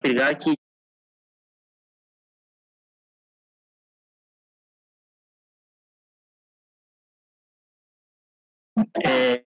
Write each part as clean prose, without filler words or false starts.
Pirikaki. Uh,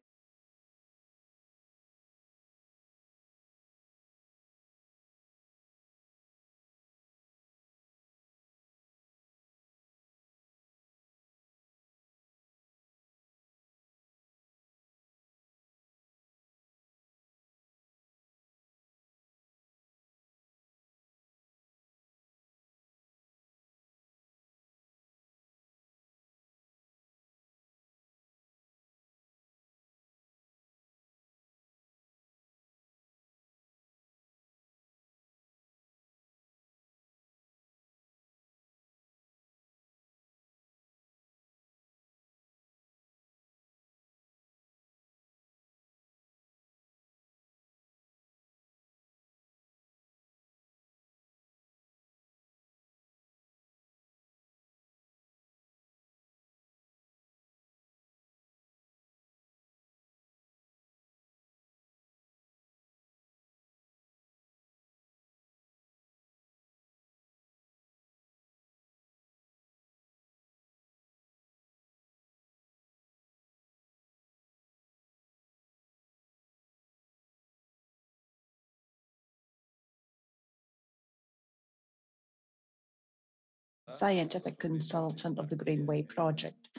Scientific consultant of the Greenway project.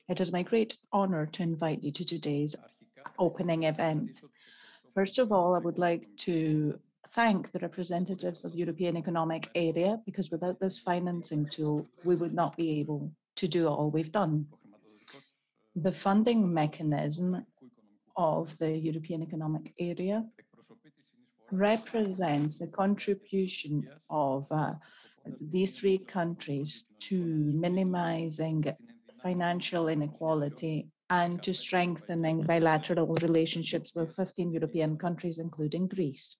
It is my great honor to invite you to today's opening event. First of all, I would like to thank the representatives of the European Economic Area, because without this financing tool, we would not be able to do all we've done. The funding mechanism of the European Economic Area represents the contribution of these three countries to minimizing financial inequality and to strengthening bilateral relationships with 15 European countries, including Greece.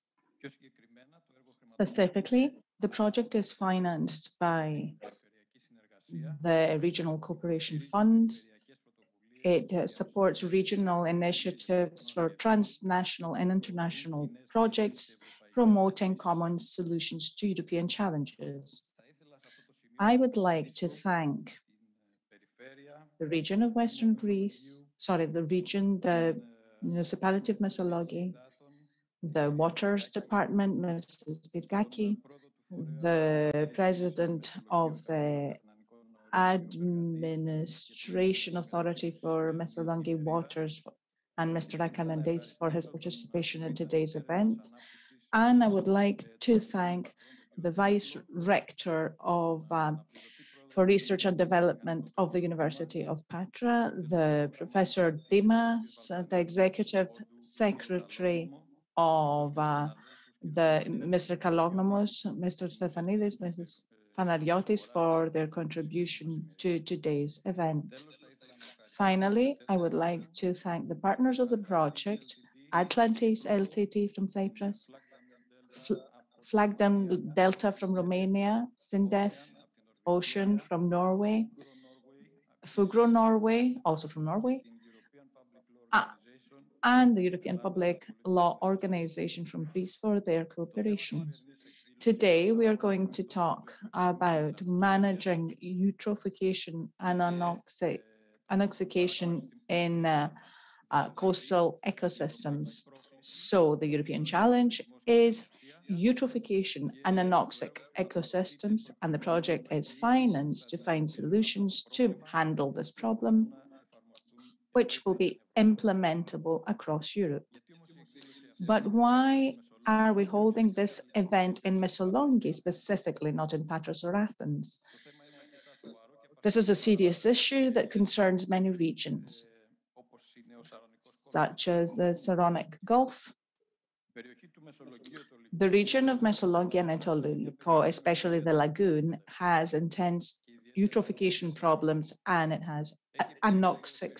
Specifically, the project is financed by the regional cooperation funds. It supports regional initiatives for transnational and international projects, promoting common solutions to European challenges. I would like to thank the region of Western Greece, the municipality of Mesologi, the Waters Department, Mrs. Pirikaki, the president of the Administration Authority for Messolongi Waters, and Mr. Akanandis for his participation in today's event. And I would like to thank the Vice Rector of for Research and Development of the University of Patras, the Professor Dimas, the Executive Secretary of the Mr. Kalognomos, Mr. Stefanidis, Mrs. Panagiotis for their contribution to today's event. Finally, I would like to thank the partners of the project, Atlantis Ltd from Cyprus, Flagdam Delta from Romania, Sindef Ocean from Norway, Fugro Norway, also from Norway, and the European Public Law Organization from Greece for their cooperation. Today, we are going to talk about managing eutrophication and anoxication in coastal ecosystems. So the European challenge is eutrophication and anoxic ecosystems, and the project is financed to find solutions to handle this problem, which will be implementable across Europe. But why are we holding this event in Missolonghi specifically, not in Patras or Athens? This is a serious issue that concerns many regions, such as the Saronic Gulf. The region of Missolonghi and Etoliko, especially the lagoon, has intense eutrophication problems, and it has anoxic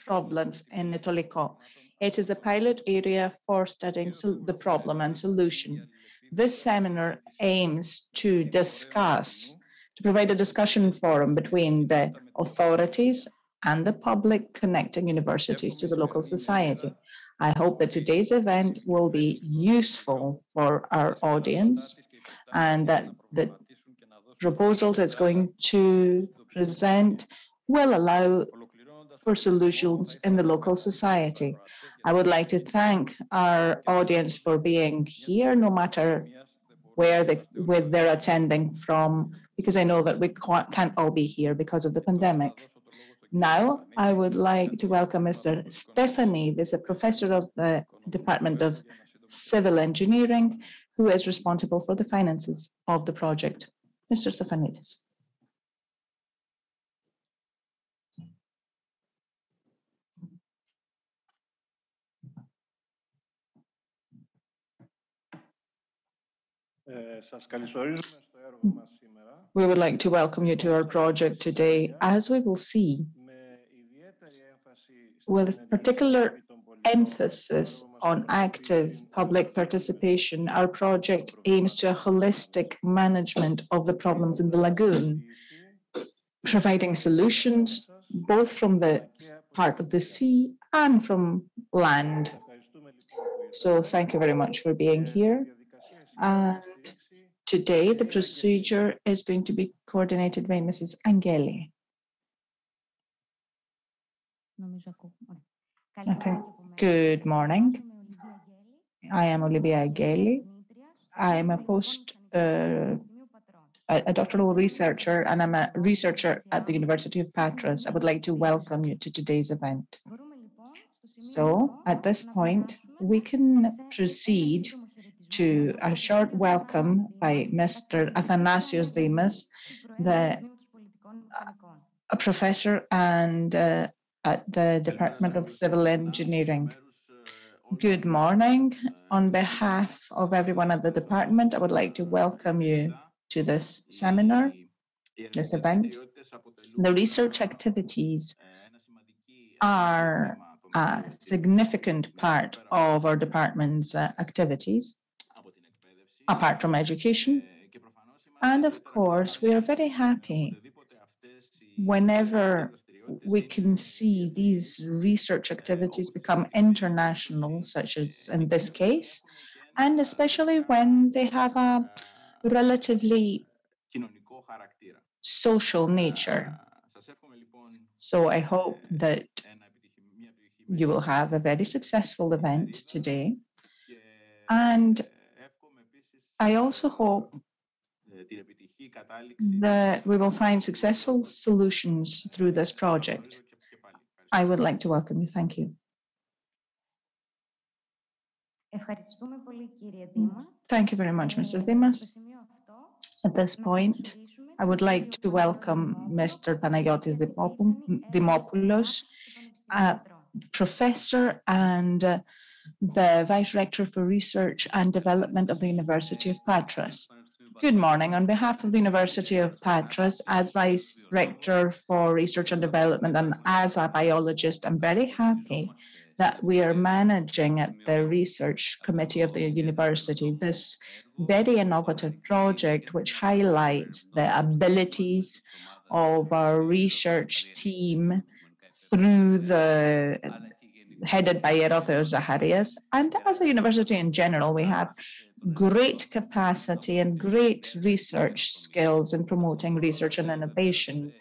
problems in Etoliko. It is a pilot area for studying the problem and solution. This seminar aims to provide a discussion forum between the authorities and the public, connecting universities to the local society. I hope that today's event will be useful for our audience. and that the proposals it's going to present will allow for solutions in the local society. I would like to thank our audience for being here, no matter where they're attending from, because I know that we can't all be here because of the pandemic. Now, I would like to welcome Mr. Stephanie, who is a professor of the Department of Civil Engineering, who is responsible for the finances of the project. Mr. Stefanidis. We would like to welcome you to our project today. As we will see, with particular emphasis on active public participation, our project aims to a holistic management of the problems in the lagoon, providing solutions both from the part of the sea and from land. So thank you very much for being here. And today, the procedure is going to be coordinated by Mrs. Angeli. Good morning. I am Olivia Angeli. I am a doctoral researcher, and I'm a researcher at the University of Patras. I would like to welcome you to today's event. So at this point, we can proceed to a short welcome by Mr. Athanasios Dimas, a professor and at the Department of Civil Engineering. Good morning. On behalf of everyone at the department, I would like to welcome you to this seminar, this event. The research activities are a significant part of our department's activities, apart from education. And of course, we are very happy whenever we can see these research activities become international, such as in this case, and especially when they have a relatively social nature. So I hope that you will have a very successful event today. And I also hope that we will find successful solutions through this project. I would like to welcome you. Thank you. Thank you very much, Mr. Dimas. At this point, I would like to welcome Mr. Panagiotis Dimopoulos, a professor and the Vice Rector for Research and Development of the University of Patras. Good morning. On behalf of the University of Patras, as Vice Rector for Research and Development and as a biologist, I'm very happy that we are managing at the Research Committee of the University this very innovative project which highlights the abilities of our research team through headed by Eutrophios Zacharias. And as a university in general, we have great capacity and great research skills in promoting research and innovation.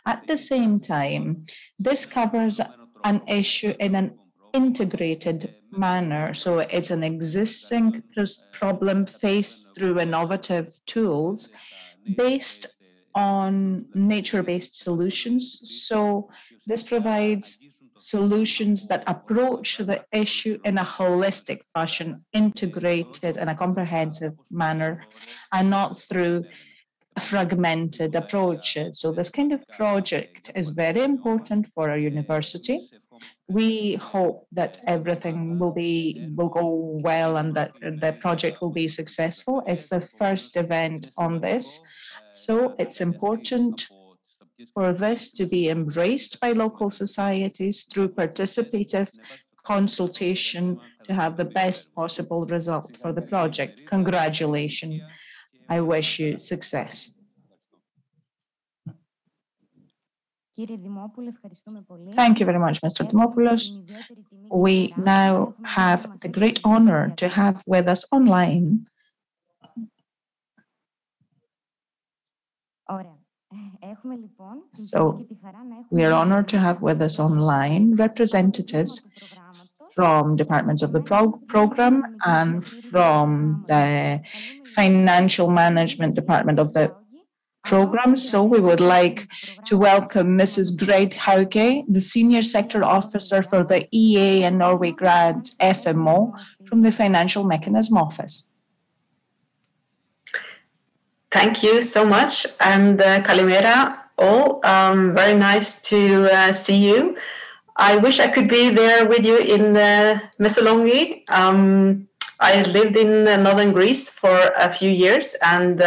At the same time, this covers an issue in an integrated manner. So it's an existing problem faced through innovative tools based on nature-based solutions. So this provides solutions that approach the issue in a holistic fashion, integrated in a comprehensive manner, and not through fragmented approaches. So this kind of project is very important for our university. We hope that everything will go well and that the project will be successful. It's the first event on this, so it's important for this to be embraced by local societies through participative consultation to have the best possible result for the project. Congratulations. I wish you success. Thank you very much, Mr. Dimopoulos. We now have the great honor to have with us online So we are honored to have with us online representatives from departments of the program and from the financial management department of the program. So we would like to welcome Mrs. Greg Hauge, the Senior Sector Officer for the EA and Norway Grants FMO from the Financial Mechanism Office. Thank you so much, and Kalimera, all. Very nice to see you. I wish I could be there with you in Messalongi. I lived in northern Greece for a few years, and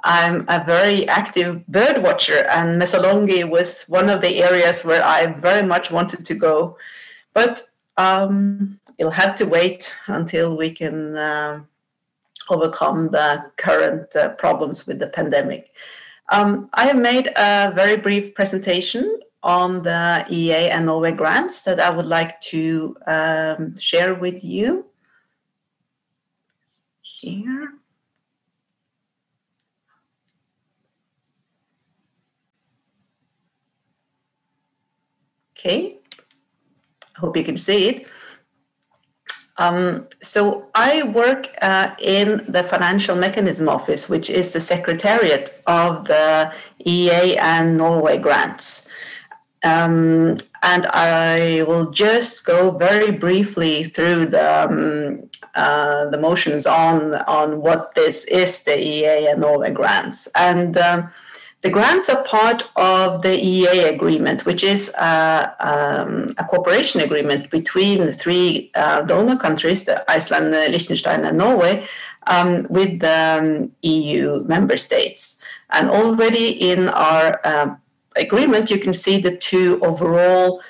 I'm a very active bird watcher, and Messalongi was one of the areas where I very much wanted to go. But you'll have to wait until we can overcome the current problems with the pandemic. I have made a very brief presentation on the EA and Norway grants that I would like to share with you here. Okay, I hope you can see it. So I work in the Financial Mechanism Office, which is the secretariat of the EA and Norway grants. And I will just go very briefly through the motions on what this is, the EA and Norway grants. And the grants are part of the EA agreement, which is a cooperation agreement between the three donor countries, Iceland, Liechtenstein, and Norway, with the EU member states. And already in our agreement, you can see the two overall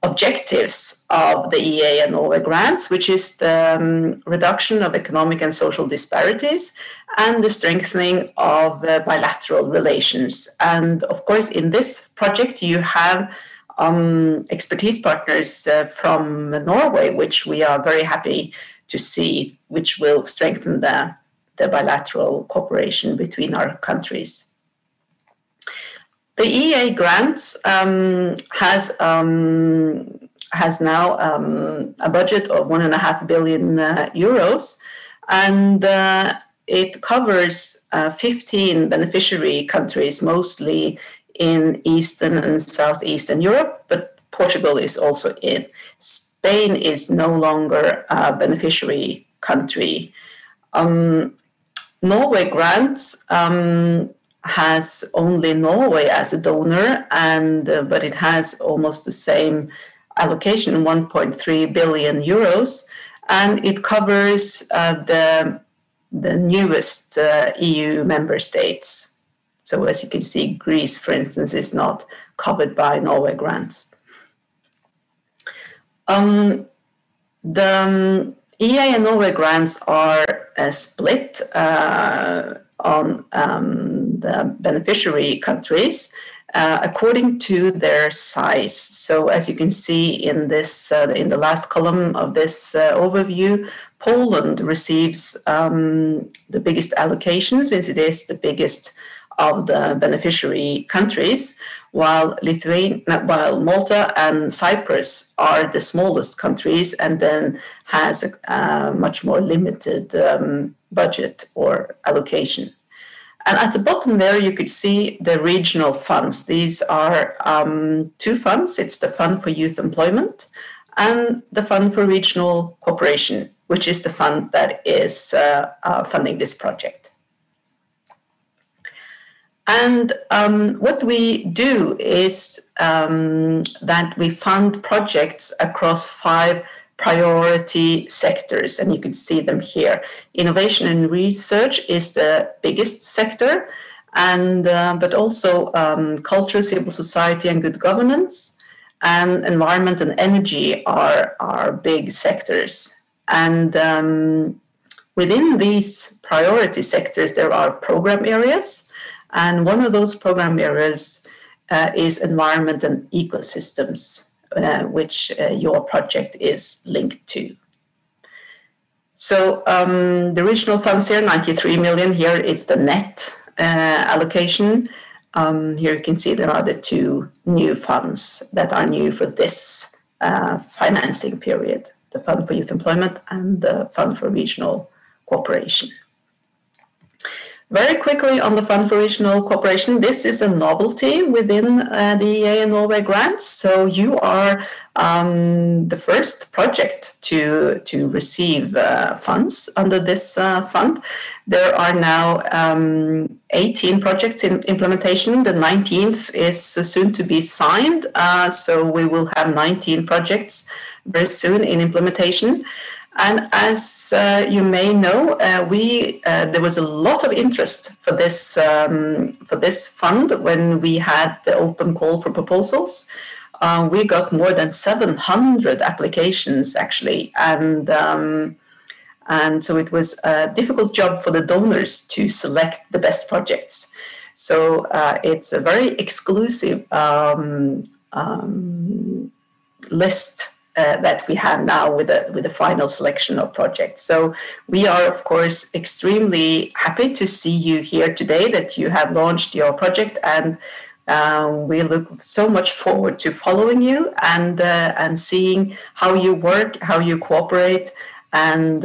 objectives of the EA and Norway grants, which is the reduction of economic and social disparities and the strengthening of bilateral relations. And of course, in this project, you have expertise partners from Norway, which we are very happy to see, which will strengthen the bilateral cooperation between our countries. The EA grants has now a budget of 1.5 billion euros, and it covers 15 beneficiary countries, mostly in Eastern and Southeastern Europe, but Portugal is also in. Spain is no longer a beneficiary country. Norway grants has only Norway as a donor, and but it has almost the same allocation, 1.3 billion euros, and it covers the newest EU member states. So as you can see, Greece, for instance, is not covered by Norway grants. The EA and Norway grants are split on the beneficiary countries according to their size. So as you can see in this, in the last column of this overview, Poland receives the biggest allocation, since it is the biggest of the beneficiary countries, while Malta and Cyprus are the smallest countries, and then has a much more limited budget or allocation. And at the bottom there, you could see the regional funds. These are two funds. It's the Fund for Youth Employment and the Fund for Regional Cooperation, which is the fund that is funding this project. And what we do is that we fund projects across 5 priority sectors, and you can see them here. Innovation and research is the biggest sector, and but also culture, civil society, and good governance, and environment and energy are big sectors. And within these priority sectors, there are program areas, and one of those program areas is environment and ecosystems, which your project is linked to. So the regional funds here, 93 million here, it's the net allocation. Here you can see there are the two new funds that are new for this financing period, the Fund for Youth Employment and the Fund for Regional Cooperation. Very quickly on the Fund for Regional Cooperation, this is a novelty within the EA and Norway Grants. So you are the first project to receive funds under this fund. There are now 18 projects in implementation. The 19th is soon to be signed. So we will have 19 projects very soon in implementation. And as you may know, there was a lot of interest for this fund when we had the open call for proposals. We got more than 700 applications actually, and so it was a difficult job for the donors to select the best projects. So it's a very exclusive list that we have now with the final selection of projects. So we are, of course, extremely happy to see you here today, that you have launched your project, and we look so much forward to following you and seeing how you work, how you cooperate, and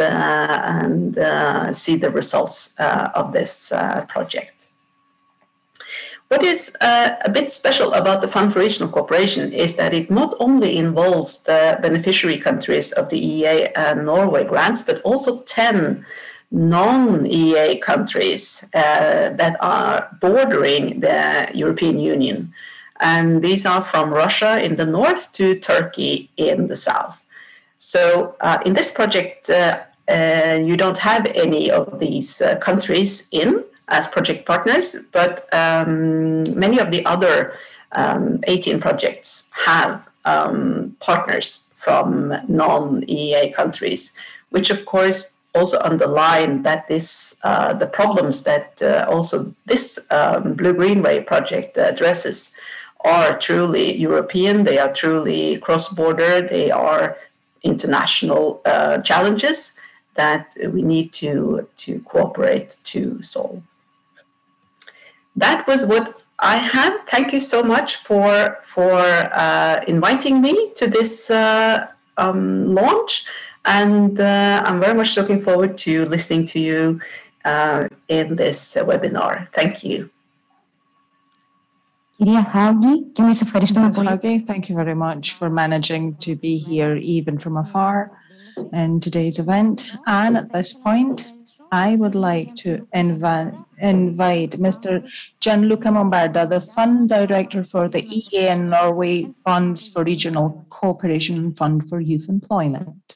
see the results of this project. What is a bit special about the Fund for Regional Cooperation is that it not only involves the beneficiary countries of the EEA and Norway grants, but also 10 non-EEA countries that are bordering the European Union. And these are from Russia in the north to Turkey in the south. So in this project, you don't have any of these countries in as project partners, but many of the other 18 projects have partners from non-EEA countries, which of course also underline that the problems that also this BLUE-GREENWay project addresses are truly European, they are truly cross-border, they are international challenges that we need to cooperate to solve. That was what I had. Thank you so much for inviting me to this launch, and I'm very much looking forward to listening to you in this webinar. Thank you. Ms. Hagi, thank you very much for managing to be here even from afar in today's event. And at this point, I would like to invite Mr. Gianluca Mombarda, the Fund Director for the EA and Norway Funds for Regional Cooperation and Fund for Youth Employment.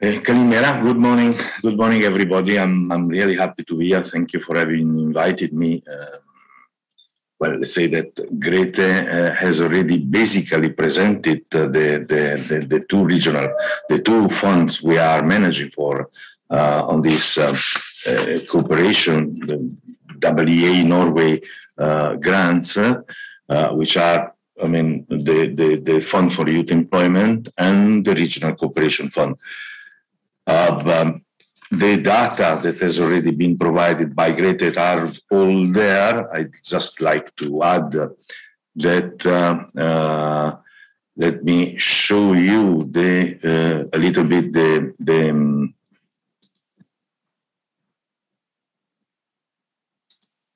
Kalimera, good morning. Good morning, everybody. I'm really happy to be here. Thank you for having invited me. Well, let's say that Grete has already basically presented the two funds we are managing for on this cooperation, the WEA Norway grants, which are, I mean, the Fund for Youth Employment and the Regional Cooperation Fund. The data that has already been provided by Grete are all there. I'd just like to add that let me show you a little bit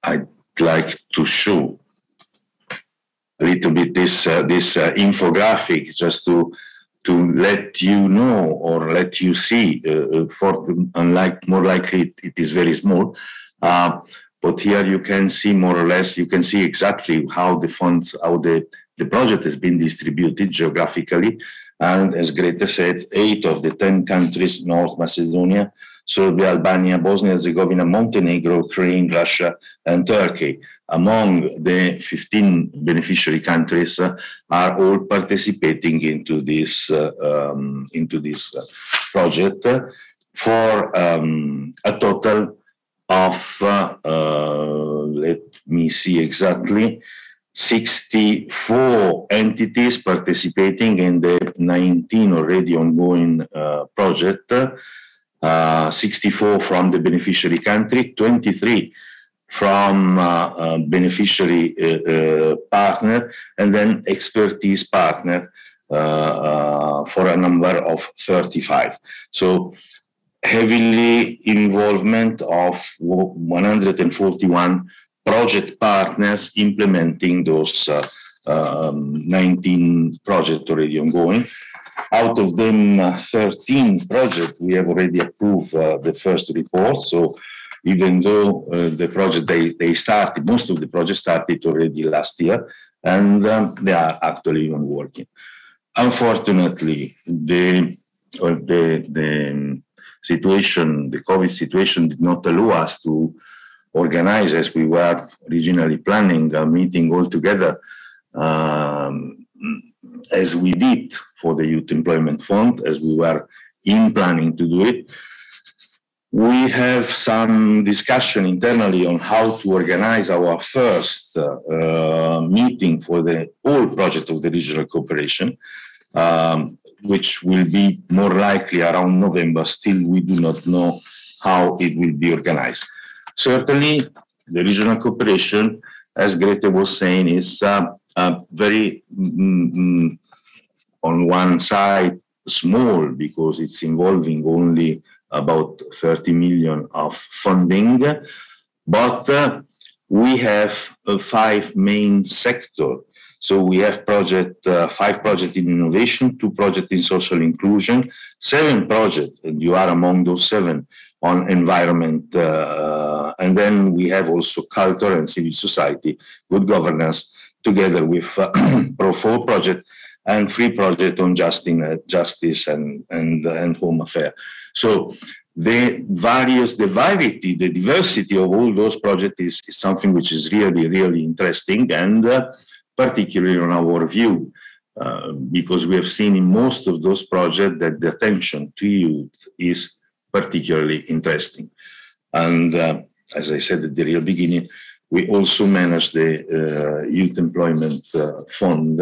I'd like to show a little bit this infographic just to let you know or let you see. More likely it is very small, but here you can see more or less. You can see exactly how the funds, how the project has been distributed geographically, and as Grete said, 8 of the 10 countries: North Macedonia, Serbia, Albania, Bosnia-Herzegovina, Montenegro, Ukraine, Russia, and Turkey. Among the 15 beneficiary countries are all participating into this project for a total of, let me see exactly, 64 entities participating in the 19 already ongoing project. 64 from the beneficiary country, 23 from beneficiary partner, and then expertise partner for a number of 35. So heavily involvement of 141 project partners implementing those 19 projects already ongoing. Out of them, 13 projects, we have already approved the first report. So even though the project they started, most of the projects started already last year, and they are actually even working. Unfortunately, the situation, the COVID situation, did not allow us to organize, as we were originally planning, a meeting all together, as we did for the Youth Employment Fund, as we were planning to do it. We have some discussion internally on how to organize our first meeting for the whole project of the regional cooperation, which will be more likely around November. Still, we do not know how it will be organized. Certainly, the regional cooperation, as Grete was saying, is very, on one side, small, because it's involving only about 30 million of funding, but we have 5 main sectors. So we have 5 projects in innovation, 2 projects in social inclusion, 7 projects, and you are among those 7, on environment, and then we have also culture and civil society, good governance, together with 4 projects and 3 projects on justice and home affairs. So the variety, the diversity of all those projects is something which is really, really interesting, and particularly on our view, because we have seen in most of those projects that the attention to youth is particularly interesting. And as I said at the real beginning, we also manage the Youth Employment Fund.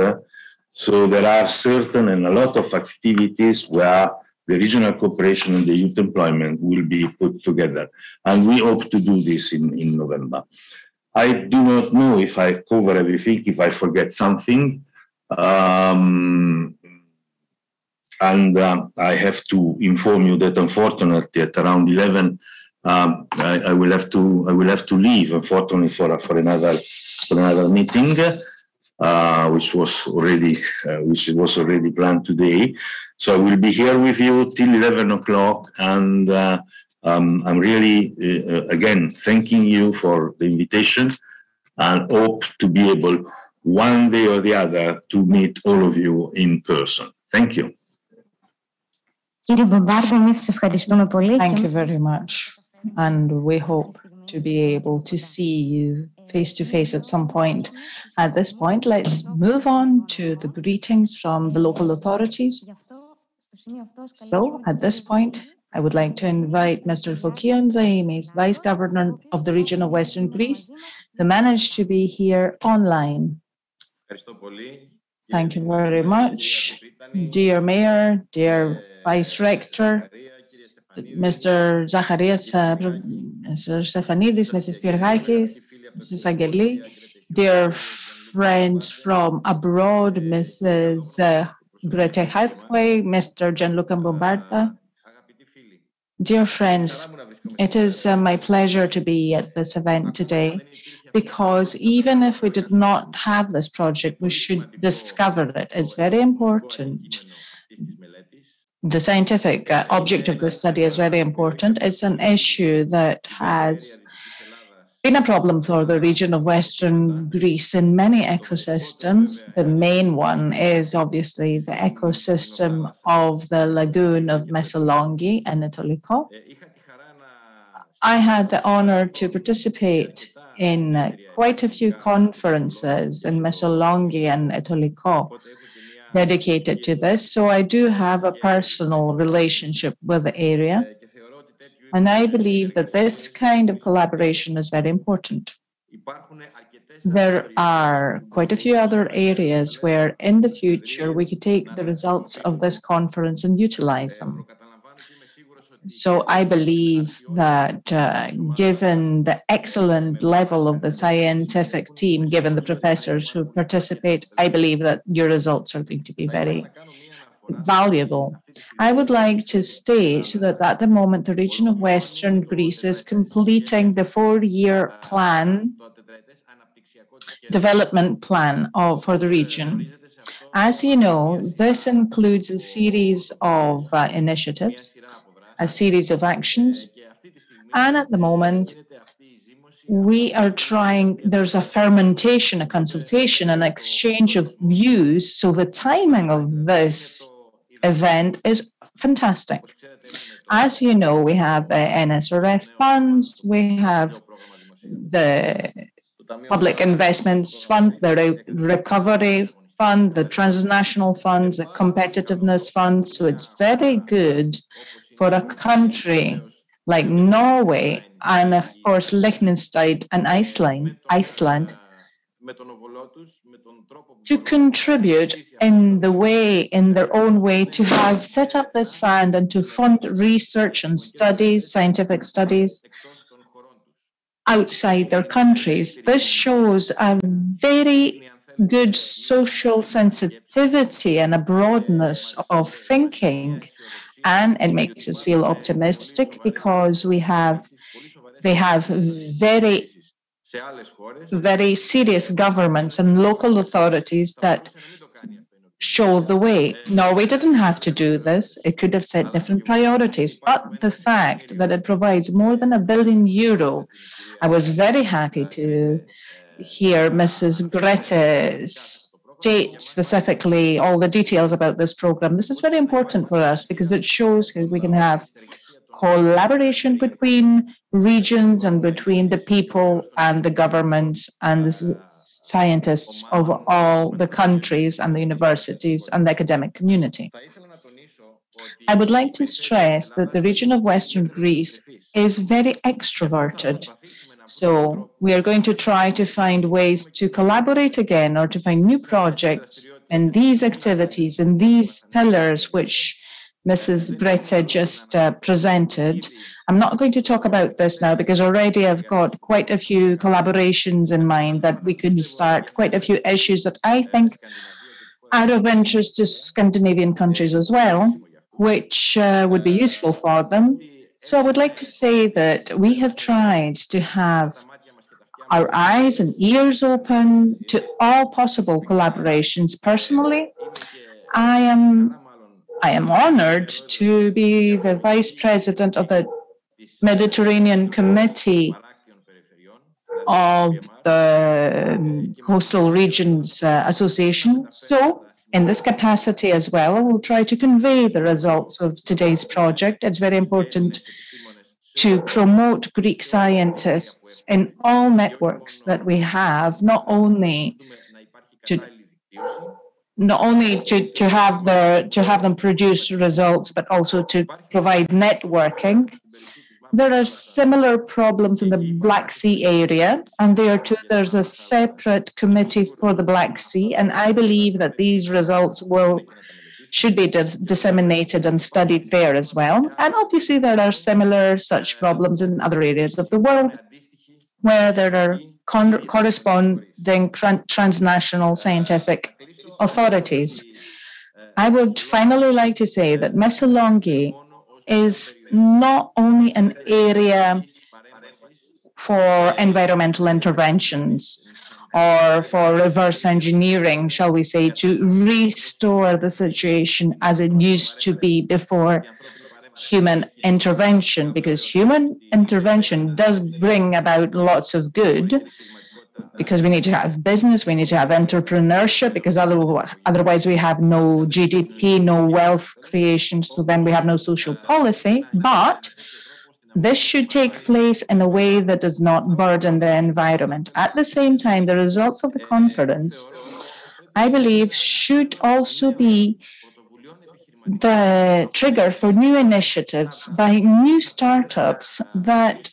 So there are certain and a lot of activities where the regional cooperation and the youth employment will be put together. And we hope to do this in November. I do not know if I cover everything, if I forget something. I have to inform you that unfortunately at around 11, I will have to leave, unfortunately, for another meeting, which was already planned today. So I will be here with you till 11 o'clock, and I'm really again thanking you for the invitation, and hope to be able one day or the other to meet all of you in person. Thank you. Thank you very much, and we hope to be able to see you face to face at some point. At this point, let's move on to the greetings from the local authorities. So at this point, I would like to invite Mr. Fokion Zaimis, Vice Governor of the region of Western Greece, who managed to be here online. Thank you very much, dear Mayor, dear Vice Rector, Mr. Zacharias, Mr. Stefanidis, Mrs. Pirikaki, Mrs. Angeli, dear friends from abroad, Mrs. Grete Hathaway, Mr. Gianluca Bombarda. Dear friends, it is my pleasure to be at this event today, because even if we did not have this project, we should discover it. It's very important. The scientific object of this study is very important. It's an issue that has been a problem for the region of Western Greece in many ecosystems. The main one is obviously the ecosystem of the lagoon of Messolongi and Etoliko. I had the honor to participate in quite a few conferences in Messolongi and Etoliko dedicated to this, so I do have a personal relationship with the area. And I believe that this kind of collaboration is very important. There are quite a few other areas where in the future we could take the results of this conference and utilize them. So I believe that given the excellent level of the scientific team, given the professors who participate, I believe that your results are going to be very valuable. I would like to state that at the moment, the region of Western Greece is completing the 4-year plan, development plan for the region. As you know, this includes a series of initiatives, a series of actions, and at the moment, we are trying, there's a fermentation, a consultation, an exchange of views. So the timing of this event is fantastic. As you know, we have the NSRF funds, we have the Public Investments Fund, the Recovery Fund, the Transnational Funds, the Competitiveness Fund. So it's very good for a country like Norway and, of course, Liechtenstein and Iceland to contribute in their own way, to have set up this fund and to fund research and studies, scientific studies outside their countries. This shows a very good social sensitivity and a broadness of thinking, and it makes us feel optimistic because they have very serious governments and local authorities that show the way. Norway didn't have to do this. It could have set different priorities, but the fact that it provides more than €1 billion, I was very happy to hear Mrs. Grete state specifically all the details about this program. This is very important for us because it shows that we can have collaboration between regions and between the people and the governments and the scientists of all the countries and the universities and the academic community. I would like to stress that the region of Western Greece is very extroverted. So we are going to try to find ways to collaborate again or to find new projects in these activities, in these pillars which Mrs. Grete just presented. I'm not going to talk about this now because already I've got quite a few collaborations in mind that we could start, quite a few issues that I think are of interest to Scandinavian countries as well, which would be useful for them. So I would like to say that we have tried to have our eyes and ears open to all possible collaborations. Personally, I am honored to be the vice president of the Mediterranean Committee of the Coastal Regions Association. So in this capacity as well, I will try to convey the results of today's project. It's very important to promote Greek scientists in all networks that we have, not only to have them produce results, but also to provide networking. There are similar problems in the Black Sea area, and there's a separate committee for the Black Sea, and I believe that these results should be disseminated and studied there as well. And obviously there are similar such problems in other areas of the world where there are corresponding transnational scientific authorities. I would finally like to say that Messalongi is not only an area for environmental interventions or for reverse engineering, shall we say, to restore the situation as it used to be before human intervention, because human intervention does bring about lots of good, because we need to have business, we need to have entrepreneurship, because otherwise we have no GDP, no wealth creation, so then we have no social policy. But this should take place in a way that does not burden the environment. At the same time, the results of the conference, I believe, should also be the trigger for new initiatives by new startups that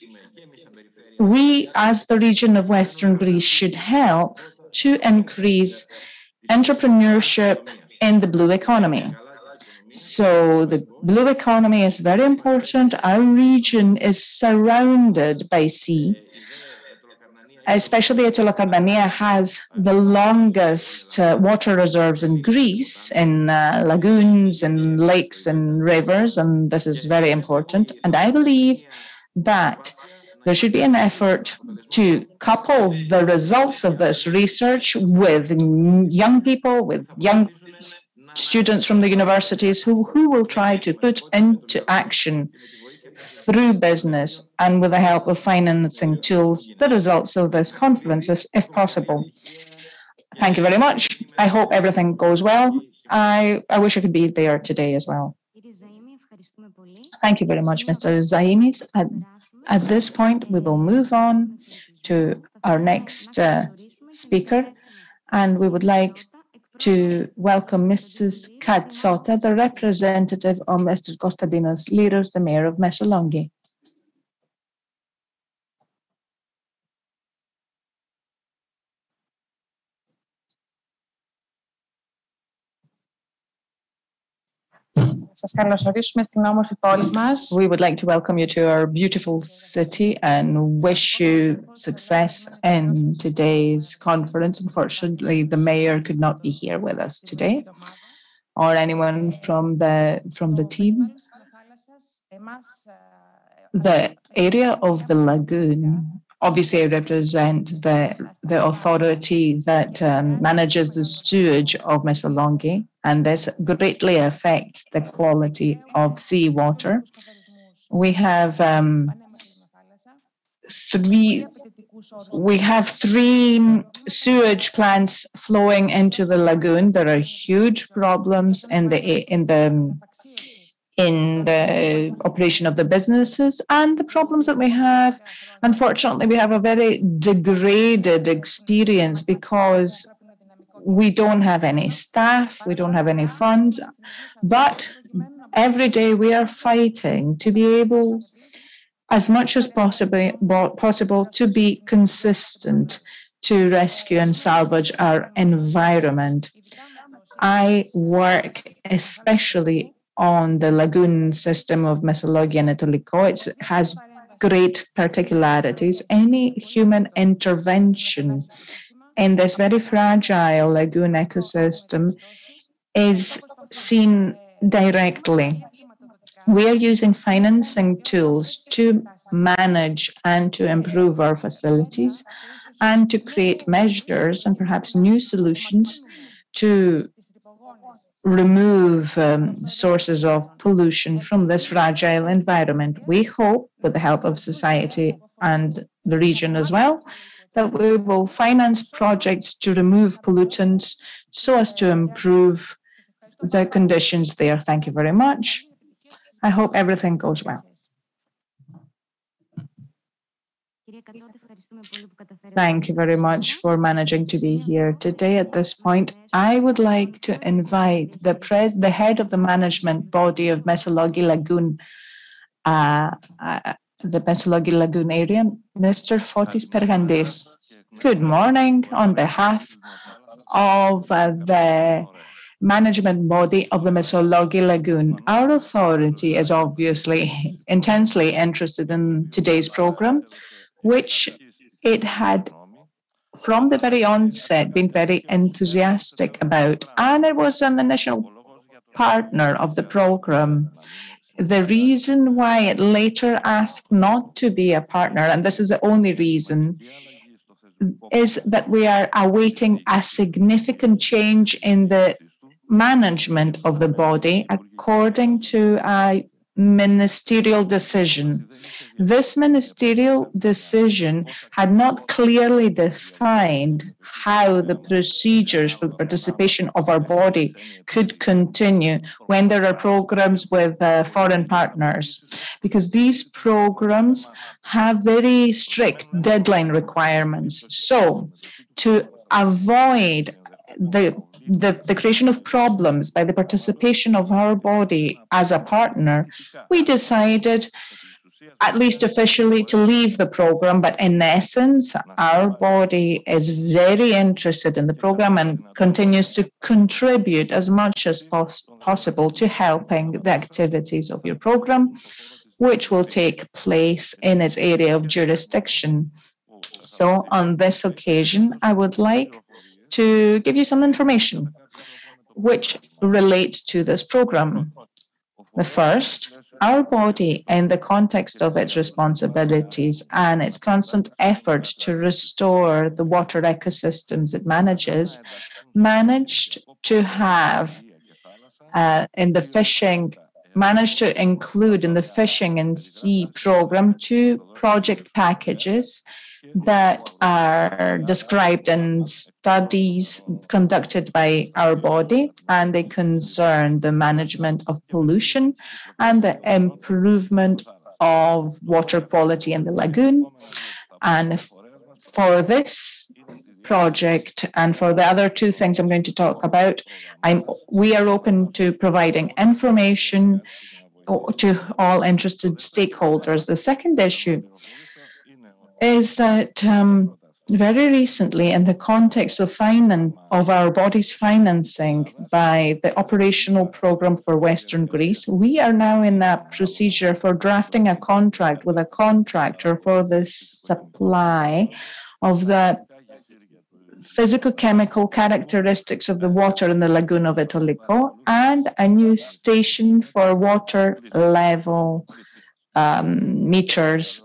we, as the region of Western Greece, should help to increase entrepreneurship in the blue economy. So the blue economy is very important. Our region is surrounded by sea. Especially Eutrophication has the longest water reserves in Greece, in lagoons and lakes and rivers, and this is very important. And I believe that there should be an effort to couple the results of this research with young people, with young students from the universities who will try to put into action through business and with the help of financing tools the results of this conference, if possible. Thank you very much. I hope everything goes well. I wish I could be there today as well. Thank you very much, Mr. Zaimis. At this point, we will move on to our next speaker, and we would like to welcome Mrs. Katsota, the representative of Mr. Konstantinos Liros, the mayor of Messaloniki. Σας καλωσορίσουμε στην όμορφη πόλη μας. We would like to welcome you to our beautiful city and wish you success in today's conference. Unfortunately, the mayor could not be here with us today, or anyone from the team. The area of the lagoon, obviously I represent the authority that manages the sewage of Messaloniki, and this greatly affects the quality of seawater. We have three sewage plants flowing into the lagoon. There are huge problems in the operation of the businesses, and the problems that we have, unfortunately, we have a very degraded experience because we don't have any staff, we don't have any funds, but every day we are fighting to be able, as much as possible, to be consistent, to rescue and salvage our environment. I work especially on the lagoon system of Messaloniki and Etoliko. It has great particularities. Any human intervention in this very fragile lagoon ecosystem is seen directly. We are using financing tools to manage and to improve our facilities and to create measures and perhaps new solutions to remove sources of pollution from this fragile environment. We hope, with the help of society and the region as well, that we will finance projects to remove pollutants so as to improve the conditions there. Thank you very much. I hope everything goes well. Thank you very much for managing to be here today. At this point, I would like to invite the head of the management body of Messaloniki Lagoon, the Messaloniki Lagoon area, Mr. Fotis Pergandis. Good morning. On behalf of the management body of the Messaloniki Lagoon, our authority is obviously intensely interested in today's program, which it had from the very onset been very enthusiastic about, and it was an initial partner of the program. The reason why it later asked not to be a partner, and this is the only reason, is that we are awaiting a significant change in the management of the body according to a ministerial decision. This ministerial decision had not clearly defined how the procedures for the participation of our body could continue when there are programs with foreign partners, because these programs have very strict deadline requirements. So, to avoid the creation of problems by the participation of our body as a partner, we decided at least officially, to leave the program, but in essence, our body is very interested in the program and continues to contribute as much as possible to helping the activities of your program, which will take place in its area of jurisdiction. So on this occasion, I would like to give you some information which relate to this program. The first, our body, in the context of its responsibilities and its constant effort to restore the water ecosystems it manages, managed to have managed to include in the fishing and sea program 2 project packages that are described in studies conducted by our body, and they concern the management of pollution and the improvement of water quality in the lagoon. And for this project and for the other 2 things I'm going to talk about, we are open to providing information to all interested stakeholders. The second issue is that very recently, in the context of our body's financing by the operational program for Western Greece, we are now in a procedure for drafting a contract with a contractor for the supply of the physical-chemical characteristics of the water in the lagoon of Etoliko and a new station for water level meters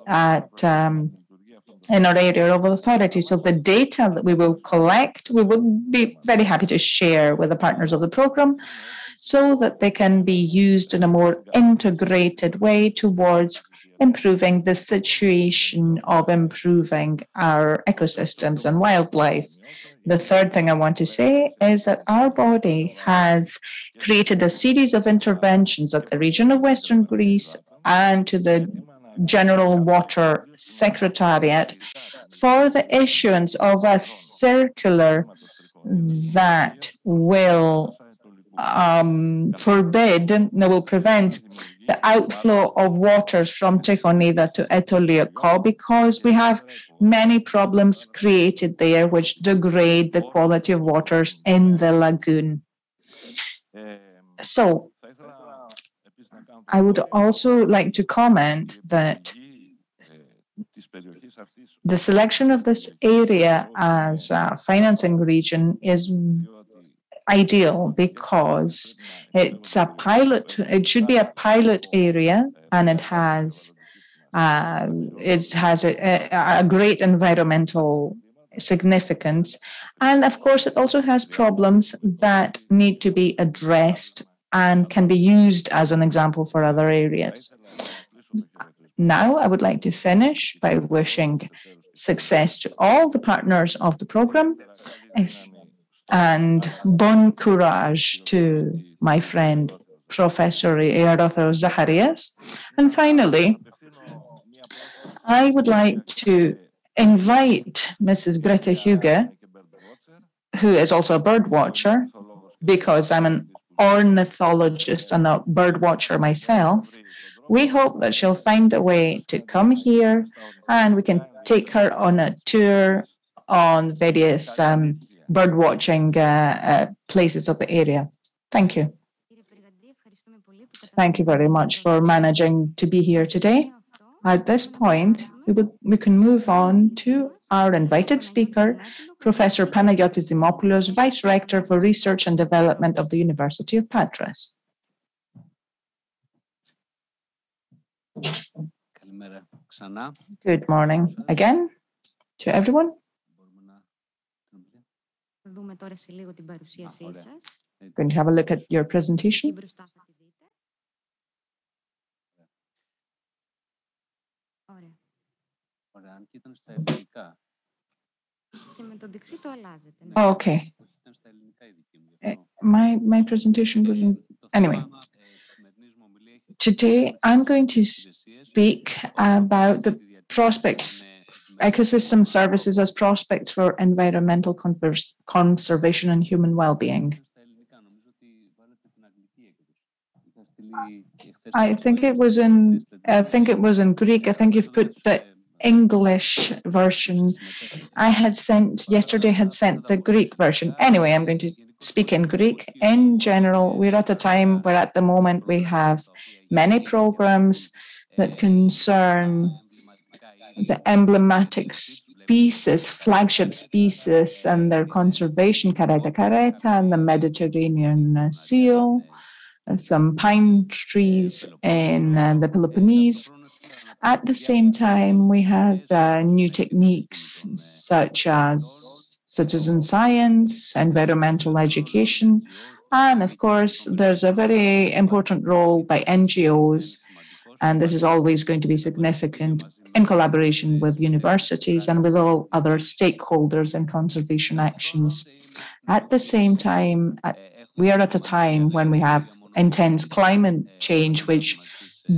in our area of authority. So the data that we will collect, we will be very happy to share with the partners of the program so that they can be used in a more integrated way towards improving the situation of improving our ecosystems and wildlife. The third thing I want to say is that our body has created a series of interventions at the region of Western Greece and to the General Water Secretariat for the issuance of a circular that will prevent the outflow of waters from Trichonida to Etoliko, because we have many problems created there which degrade the quality of waters in the lagoon. So I would also like to comment that the selection of this area as a financing region is ideal because it's a pilot. It should be a pilot area, and it has a great environmental significance, and of course, it also has problems that need to be addressed and can be used as an example for other areas. Now, I would like to finish by wishing success to all the partners of the program and bon courage to my friend, Professor Eutrophios Zacharias. And finally, I would like to invite Mrs. Greta Huge, who is also a bird watcher, because I'm an ornithologist and a bird watcher myself. We hope that she'll find a way to come here and we can take her on a tour on various bird watching places of the area. Thank you. Thank you very much for managing to be here today. At this point, we can move on to our invited speaker, Professor Panagiotis Dimopoulos, Vice Rector for Research and Development of the University of Patras. Good morning again to everyone. Going to have a look at your presentation. Okay. My presentation wasn't. Anyway, today I'm going to speak about the prospects, ecosystem services as prospects for environmental conservation and human well-being. I think it was in Greek. I think you've put the English version. Yesterday had sent the Greek version. Anyway, I'm going to speak in Greek. In general, we're at a time where at the moment we have many programs that concern the emblematic species, flagship species, and their conservation, careta careta, and the Mediterranean seal, some pine trees in the Peloponnese. At the same time, we have new techniques such as citizen science, environmental education, and of course, there's a very important role by NGOs, and this is always going to be significant in collaboration with universities and with all other stakeholders in conservation actions. At the same time, we are at a time when we have intense climate change, which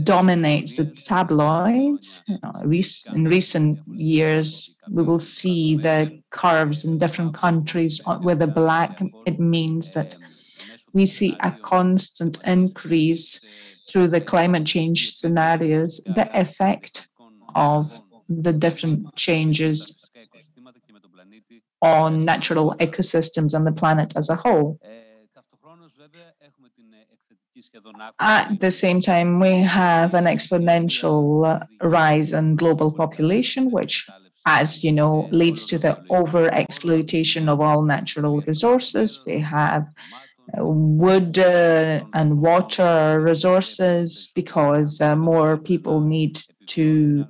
dominates the tabloids. In recent years, we will see the curves in different countries with the black. It means that we see a constant increase through the climate change scenarios, the effect of the different changes on natural ecosystems and the planet as a whole. At the same time, we have an exponential rise in global population, which, as you know, leads to the over-exploitation of all natural resources. We have wood and water resources because more people need to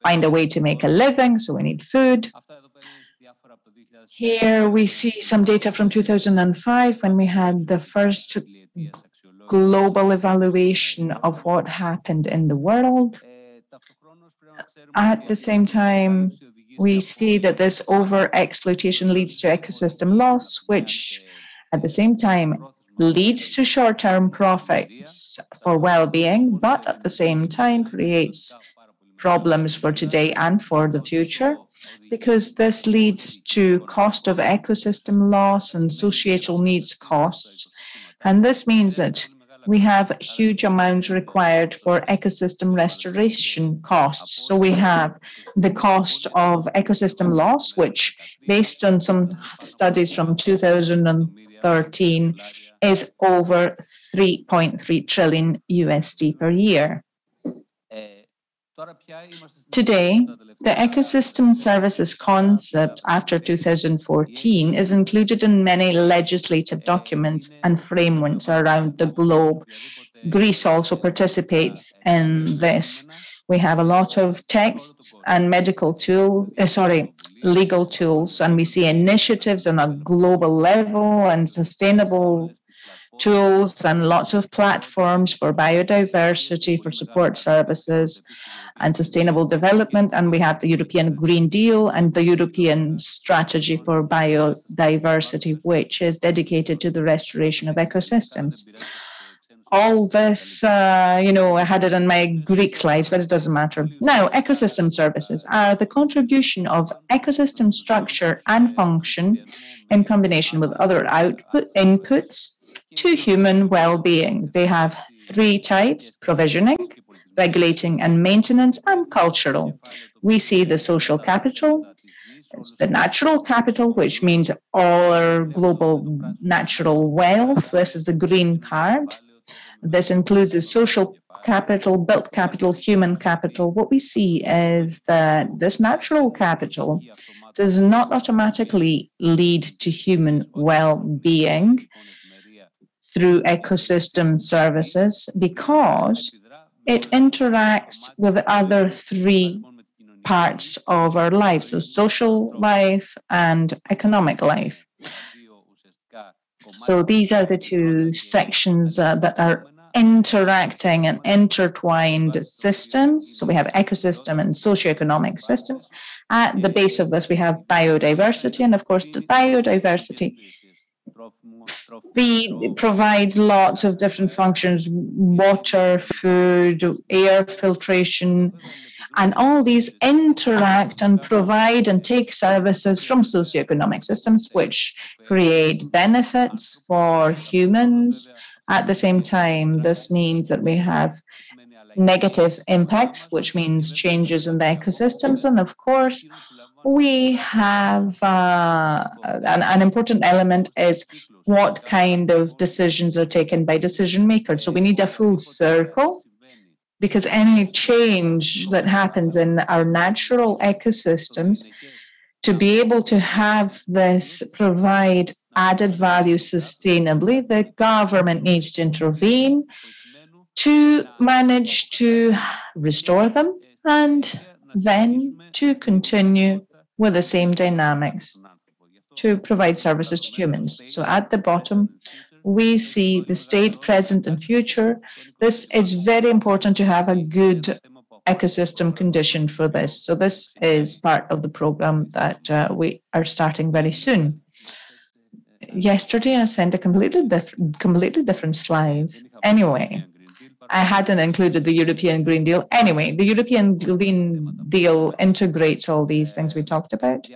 find a way to make a living, so we need food. Here we see some data from 2005 when we had the first global evaluation of what happened in the world. At the same time, we see that this over-exploitation leads to ecosystem loss, which at the same time leads to short-term profits for well-being, but at the same time creates problems for today and for the future, because this leads to cost of ecosystem loss and societal needs costs. And this means that we have huge amounts required for ecosystem restoration costs. So we have the cost of ecosystem loss, which, based on some studies from 2013, is over 3.3 trillion USD per year. Today, the ecosystem services concept after 2014 is included in many legislative documents and frameworks around the globe. Greece also participates in this. We have a lot of texts and legal tools, and we see initiatives on a global level and sustainable tools and lots of platforms for biodiversity, for support services and sustainable development. And we have the European Green Deal and the European Strategy for Biodiversity, which is dedicated to the restoration of ecosystems. All this, I had it on my Greek slides, but it doesn't matter. Now, ecosystem services are the contribution of ecosystem structure and function in combination with other inputs to human well-being. They have three types: provisioning, regulating and maintenance, and cultural. We see the social capital, the natural capital, which means all our global natural wealth. This is the green part. This includes the social capital, built capital, human capital. What we see is that this natural capital does not automatically lead to human well-being through ecosystem services, because it interacts with the other three parts of our life, so social life and economic life. So these are the two sections that are interacting and intertwined systems. So we have ecosystem and socioeconomic systems. At the base of this, we have biodiversity, and of course, the biodiversity provides lots of different functions: water, food, air filtration, and all these interact and provide and take services from socioeconomic systems, which create benefits for humans At the same time, this means that we have negative impacts, which means changes in the ecosystems. And of course, we have an important element is what kind of decisions are taken by decision makers. So we need a full circle, because any change that happens in our natural ecosystems, to be able to have this provide added value sustainably, the government needs to intervene to manage to restore them and then to continue with the same dynamics to provide services to humans. So at the bottom, we see the state, present, and future. This is very important to have a good ecosystem condition for this. So this is part of the program that we are starting very soon. Yesterday, I sent a completely different slides. Anyway, I hadn't included the European Green Deal. Anyway, the European Green Deal integrates all these things we talked about.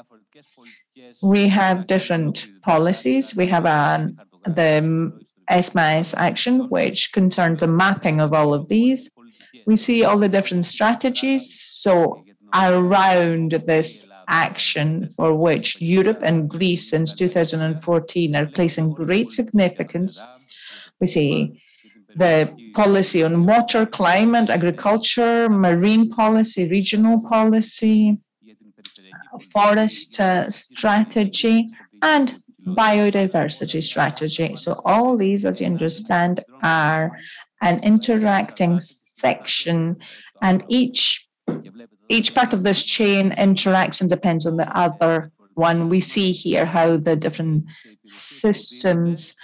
We have different policies. We have the SMIS action, which concerns the mapping of all of these. We see all the different strategies. So around this action, for which Europe and Greece since 2014 are placing great significance, we see the policy on water, climate, agriculture, marine policy, regional policy, forest strategy, and biodiversity strategy. So all these, as you understand, are an interacting section, and each part of this chain interacts and depends on the other one. We see here how the different systems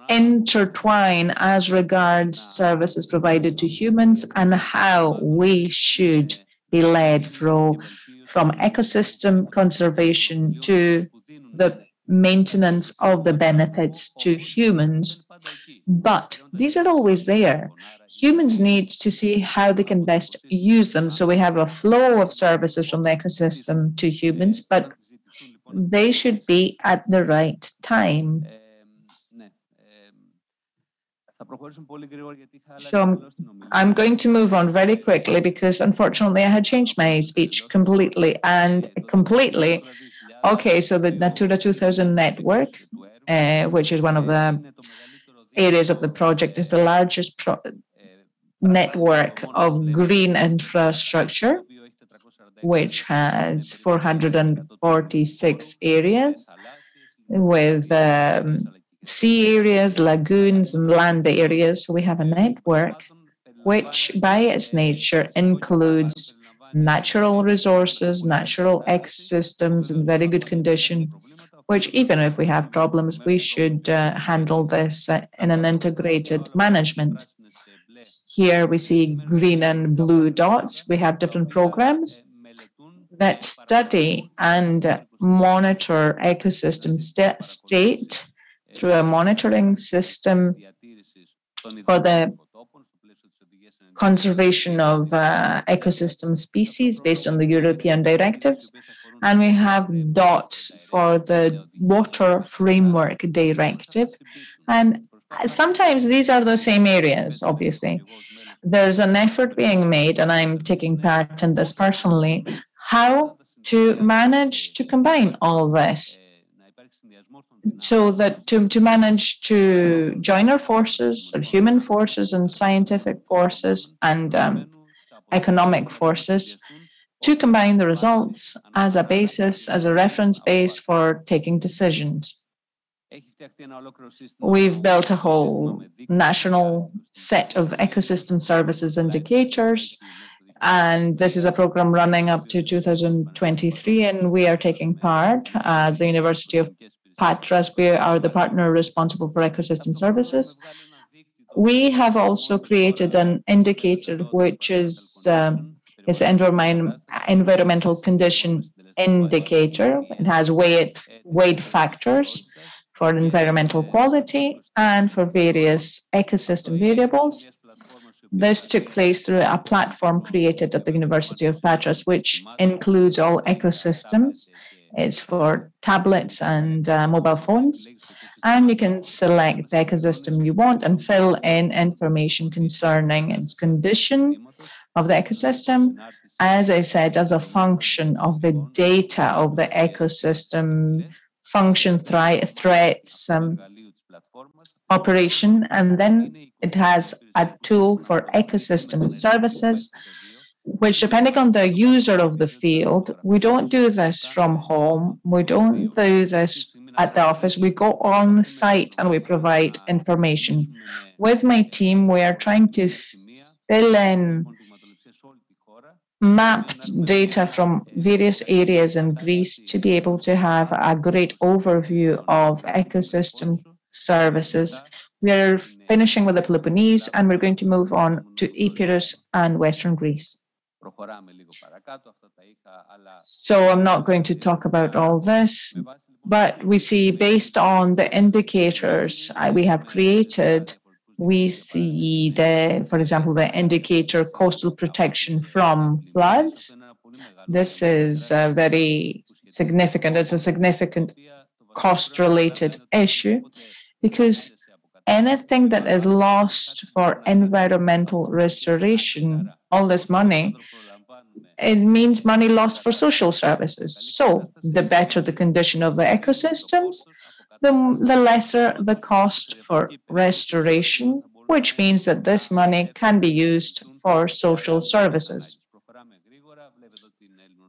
intertwine as regards services provided to humans and how we should be led from ecosystem conservation to the maintenance of the benefits to humans. But these are always there. Humans need to see how they can best use them. So we have a flow of services from the ecosystem to humans, but they should be at the right time. So I'm going to move on very quickly because unfortunately I had changed my speech completely. Okay, so the Natura 2000 network, which is one of the areas of the project, is the largest network of green infrastructure, which has 446 areas with sea areas, lagoons, and land areas. So we have a network which, by its nature, includes natural resources, natural ecosystems in very good condition, which even if we have problems, we should handle this in an integrated management. Here we see green and blue dots. We have different programs that study and monitor ecosystem state through a monitoring system for the conservation of ecosystem species based on the European directives. And we have dots for the Water Framework Directive. And sometimes these are the same areas, obviously. There's an effort being made, and I'm taking part in this personally, how to manage to combine all this, so that to manage to join our forces, our human forces and scientific forces and economic forces, to combine the results as a basis, as a reference base for taking decisions. We've built a whole national set of ecosystem services indicators, and this is a program running up to 2023, and we are taking part as the University of Patras. We are the partner responsible for ecosystem services. We have also created an indicator which is environmental condition indicator. It has weight factors for environmental quality and for various ecosystem variables. This took place through a platform created at the University of Patras, which includes all ecosystems. It's for tablets and mobile phones. And you can select the ecosystem you want and fill in information concerning its condition of the ecosystem. As I said, as a function of the data of the ecosystem, function, threats, operation, and then it has a tool for ecosystem services, which depending on the user of the field, we don't do this from home, we don't do this at the office, we go on site and we provide information. With my team, we are trying to fill in mapped data from various areas in Greece to be able to have a great overview of ecosystem services. We are finishing with the Peloponnese and we're going to move on to Epirus and Western Greece. So I'm not going to talk about all this, but we see based on the indicators we have created, we see for example, the indicator coastal protection from floods. This is very significant. It's a significant cost-related issue because anything that is lost for environmental restoration, all this money, it means money lost for social services. So the better the condition of the ecosystems, the lesser the cost for restoration, which means that this money can be used for social services.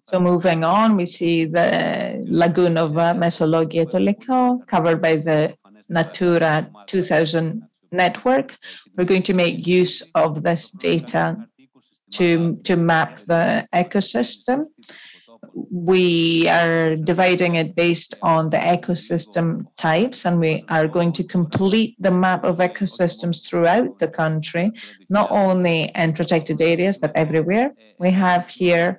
So moving on, we see the lagoon of Mesologia Toliko covered by the Natura 2000 network. We're going to make use of this data to map the ecosystem. We are dividing it based on the ecosystem types, and we are going to complete the map of ecosystems throughout the country, not only in protected areas, but everywhere. We have here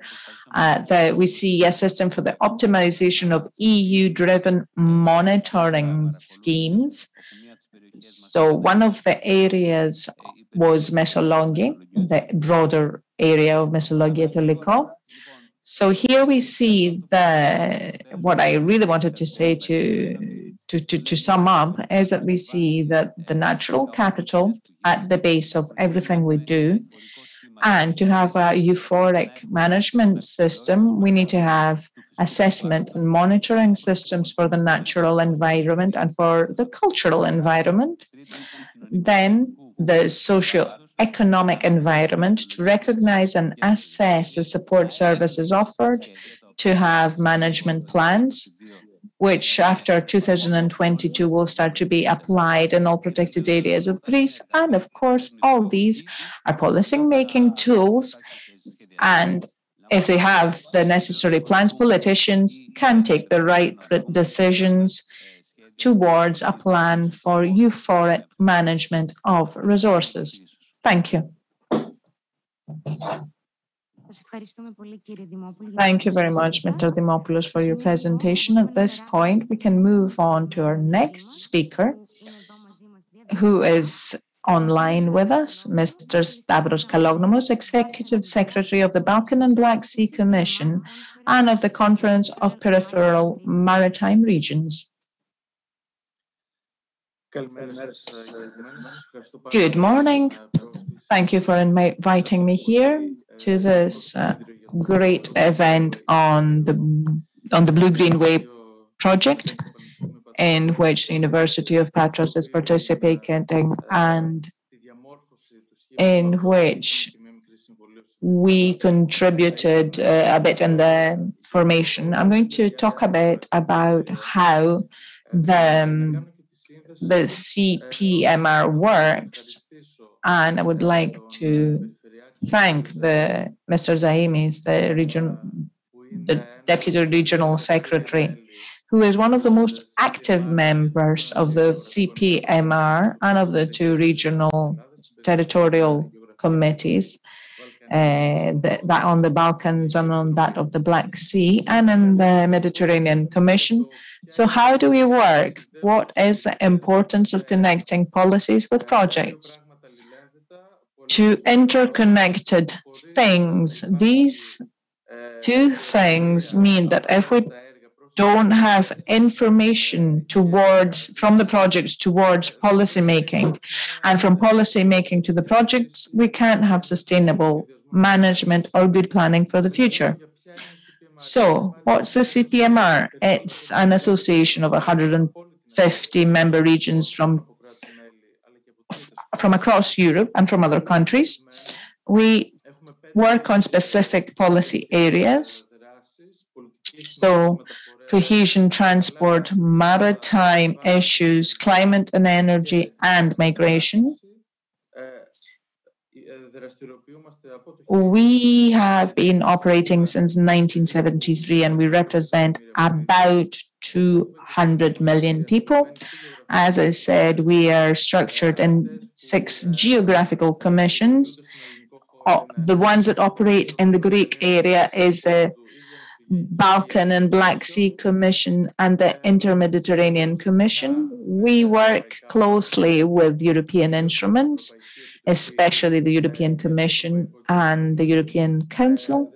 we see a system for the optimization of EU-driven monitoring schemes. So one of the areas was Mesolongi, the broader area of Mesologia Toliko. So here we see what I really wanted to say to sum up is that we see that the natural capital at the base of everything we do, and to have a euphoric management system, we need to have assessment and monitoring systems for the natural environment and for the cultural environment. Then the socio-economic environment to recognize and assess the support services offered, to have management plans, which after 2022 will start to be applied in all protected areas of Greece. And of course, all these are policy-making tools. And if they have the necessary plans, politicians can take the right decisions towards a plan for euphoric management of resources. Thank you. Thank you very much, Mr. Dimopoulos, for your presentation. At this point, we can move on to our next speaker, who is online with us, Mr. Stavros Kalognomos, Executive Secretary of the Balkan and Black Sea Commission and of the Conference of Peripheral Maritime Regions. Good morning. Thank you for inviting me here to this great event on the BLUE-GREENWAY project, in which the University of Patras is participating and in which we contributed a bit in the formation. I'm going to talk a bit about how the CPMR works, and I would like to thank Mr. Zaimis, the Deputy Regional Secretary, who is one of the most active members of the CPMR and of the two regional territorial committees, that on the Balkans and on that of the Black Sea and in the Mediterranean Commission. So how do we work? What is the importance of connecting policies with projects? Two interconnected things. These two things mean that if we don't have information from the projects towards policy making, and from policy making to the projects, we can't have sustainable management or good planning for the future. So, what's the CPMR? It's an association of 150 member regions from across Europe and from other countries. We work on specific policy areas. So, cohesion, transport, maritime issues, climate and energy, and migration. We have been operating since 1973 and we represent about 200 million people. As I said, we are structured in 6 geographical commissions. The ones that operate in the Greek area is the Balkan and Black Sea Commission and the Inter-Mediterranean Commission. We work closely with European instruments, especially the European Commission and the European Council.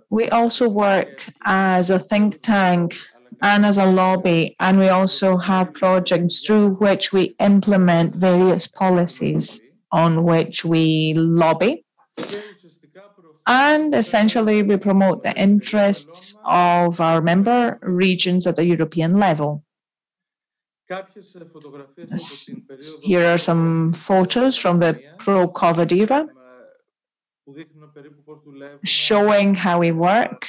We also work as a think tank and as a lobby, and we also have projects through which we implement various policies on which we lobby. And essentially, we promote the interests of our member regions at the European level. Here are some photos from the pro-COVID era showing how we work,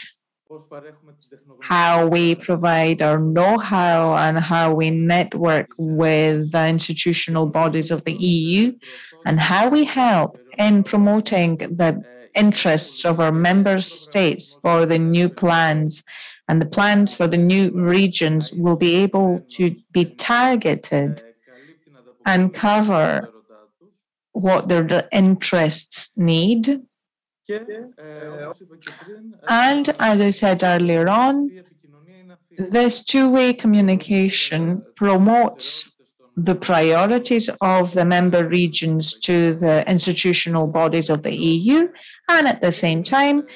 how we provide our know-how, and how we network with the institutional bodies of the EU, and how we help in promoting the interests of our member states for the new plans. And the plans for the new regions will be able to be targeted and cover what their interests need. And as I said earlier on, this two-way communication promotes the priorities of the member regions to the institutional bodies of the EU, and at the same time,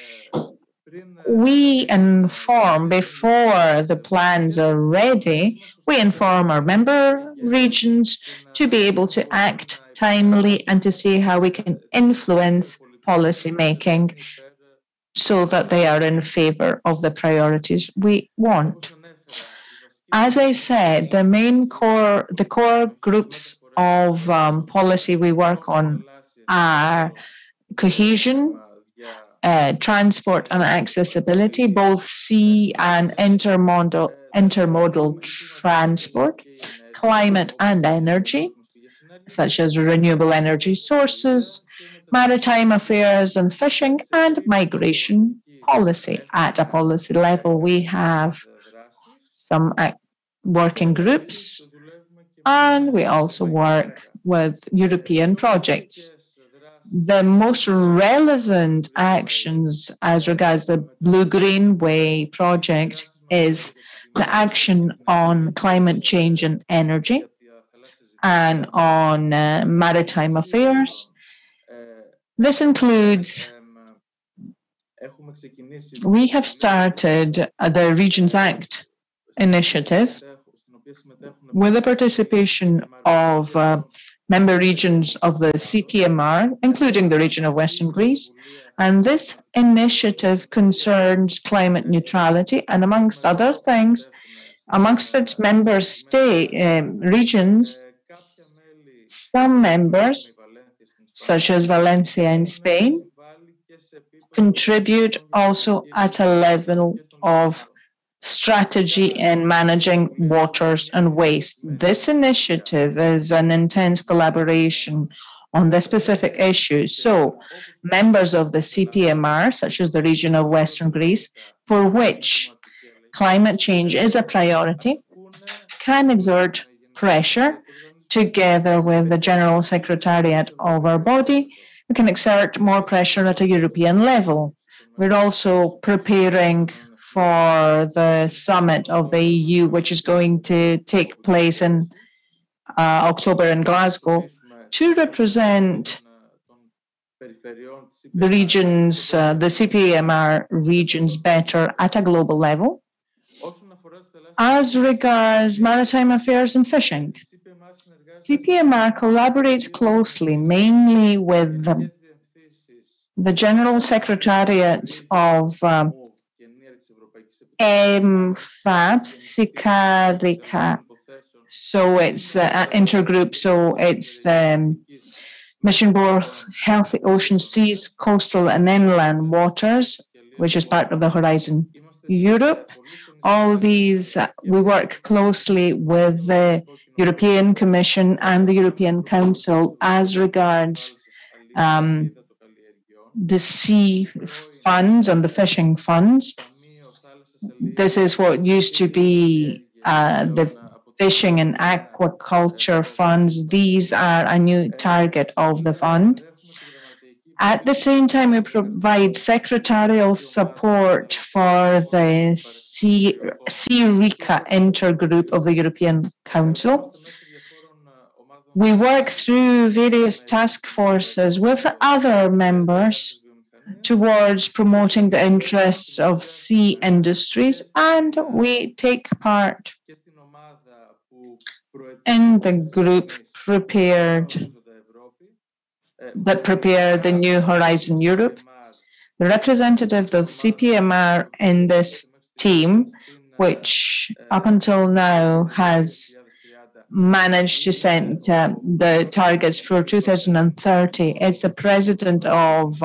we inform before the plans are ready, we inform our member regions to be able to act timely and to see how we can influence policy making so that they are in favor of the priorities we want. As I said, the core groups of policy we work on are cohesion, transport and accessibility, both sea and intermodal transport, climate and energy, such as renewable energy sources, maritime affairs and fishing, and migration policy. At a policy level, we have some working groups, and we also work with European projects. The most relevant actions as regards the BLUE-GREENWAY project is the action on climate change and energy and on maritime affairs. This includes, we have started the Regions Act initiative with the participation of member regions of the CPMR, including the region of Western Greece. And this initiative concerns climate neutrality, and amongst other things, amongst its member state regions, some members, such as Valencia in Spain, contribute also at a level of strategy in managing waters and waste. This initiative is an intense collaboration on the specific issues. So, members of the CPMR, such as the region of Western Greece, for which climate change is a priority, can exert pressure together with the General Secretariat of our body. We can exert more pressure at a European level. We're also preparing for the summit of the EU, which is going to take place in October in Glasgow, to represent the regions, the CPMR regions better at a global level. As regards maritime affairs and fishing, CPMR collaborates closely, mainly with the general secretariats of MFAB, SICARICA. So it's intergroup, so it's Mission Board Healthy Ocean Seas, Coastal and Inland Waters, which is part of the Horizon Europe. All these, we work closely with the European Commission and the European Council as regards the sea funds and the fishing funds. This is what used to be the fishing and aquaculture funds. These are a new target of the fund. At the same time, we provide secretarial support for the CIRICA intergroup of the European Council. We work through various task forces with other members towards promoting the interests of sea industries, and we take part in the group that prepared the new Horizon Europe. The representative of CPMR in this team, which up until now has managed to set the targets for 2030, is the president of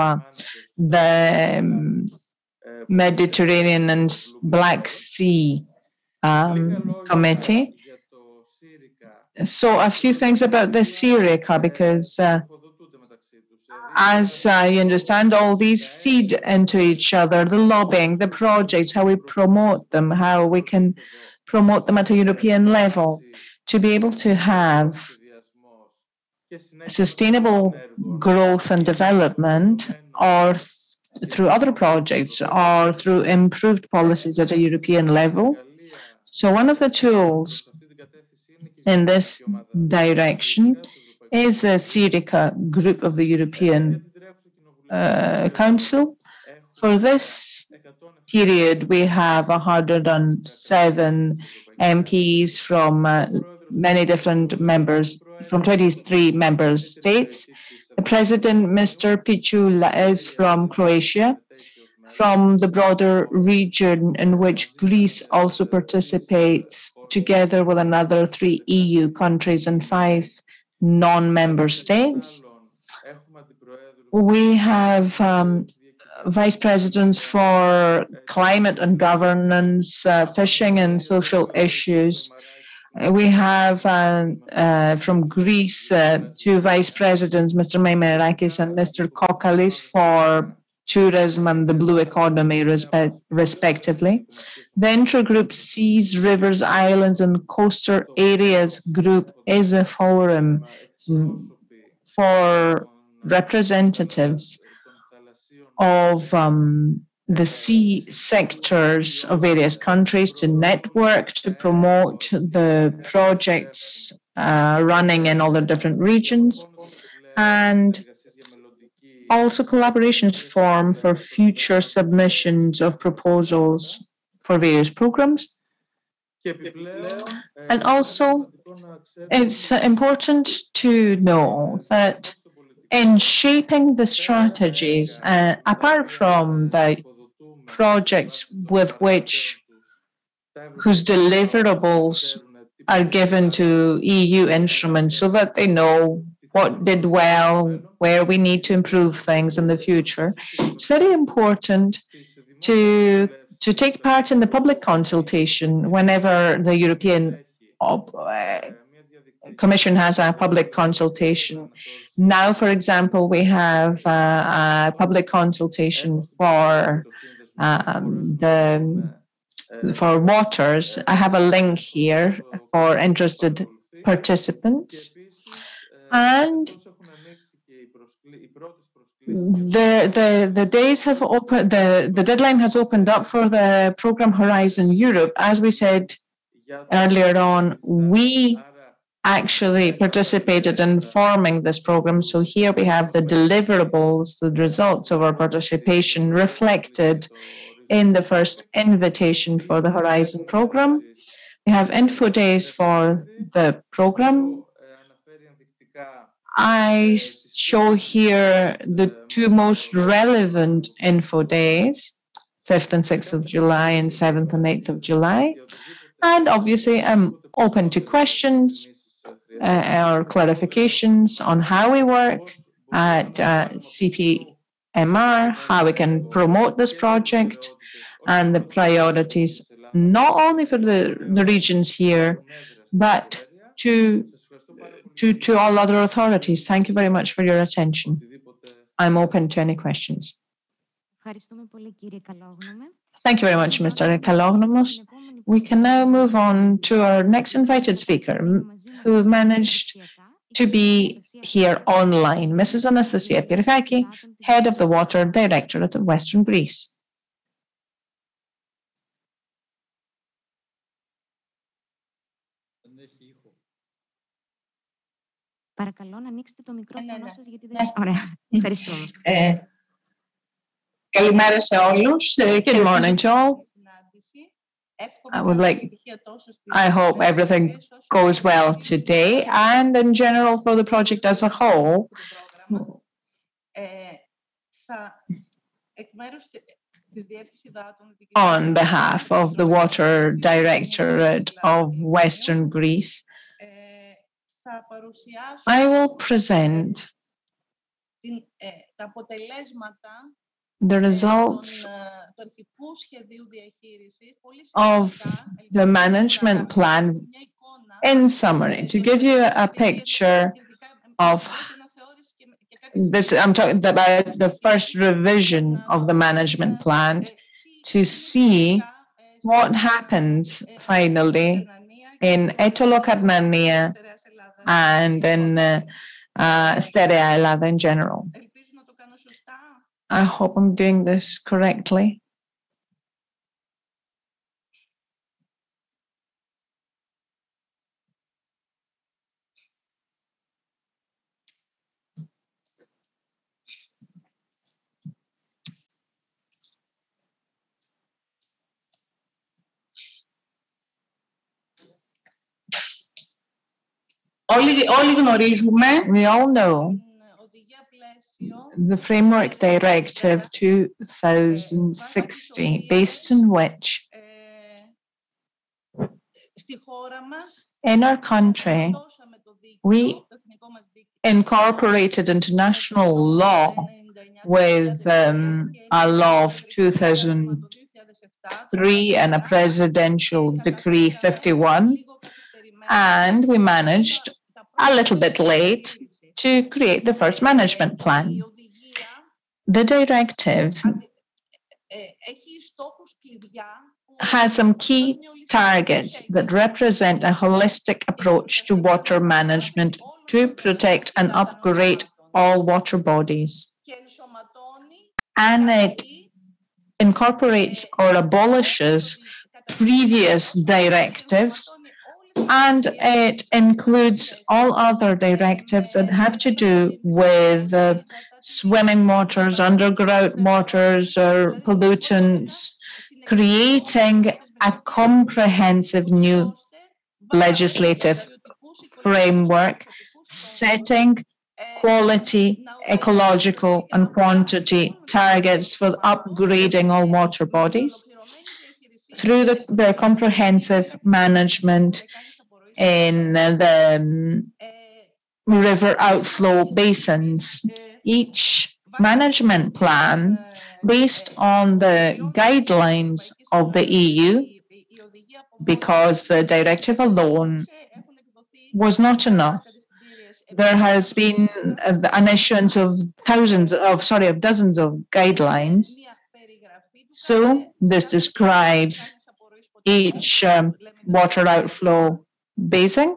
the Mediterranean and Black Sea Committee. So a few things about the CIRICA, because as I understand, all these feed into each other, the lobbying, the projects, how we promote them, how we can promote them at a European level, to be able to have sustainable growth and development, or through other projects, or through improved policies at a European level. So one of the tools in this direction is the CIRICA group of the European Council. For this period, we have 107 MPs from many different members, from 23 member states. The president, Mr. Picula, is from Croatia, from the broader region in which Greece also participates, together with another 3 EU countries and 5 non-member states. We have vice presidents for climate and governance, fishing and social issues. We have from Greece 2 vice presidents, Mr. Meimerakis and Mr. Kokalis, for tourism and the blue economy, respectively. The intergroup Seas, Rivers, Islands and Coastal Areas Group is a forum for representatives of the sea sectors of various countries to network, to promote the projects running in all the different regions, and also collaborations form for future submissions of proposals for various programs. And also, it's important to know that in shaping the strategies, apart from the projects with whose deliverables are given to EU instruments so that they know what did well, where we need to improve things in the future, it's very important to take part in the public consultation whenever the European Commission has a public consultation. Now, for example, we have a public consultation for waters. I have a link here for interested participants. And the days have opened. The deadline has opened up for the program Horizon Europe. As we said earlier on, we actually participated in forming this program. So here we have the deliverables, the results of our participation reflected in the first invitation for the Horizon program. We have info days for the program. I show here the two most relevant info days, 5th and 6th of July and 7th and 8th of July. And obviously, I'm open to questions or clarifications on how we work at CPMR, how we can promote this project, and the priorities, not only for the regions here, but to all other authorities. Thank you very much for your attention. I'm open to any questions. Thank you very much, Mr. Kalognomos. We can now move on to our next invited speaker, who managed to be here online, Mrs. Anastasia Pirikaki, Head of the Water Directorate of Western Greece. Παρακαλώ να ανοίξετε το μικρόφωνο σας γιατί δεν... Ωραία, ευχαριστούμε. Καλημέρα σε όλους. Good morning to all. I hope everything goes well today and in general for the project as a whole. On behalf of the Water Directorate of Western Greece, I will present the results of the management plan in summary. To give you a picture of this, I'm talking about the first revision of the management plan to see what happens finally in Etolokarnania and in Sterea Ελλάδα in general. I hope I'm doing this correctly. We all know the Framework Directive 2060, based on which in our country we incorporated international law with a law of 2003 and a presidential decree 51, and we managed a little bit late to create the first management plan. The directive has some key targets that represent a holistic approach to water management to protect and upgrade all water bodies. And it incorporates or abolishes previous directives, and it includes all other directives that have to do with swimming waters, underground waters, or pollutants, creating a comprehensive new legislative framework, setting quality, ecological, and quantity targets for upgrading all water bodies through the comprehensive management in the river outflow basins. Each management plan, based on the guidelines of the EU, because the directive alone was not enough. There has been an issuance of dozens of guidelines. So this describes each water outflow basin.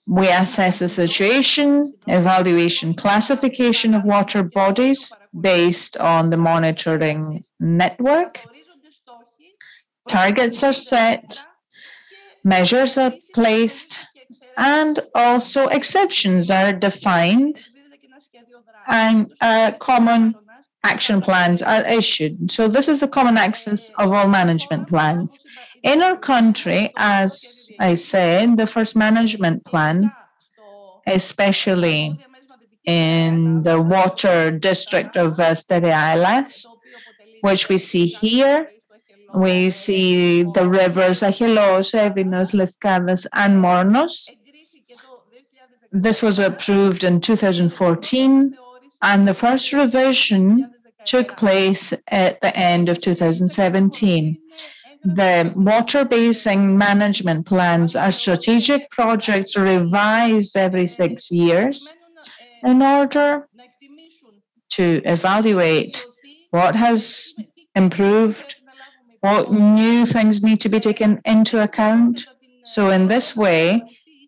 We assess the situation, evaluation, classification of water bodies based on the monitoring network. Targets are set, measures are placed, and also exceptions are defined, and common action plans are issued. So this is the common axis of all management plans. In our country, as I said, the first management plan, especially in the water district of Steriailas, which we see here. We see the rivers Achelos, Evinos, Lefkadas, and Mornos. This was approved in 2014, and the first revision took place at the end of 2017. The water basin management plans are strategic projects revised every 6 years in order to evaluate what has improved, what new things need to be taken into account. So in this way,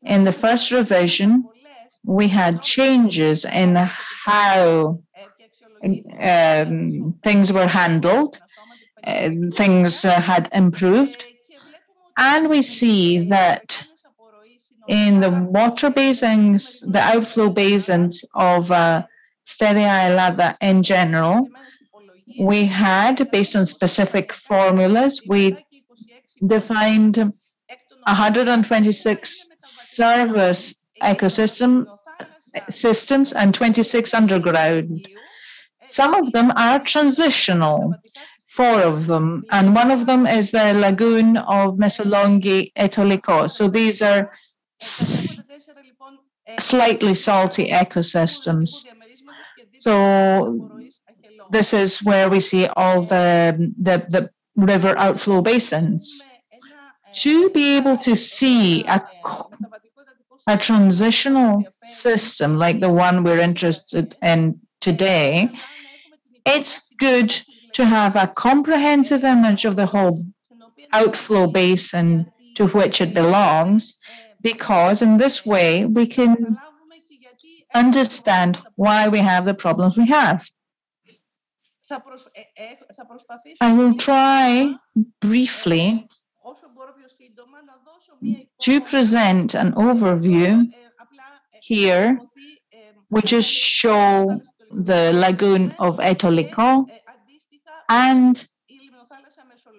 in the first revision, we had changes in how things were handled, things had improved, and we see that in the water basins, the outflow basins of Steriailada in general, we had, based on specific formulas, we defined 126 service systems and 26 underground. Some of them are transitional, 4 of them, and one of them is the lagoon of Mesolongi Etoliko. So these are slightly salty ecosystems. So this is where we see all the river outflow basins. To be able to see a transitional system like the one we're interested in today, it's good to have a comprehensive image of the whole outflow basin to which it belongs, because in this way we can understand why we have the problems we have. I will try briefly to present an overview here. We just show the lagoon of Etoliko and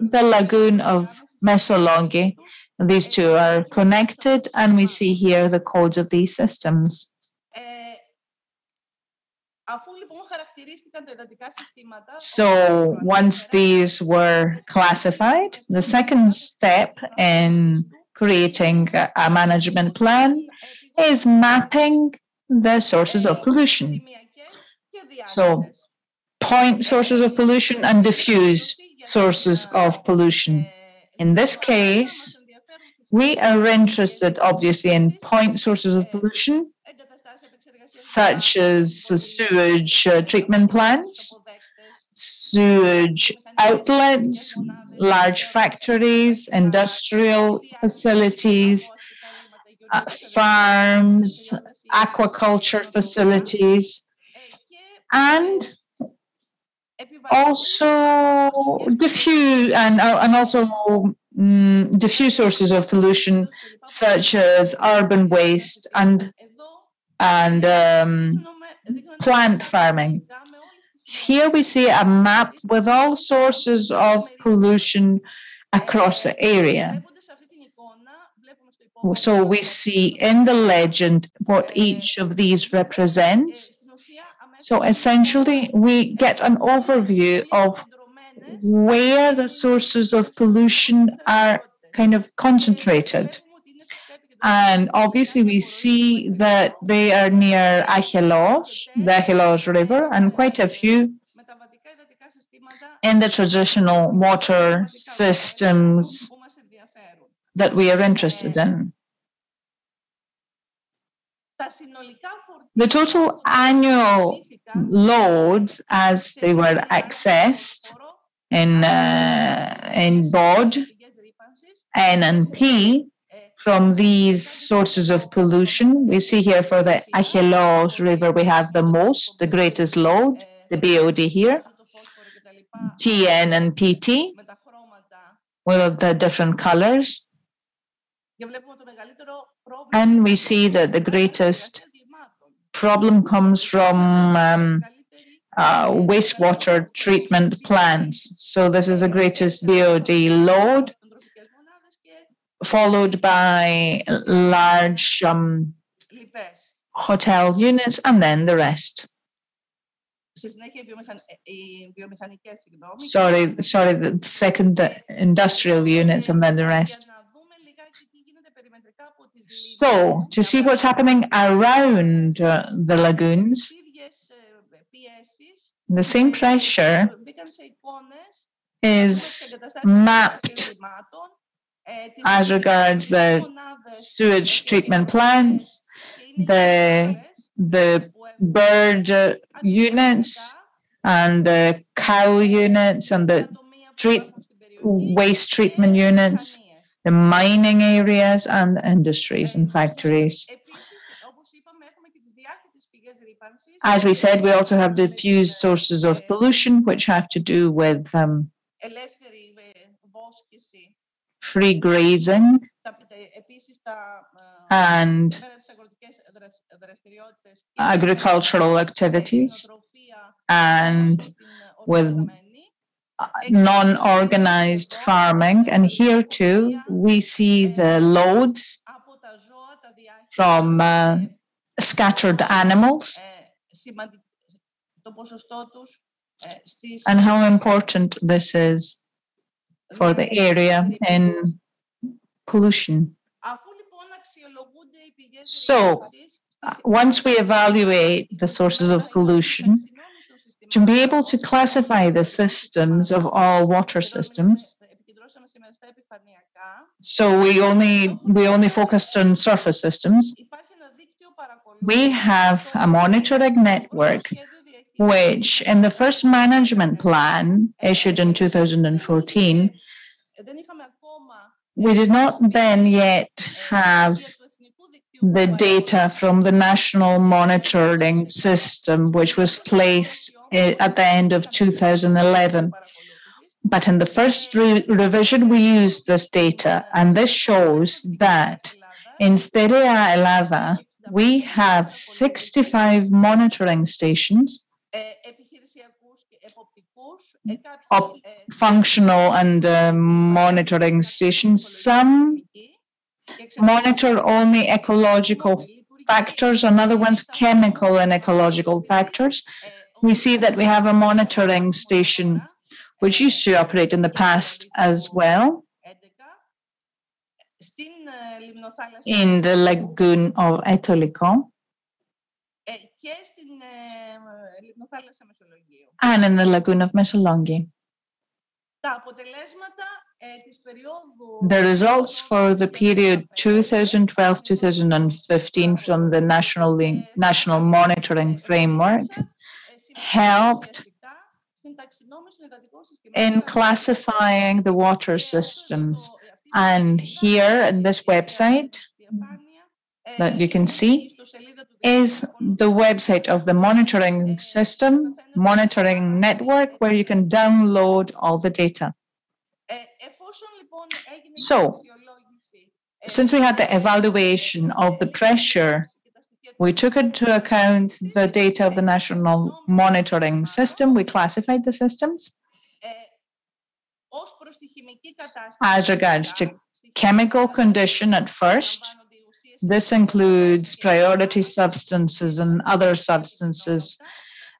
the lagoon of Mesolongi. These two are connected, and we see here the codes of these systems. So once these were classified, the second step in creating a management plan is mapping the sources of pollution. So point sources of pollution and diffuse sources of pollution. In this case, we are interested obviously in point sources of pollution, such as sewage treatment plants, sewage outlets, large factories, industrial facilities, farms, aquaculture facilities, and also diffuse diffuse sources of pollution, such as urban waste and plant farming. Here we see a map with all sources of pollution across the area. So we see in the legend what each of these represents. So essentially, we get an overview of where the sources of pollution are kind of concentrated. And obviously, we see that they are near Achelos, the Achelos River, and quite a few in the traditional water systems that we are interested in. The total annual loads as they were accessed in BOD, N and P from these sources of pollution. We see here for the Achelos River we have the greatest load, the BOD here, TN and PT with the different colors. And we see that the greatest problem comes from wastewater treatment plants. So this is the greatest BOD load, followed by large hotel units, and then the rest. Sorry, the second industrial units, and then the rest. So, to see what's happening around the lagoons, the same pressure is mapped as regards the sewage treatment plants, the bird units, and the cow units, and the waste treatment units, the mining areas, and the industries and factories. As we said, we also have diffuse sources of pollution, which have to do with free grazing and agricultural activities, and with non-organized farming. And here too, we see the loads from scattered animals and how important this is for the area in pollution. So, once we evaluate the sources of pollution, to be able to classify the systems of all water systems, so we only focused on surface systems, we have a monitoring network which, in the first management plan issued in 2014, we did not then yet have the data from the national monitoring system, which was placed at the end of 2011. But in the first revision, we used this data, and this shows that in Sterea Elava, we have 65 monitoring stations, functional and monitoring stations. Some monitor only ecological factors, and other ones chemical and ecological factors. We see that we have a monitoring station which used to operate in the past as well in the lagoon of Etoliko and in the lagoon of Messalongi. The results for the period 2012-2015 from the National Monitoring Framework helped in classifying the water systems. And here in this website that you can see is the website of the monitoring system, monitoring network, where you can download all the data. So, since we had the evaluation of the pressure, we took into account the data of the national monitoring system. We classified the systems as regards to chemical condition at first. This includes priority substances and other substances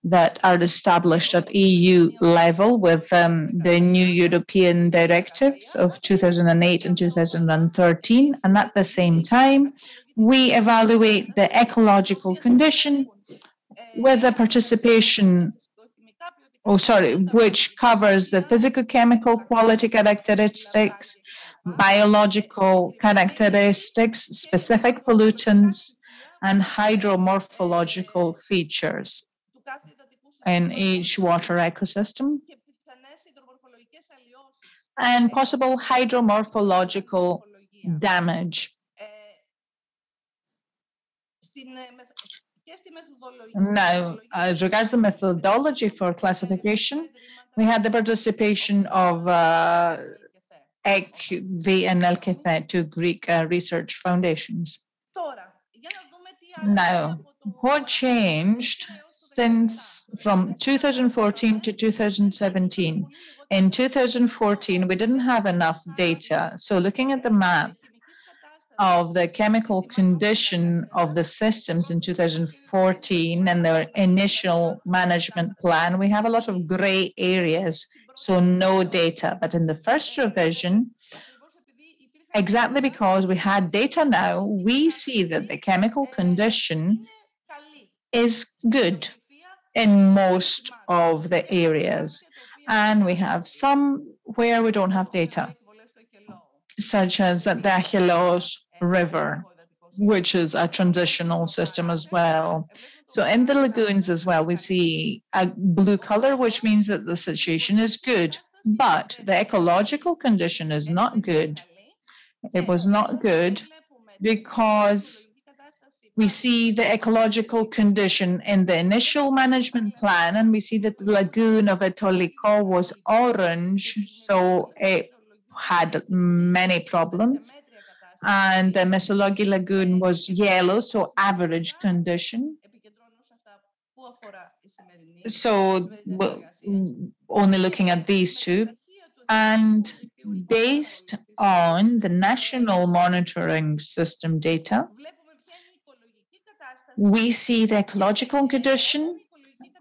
that are established at EU level with the new European directives of 2008 and 2013. And at the same time, we evaluate the ecological condition with the participation, which covers the physical-chemical quality characteristics, biological characteristics, specific pollutants, and hydromorphological features in each water ecosystem, and possible hydromorphological damage. Now, as regards the methodology for classification, we had the participation of ECV and Elkethet, two Greek research foundations. Now, what changed since from 2014 to 2017? In 2014, we didn't have enough data. So looking at the map of the chemical condition of the systems in 2014 and the initial management plan, we have a lot of gray areas, so no data. But in the first revision, exactly because we had data now, we see that the chemical condition is good in most of the areas. And we have some where we don't have data, such as the Achelos River, which is a transitional system as well. So in the lagoons as well, we see a blue color, which means that the situation is good, but the ecological condition is not good. It was not good because we see the ecological condition in the initial management plan, and we see that the lagoon of Etoliko was orange, so it had many problems. And the Mesologi lagoon was yellow, so average condition. So only looking at these two. And based on the national monitoring system data, we see the ecological condition,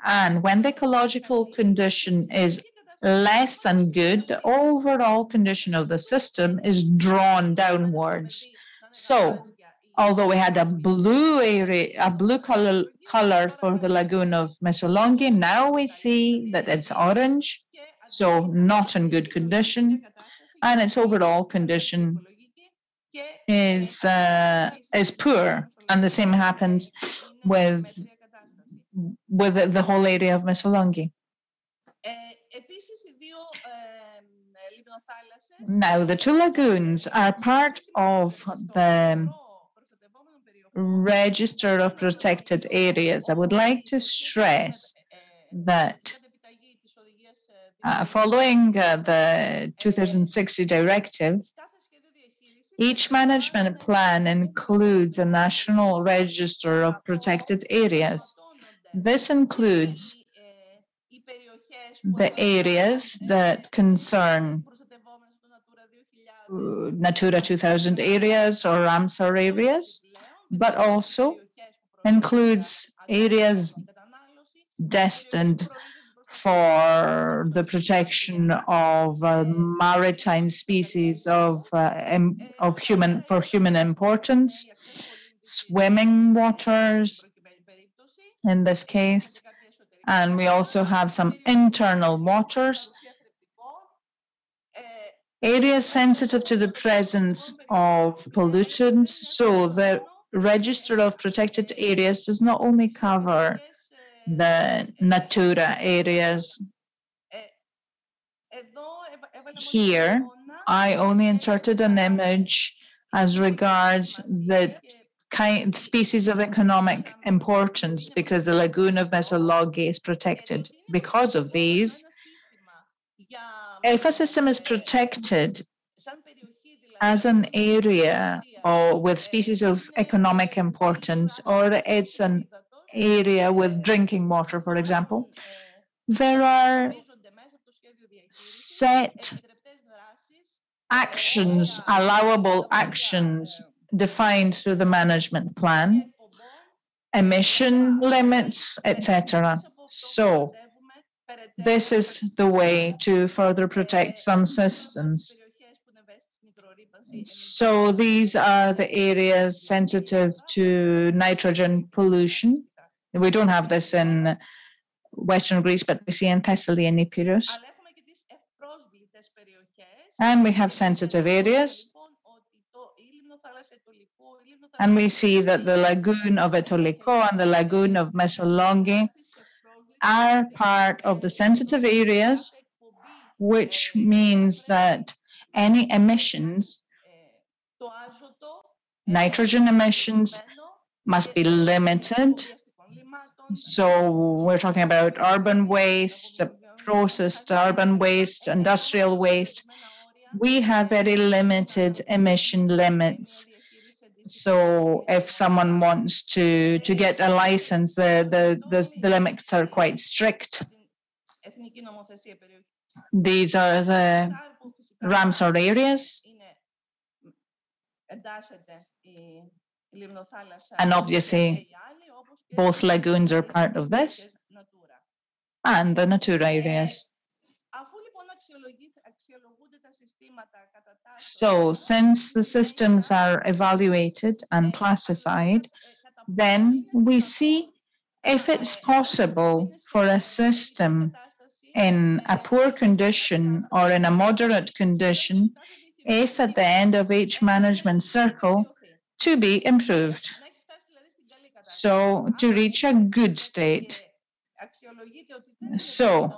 and when the ecological condition is less than good, the overall condition of the system is drawn downwards. So, although we had a blue area, a blue color for the lagoon of Mesolongi, now we see that it's orange, so not in good condition, and its overall condition is poor. And the same happens with the whole area of Mesolongi. Now, the two lagoons are part of the register of protected areas. I would like to stress that following the 2060 directive, each management plan includes a national register of protected areas. This includes the areas that concern Natura 2000 areas or Ramsar areas, but also includes areas destined for the protection of maritime species of human importance, swimming waters in this case, and we also have some internal waters, areas sensitive to the presence of pollutants. So the register of protected areas does not only cover the Natura areas. Here, I only inserted an image as regards the species of economic importance because the lagoon of Mesolongi is protected. Because of these, if a system is protected as an area or with species of economic importance, or it's an area with drinking water, for example, there are set actions, allowable actions defined through the management plan, emission limits, etc. So this is the way to further protect some systems. So these are the areas sensitive to nitrogen pollution. We don't have this in Western Greece, but we see in Thessaly and Epirus. And we have sensitive areas. And we see that the lagoon of Etoliko and the lagoon of Mesolongi are part of the sensitive areas, which means that any emissions, nitrogen emissions, must be limited. So we're talking about urban waste, processed urban waste, industrial waste. we have very limited emission limits. So if someone wants to get a license, the limits are quite strict. These are the Ramsar areas. And obviously, both lagoons are part of this, and the Natura areas. So, since the systems are evaluated and classified, then we see if it's possible for a system in a poor condition or in a moderate condition, if at the end of each management circle, to be improved. So, to reach a good state. So,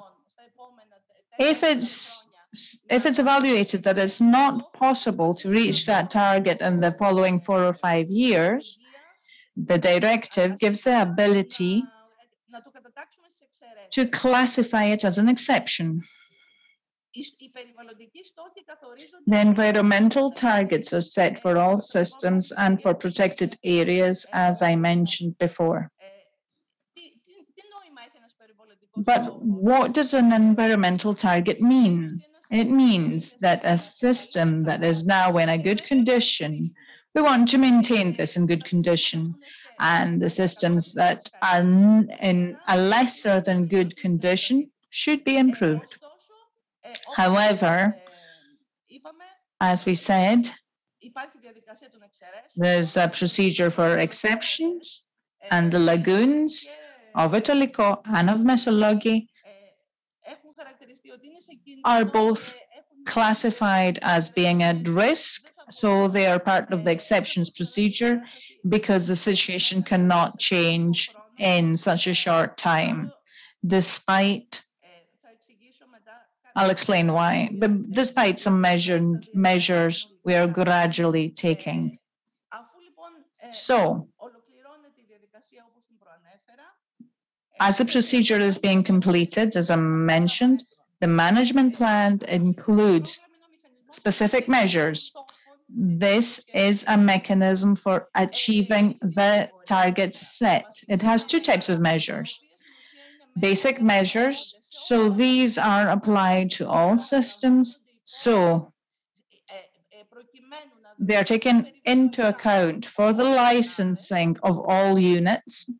if it's evaluated that it's not possible to reach that target in the following 4 or 5 years, the directive gives the ability to classify it as an exception. The environmental targets are set for all systems and for protected areas, as I mentioned before. But what does an environmental target mean? It means that a system that is now in a good condition, we want to maintain this in good condition. And the systems that are in a lesser than good condition should be improved. However, as we said, there's a procedure for exceptions, and the lagoons of Itoliko and of Mesologi are both classified as being at risk, so they are part of the exceptions procedure because the situation cannot change in such a short time, despite, I'll explain why, but despite some measures we are gradually taking. So, as the procedure is being completed, as I mentioned, the management plan includes specific measures. This is a mechanism for achieving the targets set. It has 2 types of measures. Basic measures, so these are applied to all systems, so they are taken into account for the licensing of all units,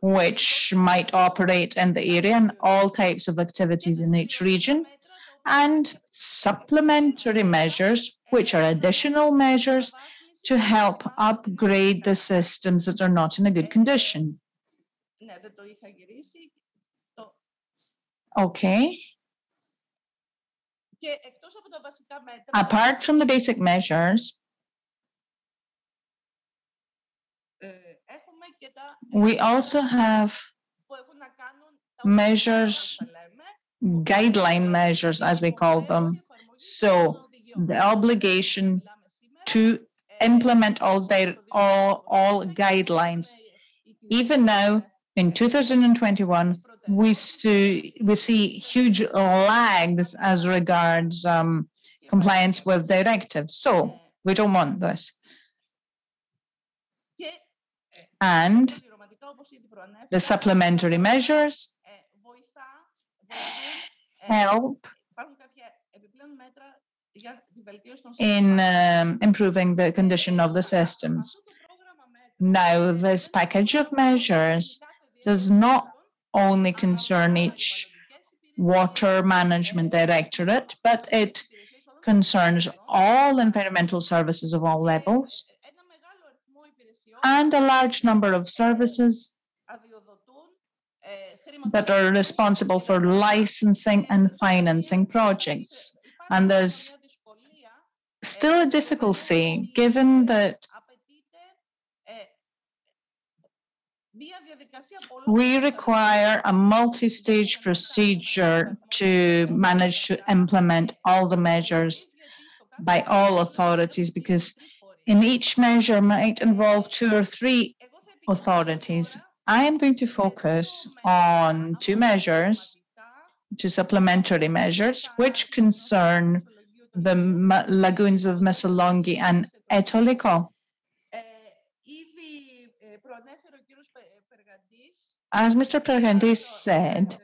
which might operate in the area and all types of activities in each region, and supplementary measures, which are additional measures to help upgrade the systems that are not in a good condition. Okay. Apart from the basic measures, we also have measures, guideline measures, as we call them. So the obligation to implement all guidelines. Even now, in 2021, we see huge lags as regards compliance with directives. So we don't want this. And the supplementary measures help in improving the condition of the systems. Now, this package of measures does not only concern each water management directorate, but it concerns all environmental services of all levels and a large number of services that are responsible for licensing and financing projects. And there's still a difficulty given that we require a multi-stage procedure to manage to implement all the measures by all authorities, because in each measure might involve 2 or 3 authorities. I am going to focus on 2 measures, 2 supplementary measures, which concern the lagoons of Missolonghi and Etoliko. As Mr. Pirikaki said,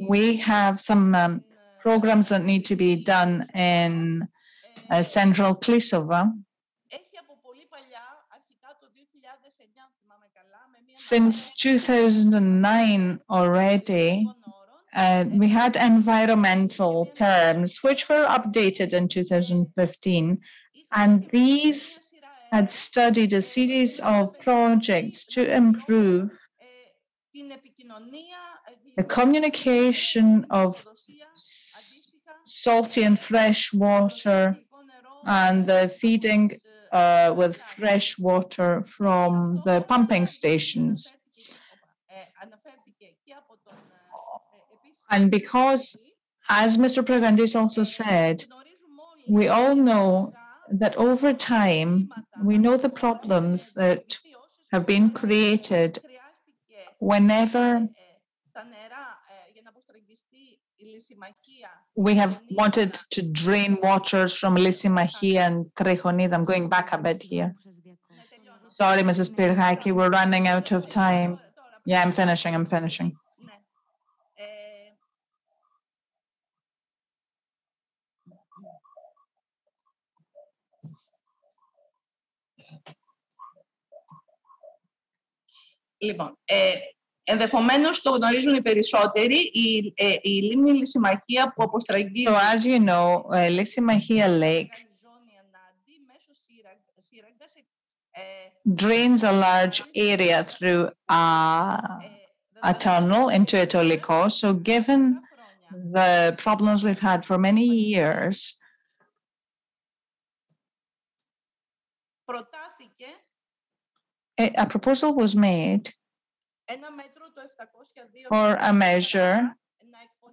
we have some programs that need to be done in Central Klisova. Since 2009 already, we had environmental terms which were updated in 2015, and these had studied a series of projects to improve the communication of salty and fresh water and the feeding with fresh water from the pumping stations. And because, as Mr. Pirikaki also said, we all know that over time, we know the problems that have been created whenever we have wanted to drain waters from Lysimachia and Trechonida. I'm going back a bit here. Sorry, Mrs. Pirikaki, we're running out of time. Yeah, I'm finishing. Λοιπόν, ενδεχομένως το γνωρίζουν οι περισσότεροι, η λίμνη Λυσιμαχία που αποστραγγίζει. So as you know, Lysimachia Lake drains a large area through a tunnel into Etoliko. So given the problems we've had for many years, a proposal was made for a measure,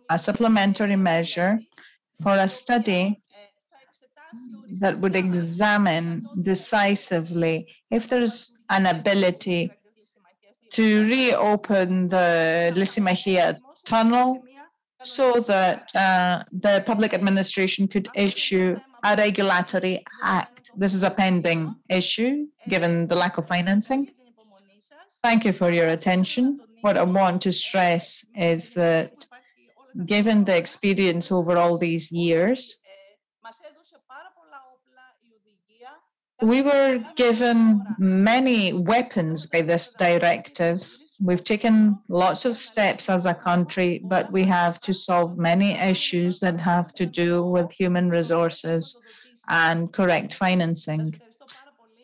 a supplementary measure for a study that would examine decisively if there's an ability to reopen the Lysimachia tunnel so that the public administration could issue a regulatory act. This is a pending issue, given the lack of financing. Thank you for your attention. What I want to stress is that, given the experience over all these years, we were given many weapons by this directive. We've taken lots of steps as a country, but we have to solve many issues that have to do with human resources and correct financing.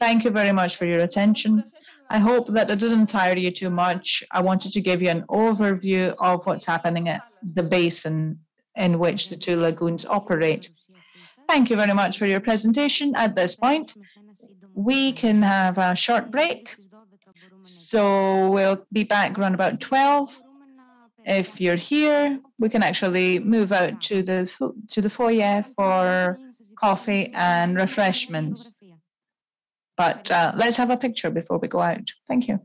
Thank you very much for your attention. I hope that it didn't tire you too much. I wanted to give you an overview of what's happening at the basin in which the two lagoons operate. Thank you very much for your presentation. At this point, we can have a short break. So we'll be back around about 12. If you're here, we can actually move out to the foyer for coffee and refreshments. But let's have a picture before we go out. Thank you.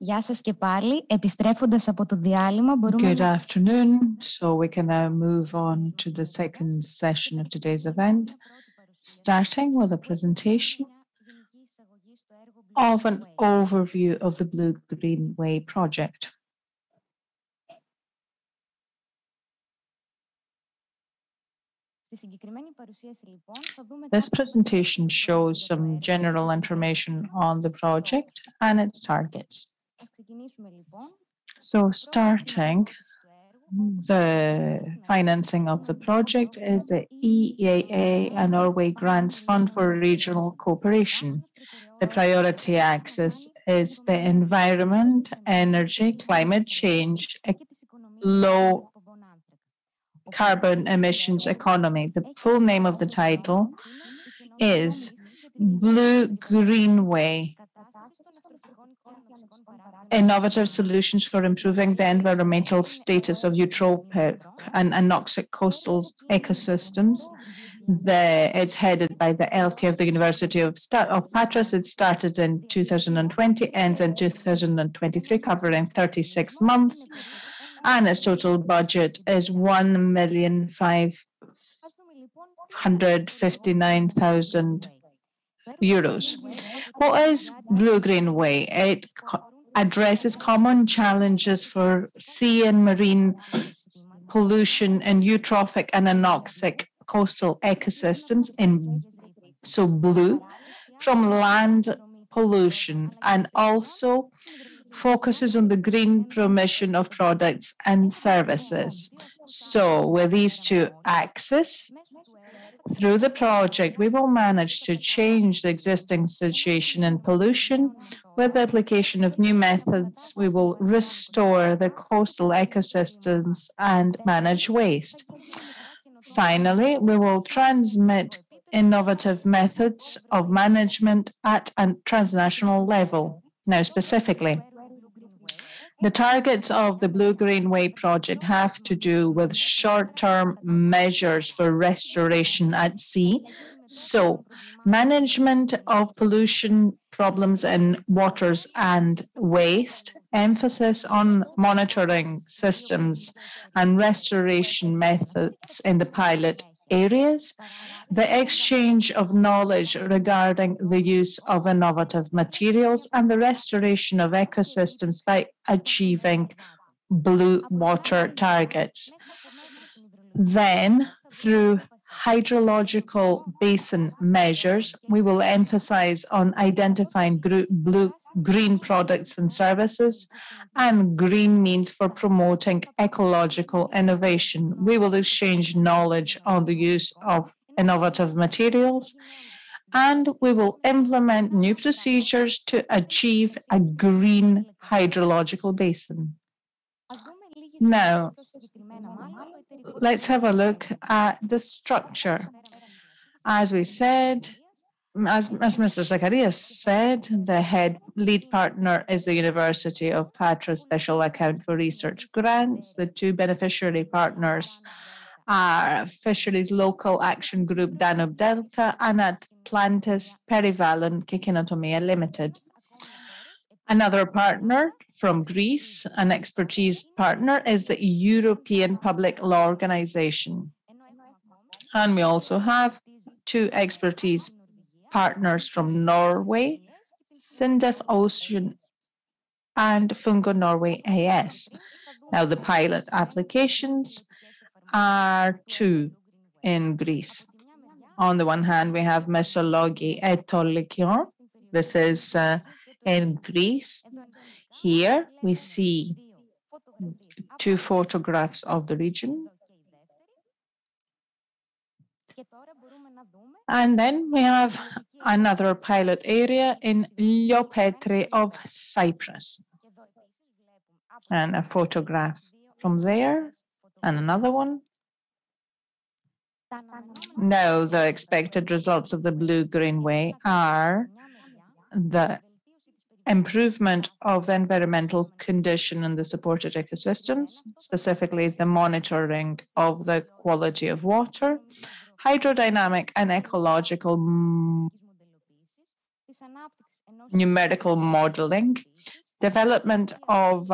Γεια σας και πάλι. Επιστρέφοντας από το διάλειμμα μπορούμε Good afternoon. So we can now move on to the second session of today's event, starting with a presentation of an overview of the BLUE-GREENWAY project. This presentation shows some general information on the project and its targets. So starting, the financing of the project is the EEA, a Norway Grants Fund for Regional Cooperation. The priority axis is the environment, energy, climate change, low carbon emissions economy. The full name of the title is BLUE-GREENWay, Innovative Solutions for Improving the Environmental Status of Eutrophic and Anoxic Coastal Ecosystems. It's headed by the LK of the University of Patras. It started in 2020, ends in 2023, covering 36 months. And its total budget is €1,559,000. What is BLUE-GREENWay? It addresses common challenges for sea and marine pollution in eutrophic and anoxic coastal ecosystems so blue from land pollution, and also focuses on the green promotion of products and services. So with these two axes, through the project, we will manage to change the existing situation in pollution. With the application of new methods, we will restore the coastal ecosystems and manage waste. Finally, we will transmit innovative methods of management at a transnational level. Now, specifically, the targets of the BLUE-GREENWay project have to do with short-term measures for restoration at sea. So, management of pollution problems in waters and waste, emphasis on monitoring systems and restoration methods in the pilot areas, the exchange of knowledge regarding the use of innovative materials, and the restoration of ecosystems by achieving blue water targets. Then, through hydrological basin measures, we will emphasize on identifying green products and services and green means for promoting ecological innovation. We will exchange knowledge on the use of innovative materials, and we will implement new procedures to achieve a green hydrological basin. Now, let's have a look at the structure. As we said, as Mr. Zacharias said, the lead partner is the University of Patras Special Account for Research Grants. The two beneficiary partners are Fisheries Local Action Group Danube Delta and Atlantis Perivalon Kikinotomia Limited. Another partner from Greece, an expertise partner, is the European Public Law Organization. And we also have two expertise partners from Norway, Sindef Ocean and Fungo Norway AS. Now, the pilot applications are two in Greece. On the one hand, we have Mesologi Allocation. This is in Greece. Here we see two photographs of the region. And then we have another pilot area in Eupatras of Cyprus. And a photograph from there, and another one. Now, the expected results of the BLUE-GREENWay are the improvement of the environmental condition in the supported ecosystems, specifically the monitoring of the quality of water, hydrodynamic and ecological numerical modeling, development of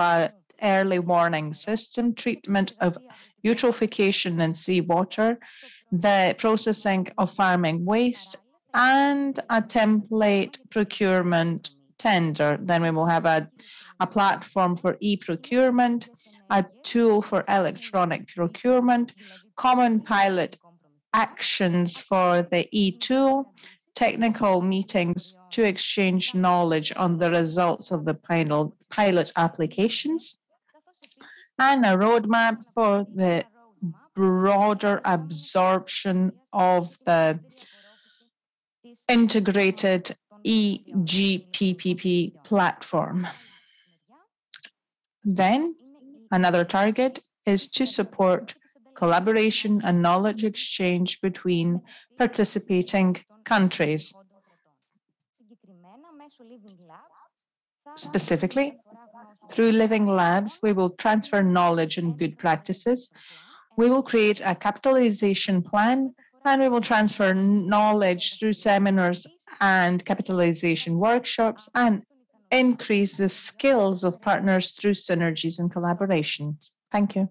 early warning system, treatment of eutrophication in seawater, the processing of farming waste, and a template procurement tender. Then we will have a platform for e-procurement, a tool for electronic procurement, common pilot actions for the e-tool, technical meetings to exchange knowledge on the results of the pilot applications, and a roadmap for the broader absorption of the integrated EGPPP platform. Then another target is to support collaboration and knowledge exchange between participating countries. Specifically, through living labs, we will transfer knowledge and good practices. We will create a capitalization plan, and we will transfer knowledge through seminars and capitalization workshops and increase the skills of partners through synergies and collaboration. Thank you.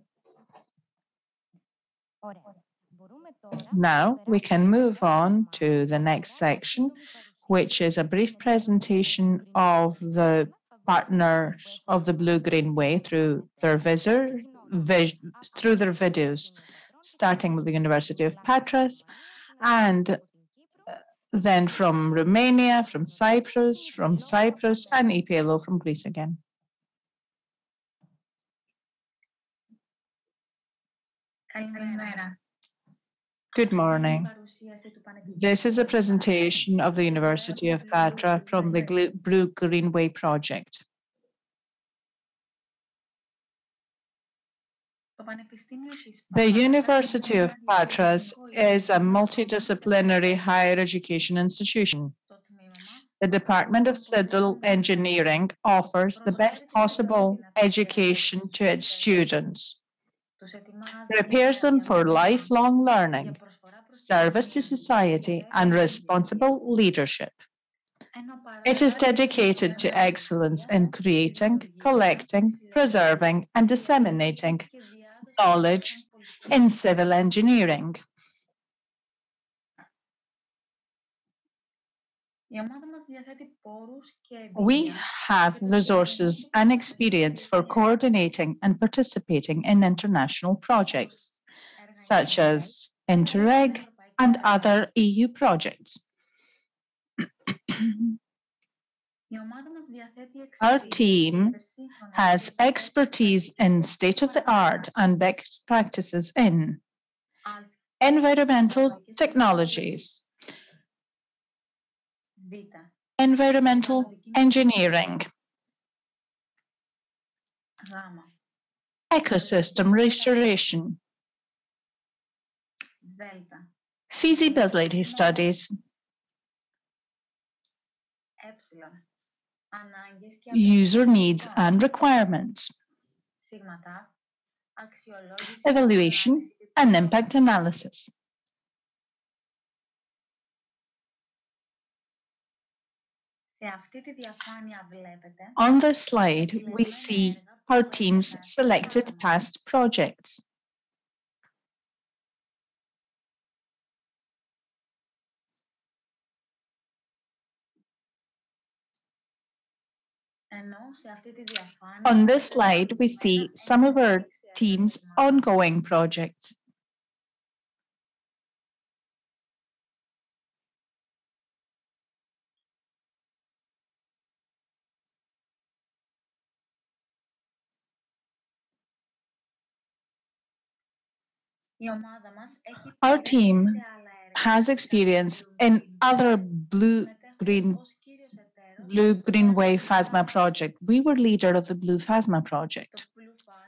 Now we can move on to the next section, which is a brief presentation of the partners of the Blue-Green-Way through their videos, starting with the University of Patras, and then from Romania, from Cyprus, and EPLO from Greece again. Good morning. This is a presentation of the University of Patras from the Blue-Green-Way project. The University of Patras is a multidisciplinary higher education institution. The Department of Civil Engineering offers the best possible education to its students, prepares them for lifelong learning, service to society, and responsible leadership. It is dedicated to excellence in creating, collecting, preserving, and disseminating knowledge in civil engineering. We have resources and experience for coordinating and participating in international projects, such as Interreg and other EU projects. Our team has expertise in state-of-the-art and best practices in environmental technologies, environmental engineering, ecosystem restoration, feasibility studies, user needs and requirements, evaluation and impact analysis. On this slide, we see our team's selected past projects. On this slide, we see some of our team's ongoing projects. Our team has experience in other Blue-Green-Way Phasma project. We were leader of the Blue Phasma project.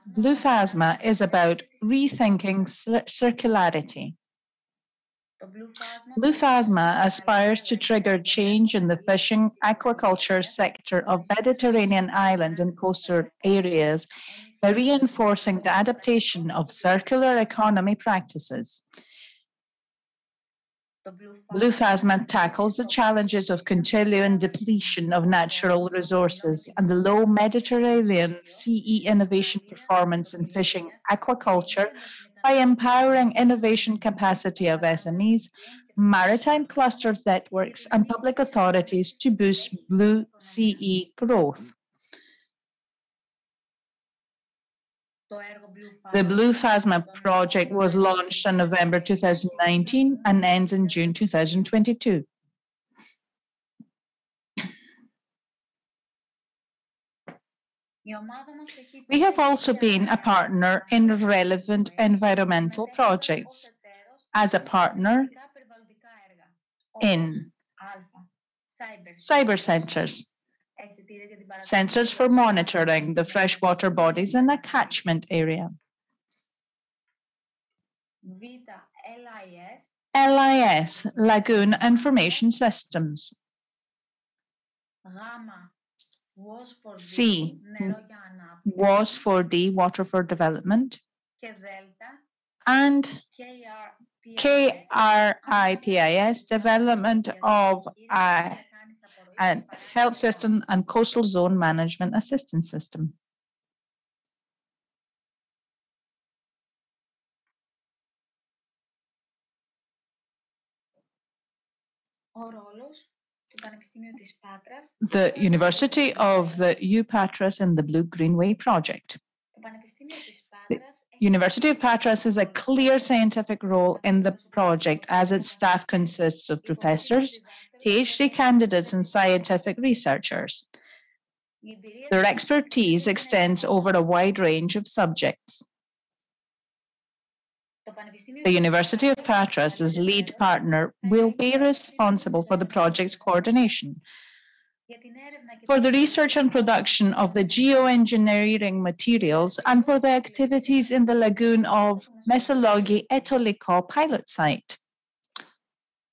Blue Phasma is about rethinking circularity. Blue Phasma aspires to trigger change in the fishing aquaculture sector of Mediterranean islands and coastal areas by reinforcing the adaptation of circular economy practices. Blue Phasma tackles the challenges of continuing depletion of natural resources and the low Mediterranean CE innovation performance in fishing aquaculture by empowering innovation capacity of SMEs, maritime clusters networks, and public authorities to boost Blue CE growth. The Blue Phasma project was launched in November 2019 and ends in June 2022. We have also been a partner in relevant environmental projects as a partner in cyber sensors for monitoring the freshwater bodies in a catchment area. LIS, Lagoon Information Systems. C, WAS for D, Water for Development. And KRIPIS, Development of a Health System and Coastal Zone Management Assistance System. The University of the Eupatras and the BLUE-GREENWAY project. The University of Patras has a clear scientific role in the project as its staff consists of professors, PhD candidates, and scientific researchers. Their expertise extends over a wide range of subjects. The University of Patras, as lead partner, will be responsible for the project's coordination, for the research and production of the geoengineering materials, and for the activities in the lagoon of Mesologi Etoliko pilot site.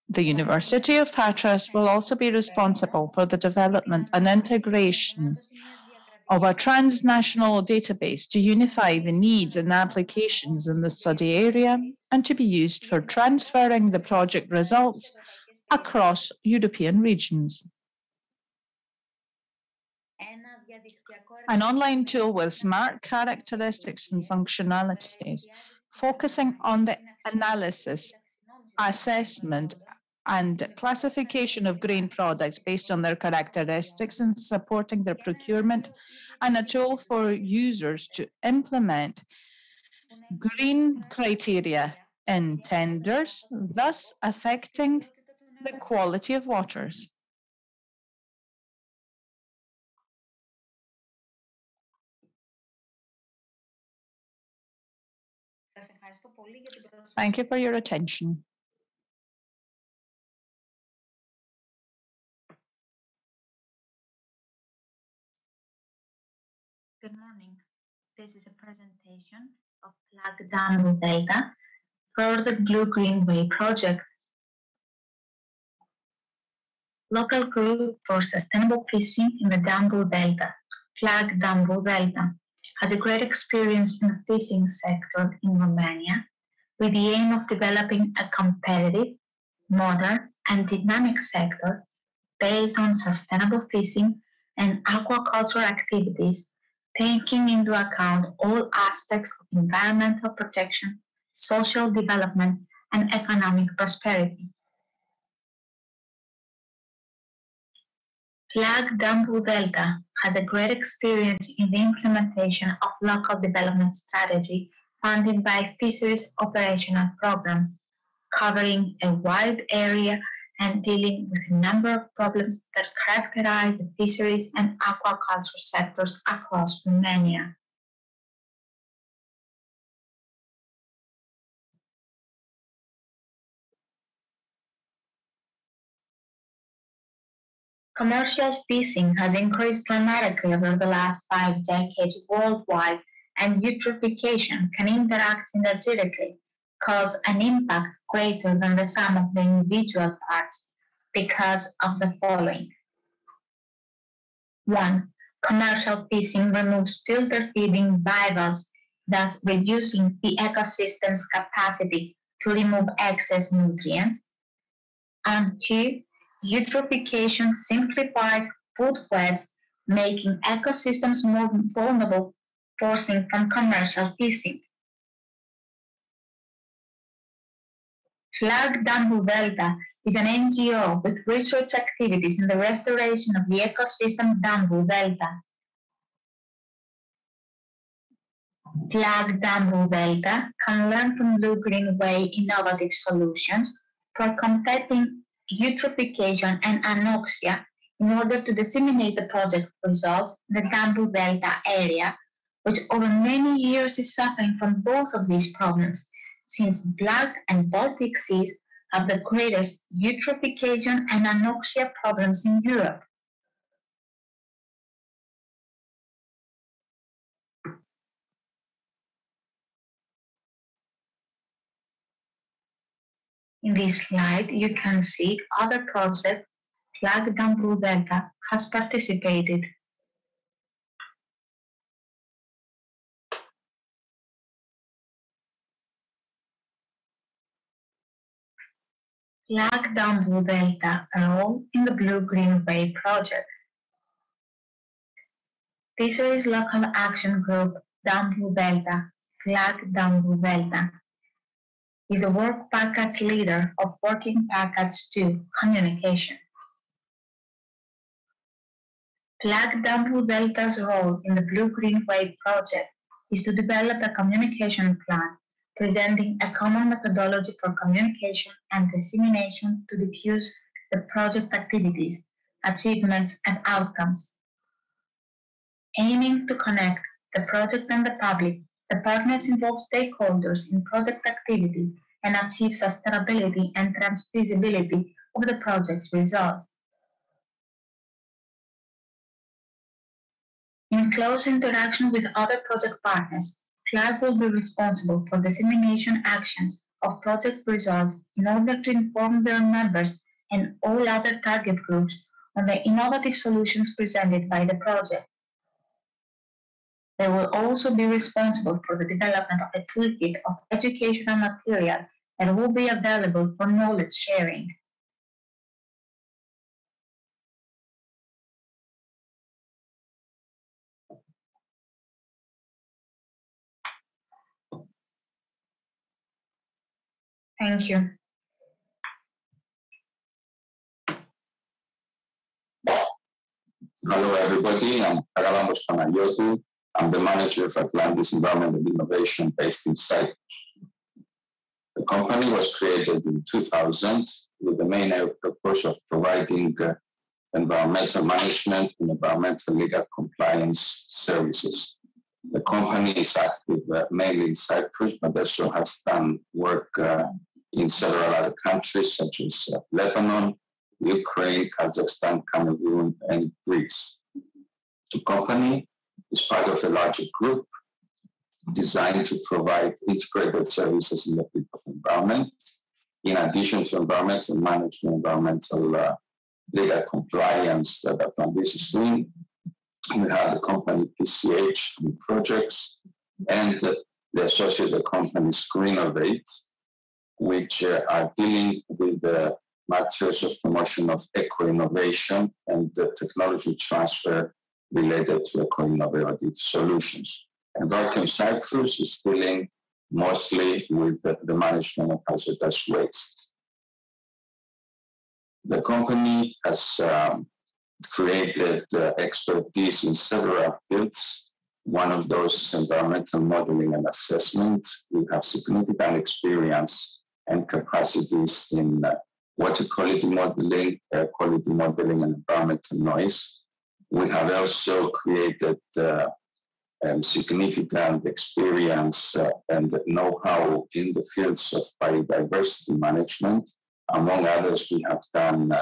The University of Patras will also be responsible for the development and integration of a transnational database to unify the needs and applications in the study area and to be used for transferring the project results across European regions. An online tool with smart characteristics and functionalities, focusing on the analysis, assessment, and classification of green products based on their characteristics and supporting their procurement, and a tool for users to implement green criteria in tenders, thus affecting the quality of waters. Thank you for your attention. Good morning. This is a presentation of flag download data for the BLUE-GREENWAY project. Local Group for Sustainable Fishing in the Danube Delta, Flag Danube Delta, has a great experience in the fishing sector in Romania, with the aim of developing a competitive, modern, and dynamic sector based on sustainable fishing and aquaculture activities, taking into account all aspects of environmental protection, social development, and economic prosperity. Flag Danube Delta has a great experience in the implementation of local development strategy funded by Fisheries Operational Program, covering a wide area and dealing with a number of problems that characterize the fisheries and aquaculture sectors across Romania. Commercial fishing has increased dramatically over the last 5 decades worldwide, and eutrophication can interact synergetically, cause an impact greater than the sum of the individual parts because of the following. 1. Commercial fishing removes filter feeding bivalves, thus reducing the ecosystem's capacity to remove excess nutrients. And 2, eutrophication simplifies food webs, making ecosystems more vulnerable, forcing from commercial fishing. Flag Dambu Delta is an NGO with research activities in the restoration of the ecosystem Dambu Delta. Flag Dambu Delta can learn from BLUE-GREENWAY innovative solutions for combating eutrophication and anoxia in order to disseminate the project results in the Dambu Delta area, which over many years is suffering from both of these problems, since Black and Baltic Seas have the greatest eutrophication and anoxia problems in Europe. In this slide, you can see other projects Flag Dambu Delta has participated. Flag Dambu Delta role in the BLUE-GREENWAY project. Fisheries Local Action Group Dambu Delta, Flag Dambu Delta, is a work package leader of Working Package 2, Communication. Flag Dambu Delta's role in the BLUE-GREENWAY project is to develop a communication plan presenting a common methodology for communication and dissemination to diffuse the project activities, achievements, and outcomes. Aiming to connect the project and the public, the partners involve stakeholders in project activities and achieve sustainability and transfeasibility of the project's results. In close interaction with other project partners, FLAG will be responsible for dissemination actions of project results in order to inform their members and all other target groups on the innovative solutions presented by the project. They will also be responsible for the development of a toolkit of educational material that will be available for knowledge sharing. Thank you. Hello, everybody. I'm Karalambos Panagiotou. I'm the manager of Atlantis Environment and Innovation based in Cyprus. The company was created in 2000 with the main purpose of providing environmental management and environmental legal compliance services. The company is active mainly in Cyprus, but also has done work in several other countries such as Lebanon, Ukraine, Kazakhstan, Cameroon, and Greece. The company is part of a larger group designed to provide integrated services in the field of environment. In addition to environmental management, environmental legal compliance that Atlantis is doing, we have the company PCH projects and the associated companies Greenovate, which are dealing with the matters of promotion of eco-innovation and the technology transfer related to eco-innovative solutions. And Vacuum Cyprus is dealing mostly with the management of hazardous waste. The company has created expertise in several fields. One of those is environmental modeling and assessment. We have significant experience and capacities in water quality modeling, air quality modeling, and environmental noise. We have also created significant experience and know-how in the fields of biodiversity management. Among others, we have done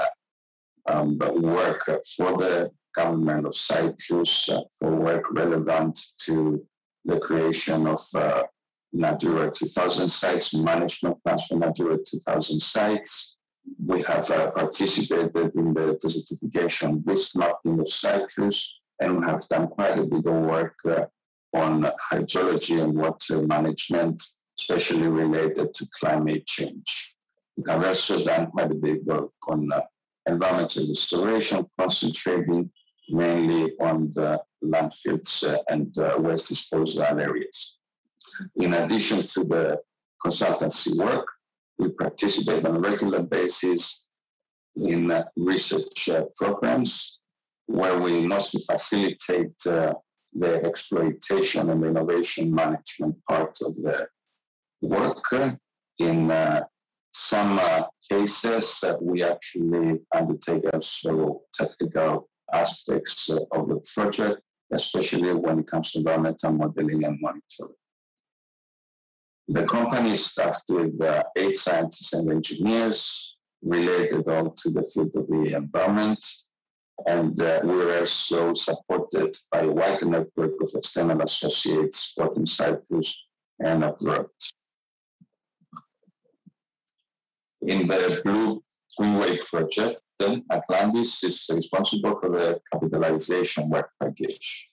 work for the government of Cyprus for work relevant to the creation of Natura 2000 sites, management plans for Natura 2000 sites. We have participated in the desertification risk mapping of Cyprus, and we have done quite a bit of work on hydrology and water management, especially related to climate change. We have also done quite a bit of work on environmental restoration, concentrating mainly on the landfills and waste disposal areas. In addition to the consultancy work, we participate on a regular basis in research programs where we mostly facilitate the exploitation and innovation management part of the work. In some cases, we actually undertake also technical aspects of the project, especially when it comes to environmental modeling and monitoring. The company is staffed with 8 scientists and engineers related all to the field of the environment. And we're also supported by a wide network of external associates, both in Cyprus and abroad. In the BLUE-GREENWAY project, Atlantis is responsible for the capitalization work package.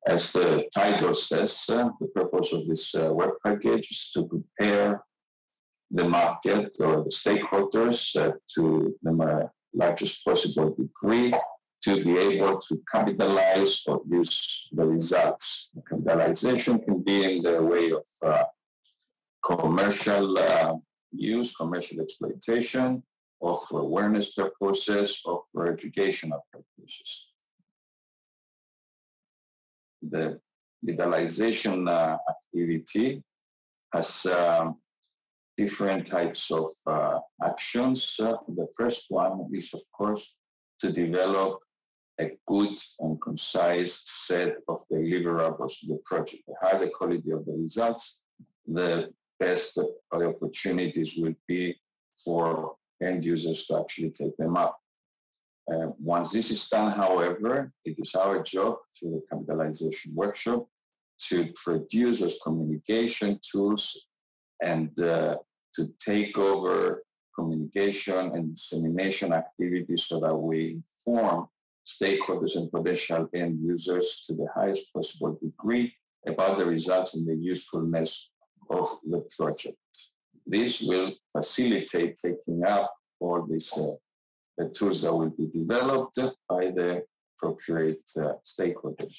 As the title says, the purpose of this work package is to prepare the market or the stakeholders to the largest possible degree to be able to capitalize or use the results. The capitalization can be in the way of commercial use, commercial exploitation, of awareness purposes, of educational purposes. The legalization activity has different types of actions. The first one is, of course, to develop a good and concise set of deliverables to the project. The higher the quality of the results, the best the opportunities will be for end users to actually take them up. Once this is done, however, it is our job through the capitalization workshop to produce those communication tools and to take over communication and dissemination activities so that we inform stakeholders and potential end users to the highest possible degree about the results and the usefulness of the project. This will facilitate taking up all these the tools that will be developed by the procurement stakeholders.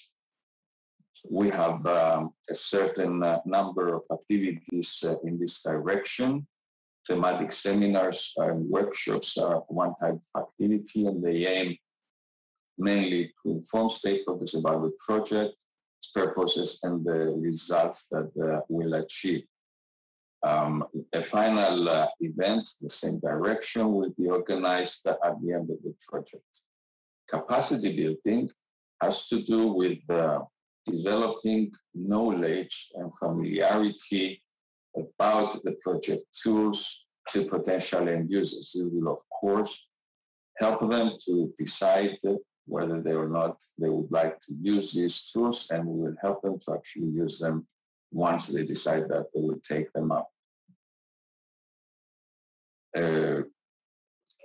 We have a certain number of activities in this direction. Thematic seminars and workshops are one type of activity, and they aim mainly to inform stakeholders about the project, its purposes, and the results that we'll achieve. A final event, the same direction, will be organized at the end of the project. Capacity building has to do with developing knowledge and familiarity about the project tools to potential end users. We will, of course, help them to decide whether they or not they would like to use these tools, and we will help them to actually use them once they decide that they will take them up.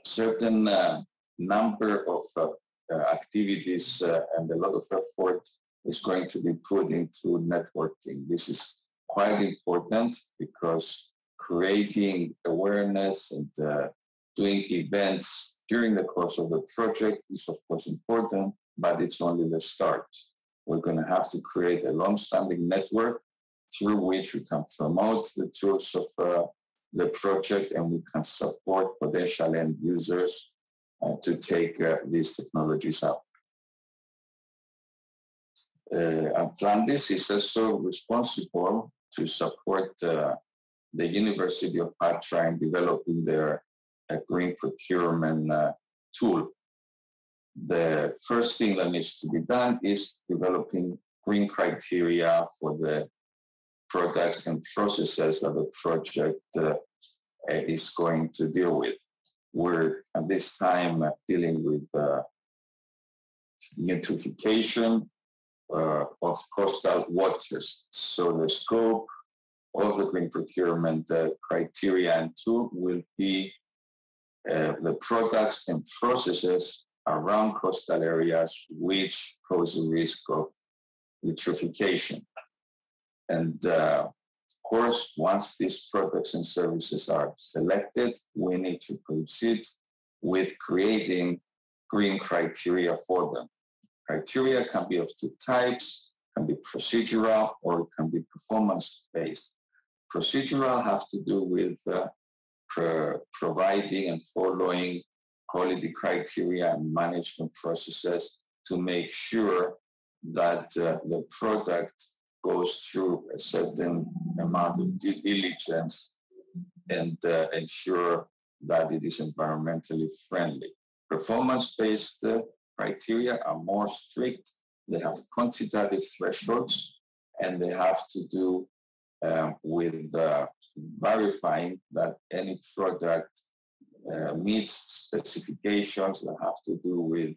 Certain number of activities and a lot of effort is going to be put into networking. This is quite important because creating awareness and doing events during the course of the project is of course important, but it's only the start. We're going to have to create a long-standing network through which we can promote the tools of the project, and we can support potential end users to take these technologies out. Atlantis is also responsible to support the University of Patras in developing their green procurement tool. The first thing that needs to be done is developing green criteria for the products and processes that the project is going to deal with. We're at this time dealing with eutrophication of coastal waters. So the scope of the green procurement criteria and tool will be the products and processes around coastal areas which pose a risk of eutrophication. And course, once these products and services are selected, we need to proceed with creating green criteria for them. Criteria can be of two types, can be procedural or it can be performance-based. Procedural have to do with providing and following quality criteria and management processes to make sure that the product goes through a certain amount of due diligence and ensure that it is environmentally friendly. Performance-based criteria are more strict. They have quantitative thresholds, and they have to do with verifying that any product meets specifications that have to do with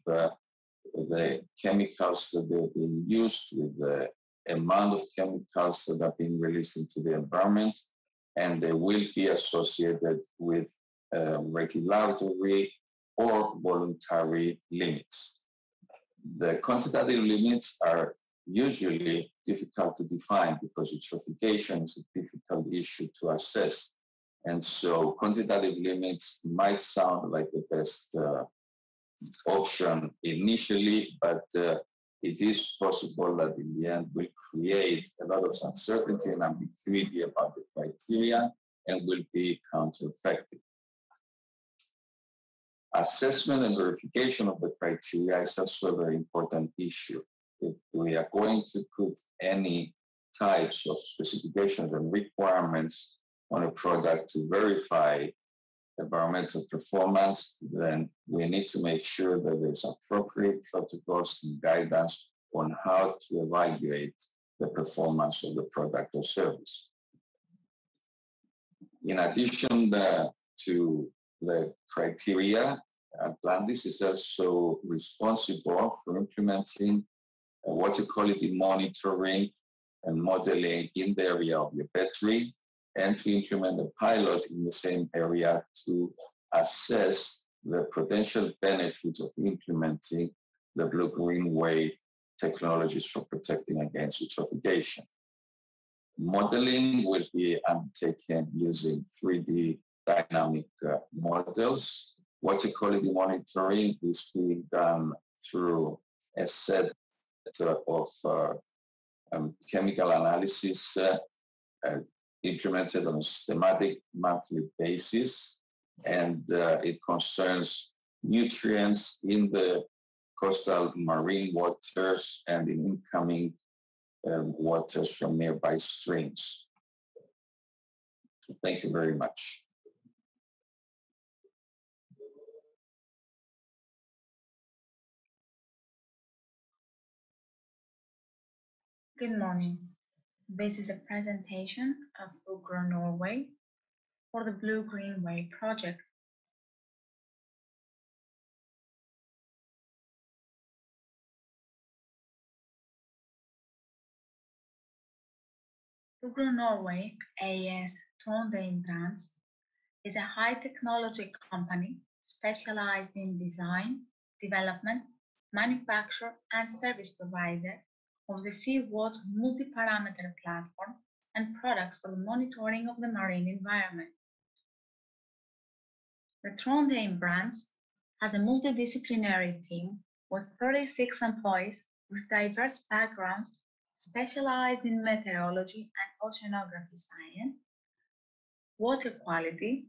the chemicals that they've been used, with the amount of chemicals that are being released into the environment, and they will be associated with regulatory or voluntary limits. The quantitative limits are usually difficult to define because eutrophication is a difficult issue to assess. And so quantitative limits might sound like the best option initially, but it is possible that in the end will create a lot of uncertainty and ambiguity about the criteria and will be counter-effective. Assessment and verification of the criteria is also a very important issue. If we are going to put any types of specifications and requirements on a product to verify environmental performance, then we need to make sure that there's appropriate protocols and guidance on how to evaluate the performance of the product or service. In addition to the criteria, Atlantis is also responsible for implementing water quality monitoring and modeling in the area of Eupatras, and to implement a pilot in the same area to assess the potential benefits of implementing the BLUE-GREENWAY technologies for protecting against eutrophication. Modeling will be undertaken using 3D dynamic models. Water quality monitoring is being done through a set of chemical analysis implemented on a systematic monthly basis, and it concerns nutrients in the coastal marine waters and in incoming waters from nearby streams. Thank you very much. Good morning. This is a presentation of Fulcrum Norway for the BLUE-GREENWAY project. Fulcrum Norway AS Norway Grants is a high technology company specialized in design, development, manufacture, and service provider of the seawater multi-parameter platform and products for the monitoring of the marine environment. The Trondheim branch has a multidisciplinary team with 36 employees with diverse backgrounds specialized in meteorology and oceanography science, water quality,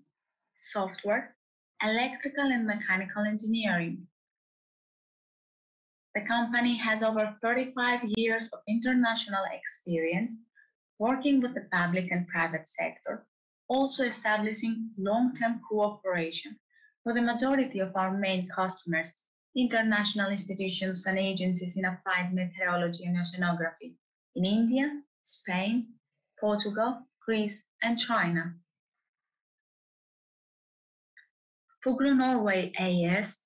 software, electrical and mechanical engineering. The company has over 35 years of international experience working with the public and private sector, also establishing long-term cooperation with the majority of our main customers, international institutions and agencies in applied meteorology and oceanography in India, Spain, Portugal, Greece, and China. Fulcrum Norway AS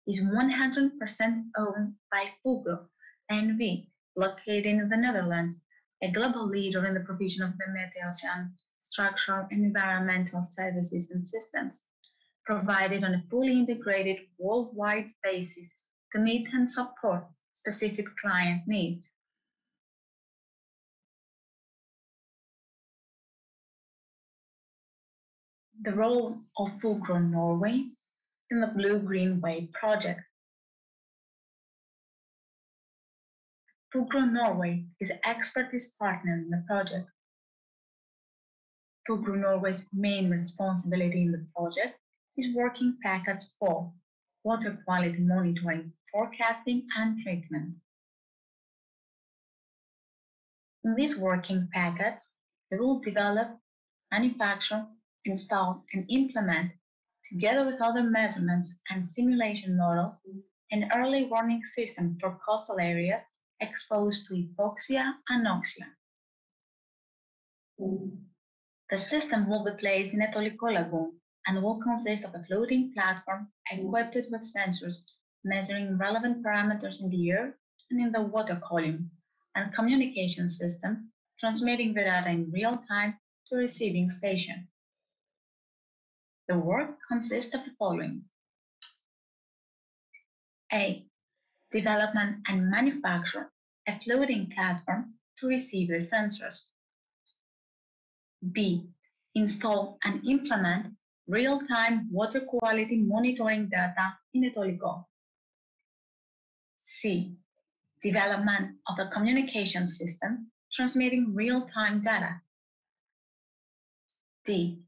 is 100% owned by Fulcrum NV, located in the Netherlands, a global leader in the provision of the meta-ocean structural and environmental services and systems, provided on a fully integrated worldwide basis to meet and support specific client needs. The role of Fulcrum Norway in the BLUE-GREENWAY project. Fulcrum Norway is an expertise partner in the project. Fulcrum Norway's main responsibility in the project is working package for water quality monitoring, forecasting, and treatment. In this working package, they will develop, manufacture, install, and implement, together with other measurements and simulation models, an early warning system for coastal areas exposed to hypoxia and anoxia. The system will be placed in a Toliko lagoon and will consist of a floating platform equipped with sensors measuring relevant parameters in the air and in the water column, and communication system transmitting the data in real time to a receiving station. The work consists of the following. A. Development and manufacture a floating platform to receive the sensors. B. Install and implement real-time water quality monitoring data in a Toliko. C. Development of a communication system transmitting real-time data. D.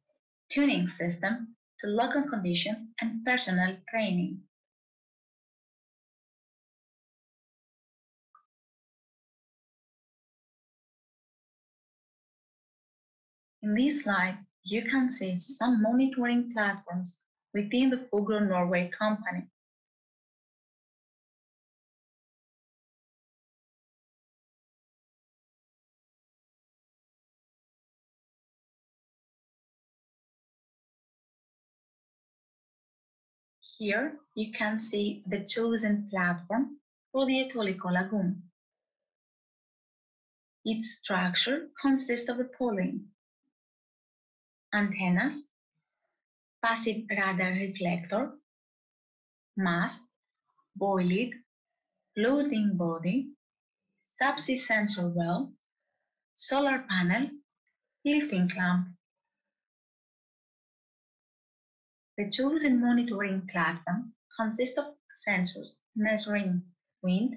Tuning system to local conditions and personnel training. In this slide, you can see some monitoring platforms within the Fulcrum Norway company. Here, you can see the chosen platform for the Toliko lagoon. Its structure consists of the following: antennas, passive radar reflector, mast, buoy, floating body, subsea sensor well, solar panel, lifting clamp. The chosen monitoring platform consists of sensors measuring wind,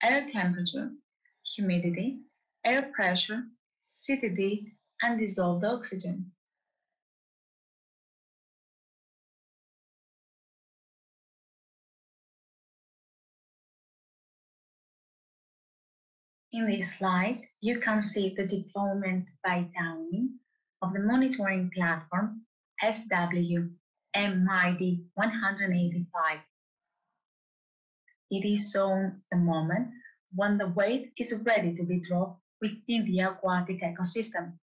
air temperature, humidity, air pressure, CTD, and dissolved oxygen. In this slide, you can see the deployment by timing of the monitoring platform SW-MID 185. It is shown the moment when the weight is ready to be dropped within the aquatic ecosystem.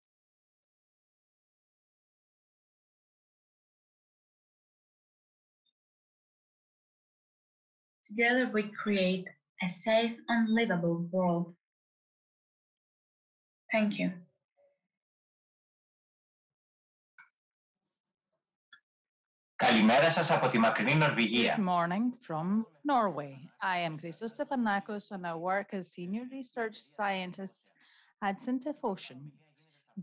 Together we create a safe and livable world. Thank you. Καλημέρα σας από τη μακρινή Νορβηγία. Good morning from Norway. I am Christos Stefanakos and I work as Senior Research Scientist at Eutrophication.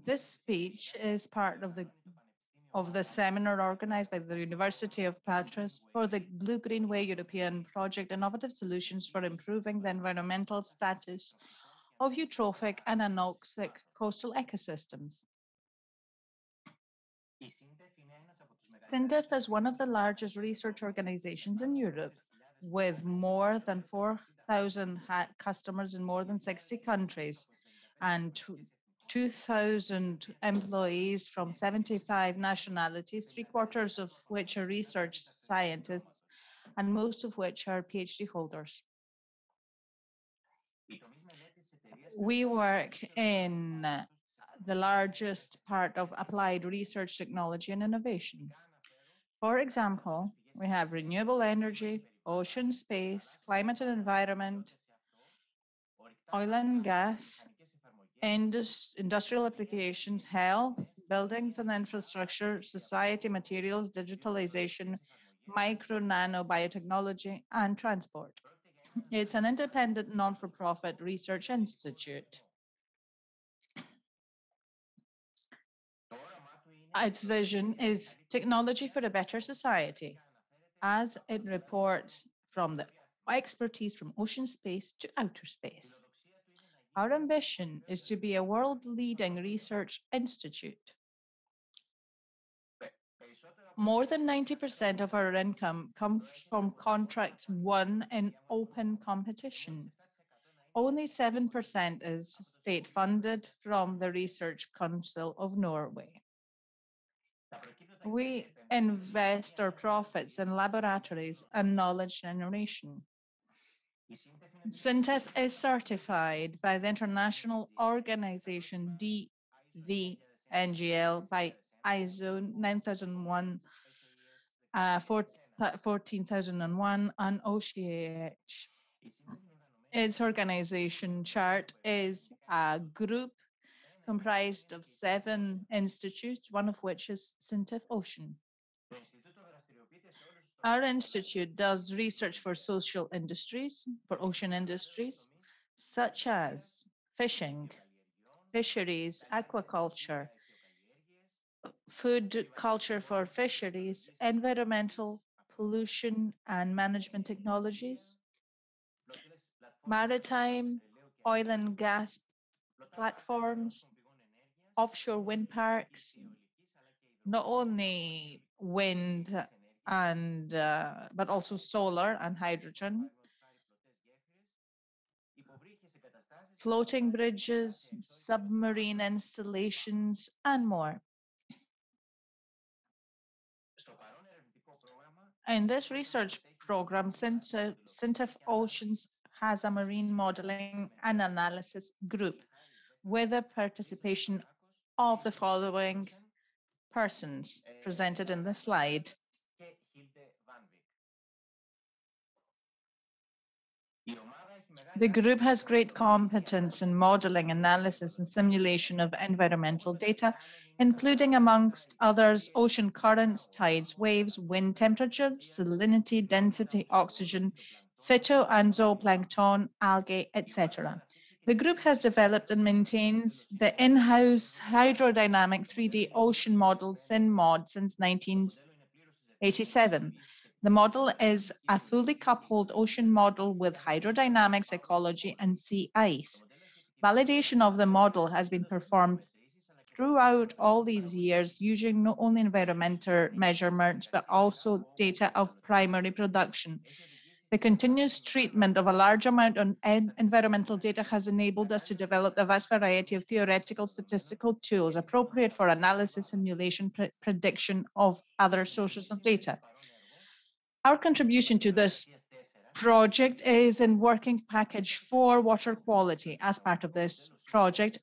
This speech is part of the seminar organized by the University of Patras for the BLUE-GREENWAY European Project Innovative Solutions for Improving the Environmental Status of Eutrophic and Anoxic Coastal Ecosystems. SINDEF is one of the largest research organizations in Europe, with more than 4,000 customers in more than 60 countries and 2,000 employees from 75 nationalities, 3/4 of which are research scientists, and most of which are PhD holders. We work in the largest part of applied research, technology, and innovation. For example, we have renewable energy, ocean space, climate and environment, oil and gas, industrial applications, health, buildings and infrastructure, society, materials, digitalization, micro, nano, biotechnology, and transport. It's an independent, non-for-profit research institute. its vision is technology for a better society, as it reports from the expertise from ocean space to outer space. Our ambition is to be a world-leading research institute. More than 90% of our income comes from contracts won in open competition. Only 7% is state-funded from the Research Council of Norway. We invest our profits in laboratories and knowledge generation. SINTEF is certified by the international organization DVNGL by ISO 9001, 14001 and OCH. Its organization chart is a group comprised of 7 institutes, one of which is SINTEF Ocean. Our institute does research for social industries, for ocean industries, such as fishing, fisheries, aquaculture, food culture for fisheries, environmental pollution and management technologies, maritime, oil and gas platforms, offshore wind parks, not only wind and but also solar and hydrogen, floating bridges, submarine installations, and more. In this research program, SINTEF Oceans has a marine modeling and analysis group with the participation of the following persons presented in the slide. The group has great competence in modeling, analysis, and simulation of environmental data, including, amongst others, ocean currents, tides, waves, wind temperature, salinity, density, oxygen, phyto and zooplankton, algae, etc. The group has developed and maintains the in-house hydrodynamic 3D ocean model SINMOD since 1987. The model is a fully coupled ocean model with hydrodynamics, ecology, and sea ice. Validation of the model has been performed throughout all these years using not only environmental measurements, but also data of primary production. The continuous treatment of a large amount of environmental data has enabled us to develop a vast variety of theoretical statistical tools appropriate for analysis, simulation, prediction of other sources of data. Our contribution to this project is in working package 4 water quality. As part of this project,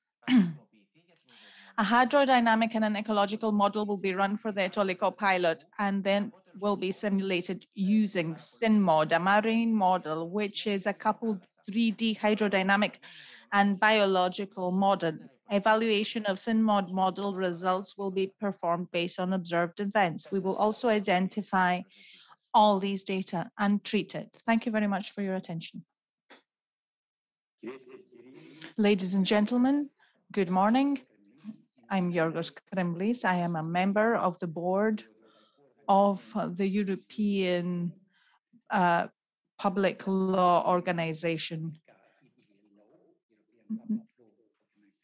a hydrodynamic and an ecological model will be run for the Etoliko pilot and then will be simulated using SINMOD, a marine model, which is a coupled 3D hydrodynamic and biological model. Evaluation of SINMOD model results will be performed based on observed events. We will also identify all these data and treat it. Thank you very much for your attention. Ladies and gentlemen, good morning. I'm Yorgos Krimblis. I am a member of the board of the European Public Law Organization.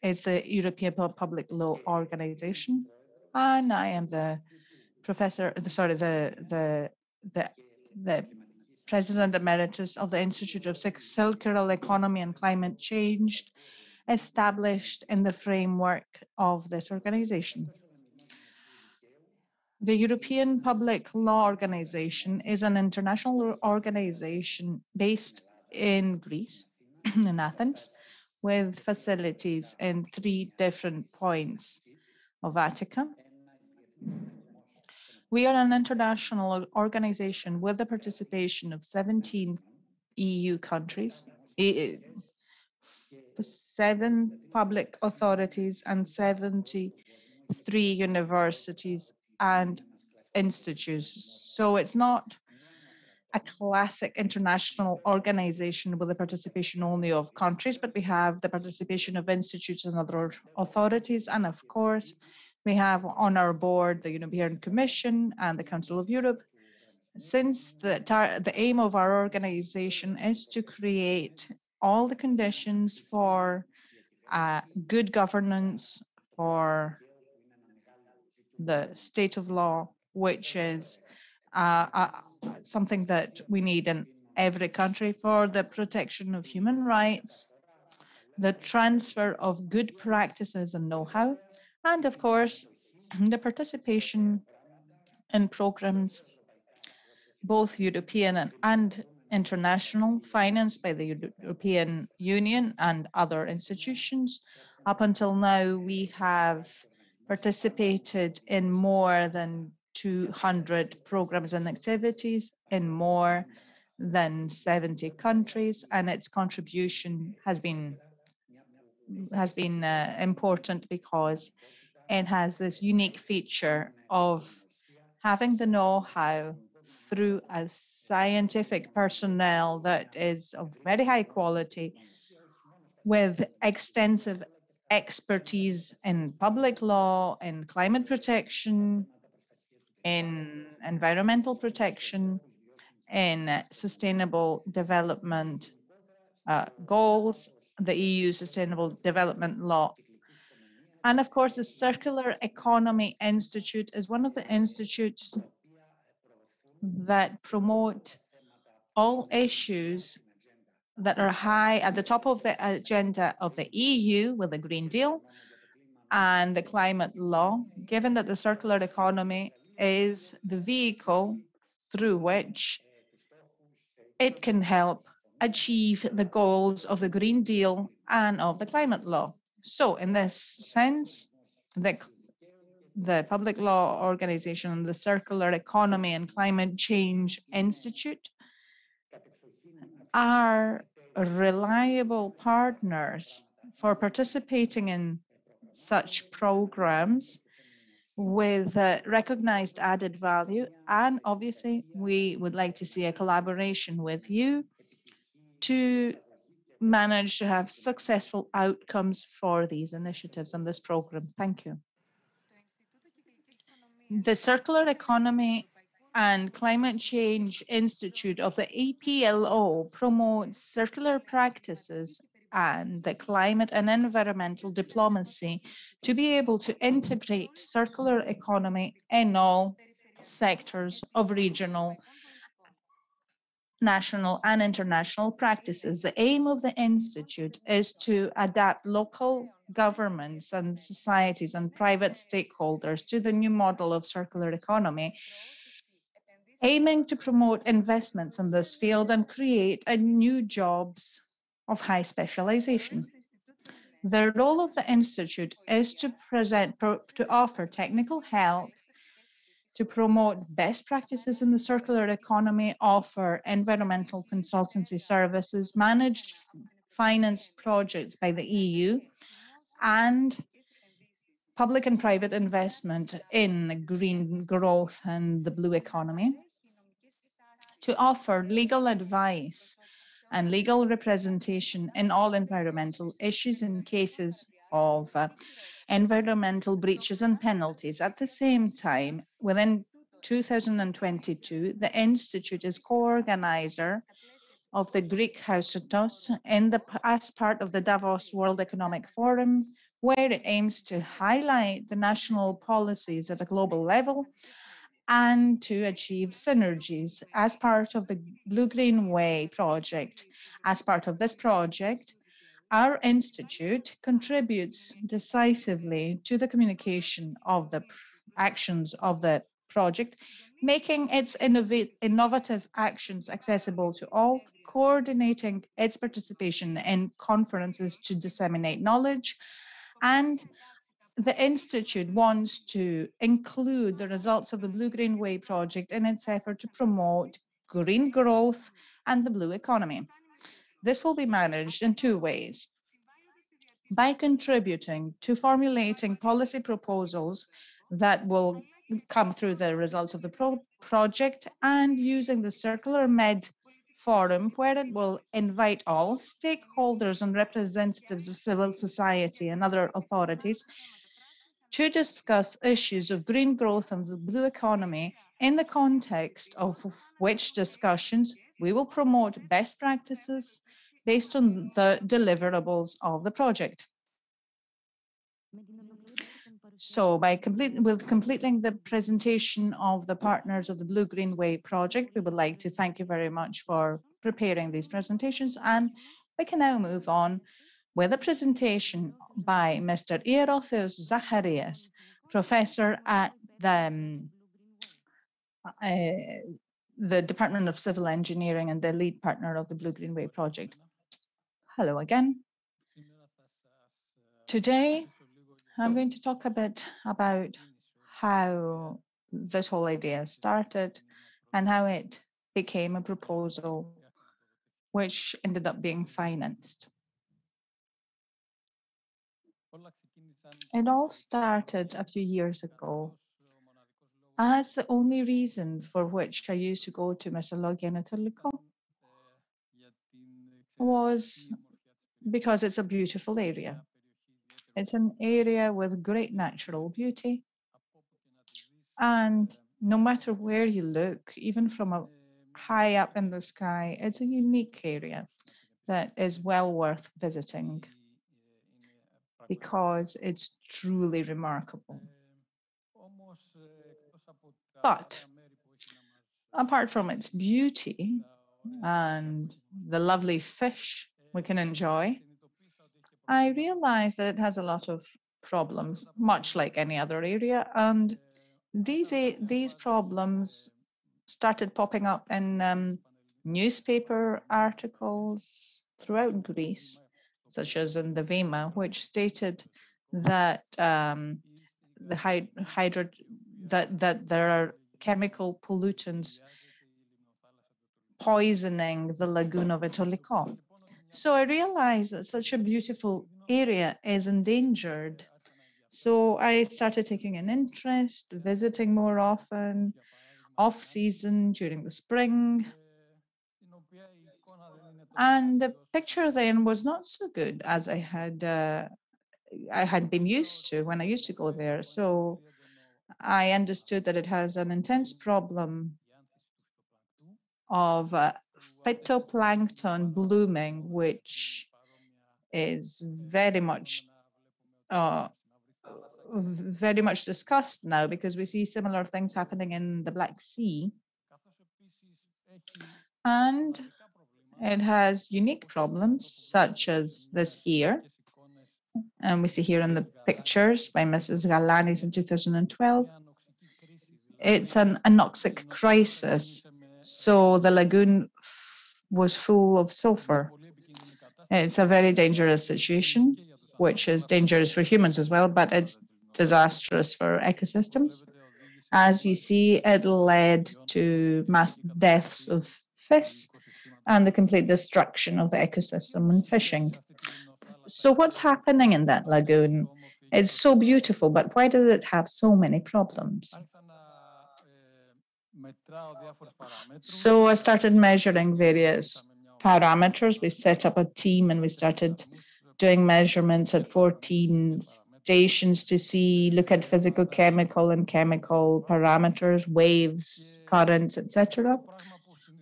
It's the European Public Law Organization, and I am the the President Emeritus of the Institute of Circular Economy and Climate Change, established in the framework of this organization. The European Public Law Organization is an international organization based in Greece, in Athens, with facilities in 3 different points of Attica. We are an international organization with the participation of 17 EU countries, 7 public authorities, and 73 universities and institutes. So it's not a classic international organization with the participation only of countries, but we have the participation of institutes and other authorities. And of course, We have on our board the European Commission and the Council of Europe. Since the aim of our organization is to create all the conditions for good governance, for the state of law, which is something that we need in every country, for the protection of human rights, the transfer of good practices and know-how, and of course, the participation in programs, both European and international, financed by the European Union and other institutions. Up until now, we have participated in more than 200 programs and activities in more than 70 countries, and its contribution has been important because it has this unique feature of having the know-how through a scientific personnel that is of very high quality, with extensive expertise in public law, in climate protection, in environmental protection, in sustainable development goals, the EU Sustainable Development Law. And of course, the Circular Economy Institute is one of the institutes that promote all issues that are high at the top of the agenda of the EU with the Green Deal and the climate law, given that the circular economy is the vehicle through which it can help achieve the goals of the Green Deal and of the climate law. So in this sense, the Public Law Organization, the Circular Economy and Climate Change Institute are reliable partners for participating in such programs with recognized added value. And obviously, we would like to see a collaboration with you to manage to have successful outcomes for these initiatives and this program. Thank you. The Circular Economy and Climate Change Institute of the APLO promotes circular practices and the climate and environmental diplomacy to be able to integrate circular economy in all sectors of regional, national and international practices. The aim of the Institute is to adapt local governments and societies and private stakeholders to the new model of circular economy, aiming to promote investments in this field and create new jobs of high specialization. The role of the Institute is to offer technical help, to promote best practices in the circular economy, offer environmental consultancy services, manage finance projects by the EU, and public and private investment in green growth and the blue economy, to offer legal advice and legal representation in all environmental issues in cases of environmental breaches and penalties. At the same time, within 2022, the Institute is co-organizer of the Greek Hausatos as part of the Davos World Economic Forum, where it aims to highlight the national policies at a global level and to achieve synergies as part of the BLUE-GREENWAY project. As part of this project, our institute contributes decisively to the communication of the actions of the project, making its innovative actions accessible to all, coordinating its participation in conferences to disseminate knowledge, and the Institute wants to include the results of the BLUE-GREENWAY project in its effort to promote green growth and the blue economy. This will be managed in two ways: by contributing to formulating policy proposals that will come through the results of the project, and using the Circular Med Forum, where it will invite all stakeholders and representatives of civil society and other authorities to discuss issues of green growth and the blue economy, in the context of which discussions we will promote best practices based on the deliverables of the project. So with completing the presentation of the partners of the BLUE-GREENWAY project, we would like to thank you very much for preparing these presentations, and we can now move on with a presentation by Mr. Eutrophios Zacharias, professor at the Department of Civil Engineering and the lead partner of the BLUE-GREENWAY project. Hello again. Today, I'm going to talk a bit about how this whole idea started and how it became a proposal which ended up being financed. It all started a few years ago as the only reason for which I used to go to Mesologia and Etoliko was because it's a beautiful area. It's an area with great natural beauty, and no matter where you look, even from high up in the sky, it's a unique area that is well worth visiting because it's truly remarkable. But apart from its beauty and the lovely fish we can enjoy, I realized that it has a lot of problems, much like any other area, and these problems started popping up in newspaper articles throughout Greece, such as in the Vema, which stated that that there are chemical pollutants poisoning the lagoon of Etoliko. So I realized that such a beautiful area is endangered. So I started taking an interest, visiting more often, off season during the spring. And the picture then was not so good as I had been used to when I used to go there. So I understood that it has an intense problem of phytoplankton blooming, which is very much discussed now because we see similar things happening in the Black Sea. And it has unique problems such as this here. And we see here in the pictures by Mrs. Galanis in 2012. It's an anoxic crisis. So the lagoon was full of sulfur. It's a very dangerous situation, which is dangerous for humans as well, but it's disastrous for ecosystems. As you see, it led to mass deaths of fish and the complete destruction of the ecosystem and fishing. So what's happening in that lagoon? It's so beautiful, but why does it have so many problems? So I started measuring various parameters. We set up a team and we started doing measurements at 14 stations to look at physical, chemical, and chemical parameters, waves, currents, etc.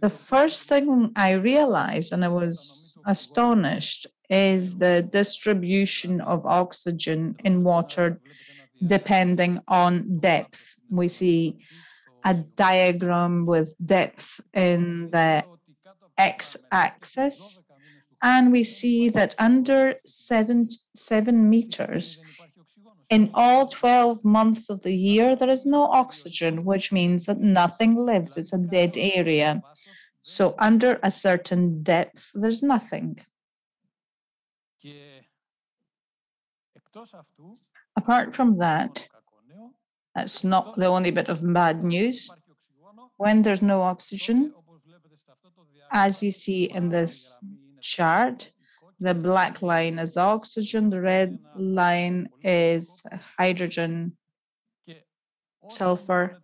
The first thing I realized, and I was astonished, is the distribution of oxygen in water depending on depth. We see a diagram with depth in the x-axis, and we see that under 7 meters, in all 12 months of the year, there is no oxygen, which means that nothing lives. It's a dead area. So under a certain depth, there's nothing. Apart from that, that's not the only bit of bad news. When there's no oxygen, as you see in this chart, the black line is the oxygen, the red line is hydrogen, sulfur.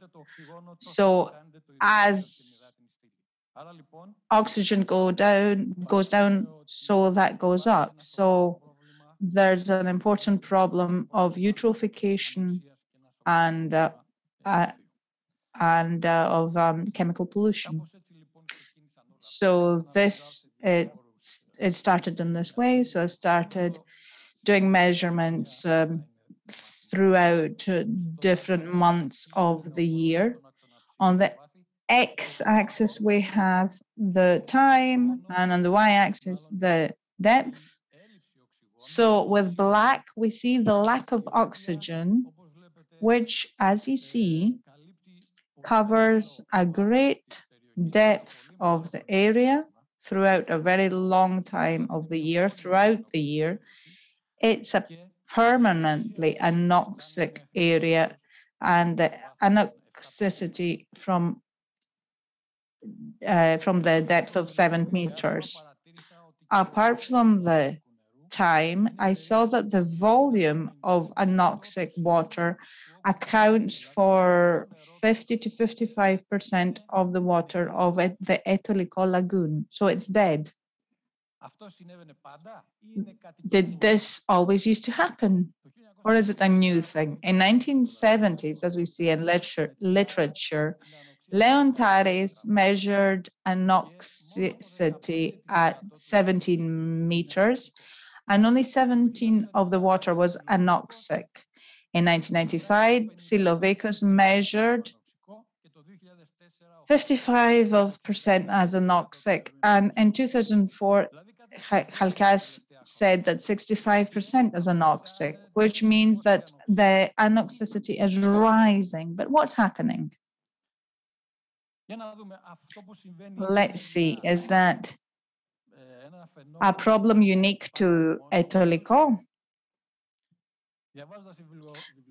So as oxygen goes down, so that goes up. So there's an important problem of eutrophication and of chemical pollution. So it started in this way. So I started doing measurements throughout different months of the year. On the x-axis, we have the time, and on the y-axis, the depth. So with black, we see the lack of oxygen, which, as you see, covers a great depth of the area throughout a very long time of the year, throughout the year. It's a permanently anoxic area, and the anoxicity from the depth of 7 meters. Apart from the time, I saw that the volume of anoxic water accounts for 50 to 55% of the water of the Etoliko lagoon. So it's dead. Did this always used to happen? Or is it a new thing? In 1970s, as we see in literature, Leontares measured anoxicity at 17 meters, and only 17 of the water was anoxic. In 1995, Silovakos measured 55% as anoxic, and in 2004, Halkas said that 65% is anoxic, which means that the anoxicity is rising. But what's happening? Let's see, is that a problem unique to Etoliko?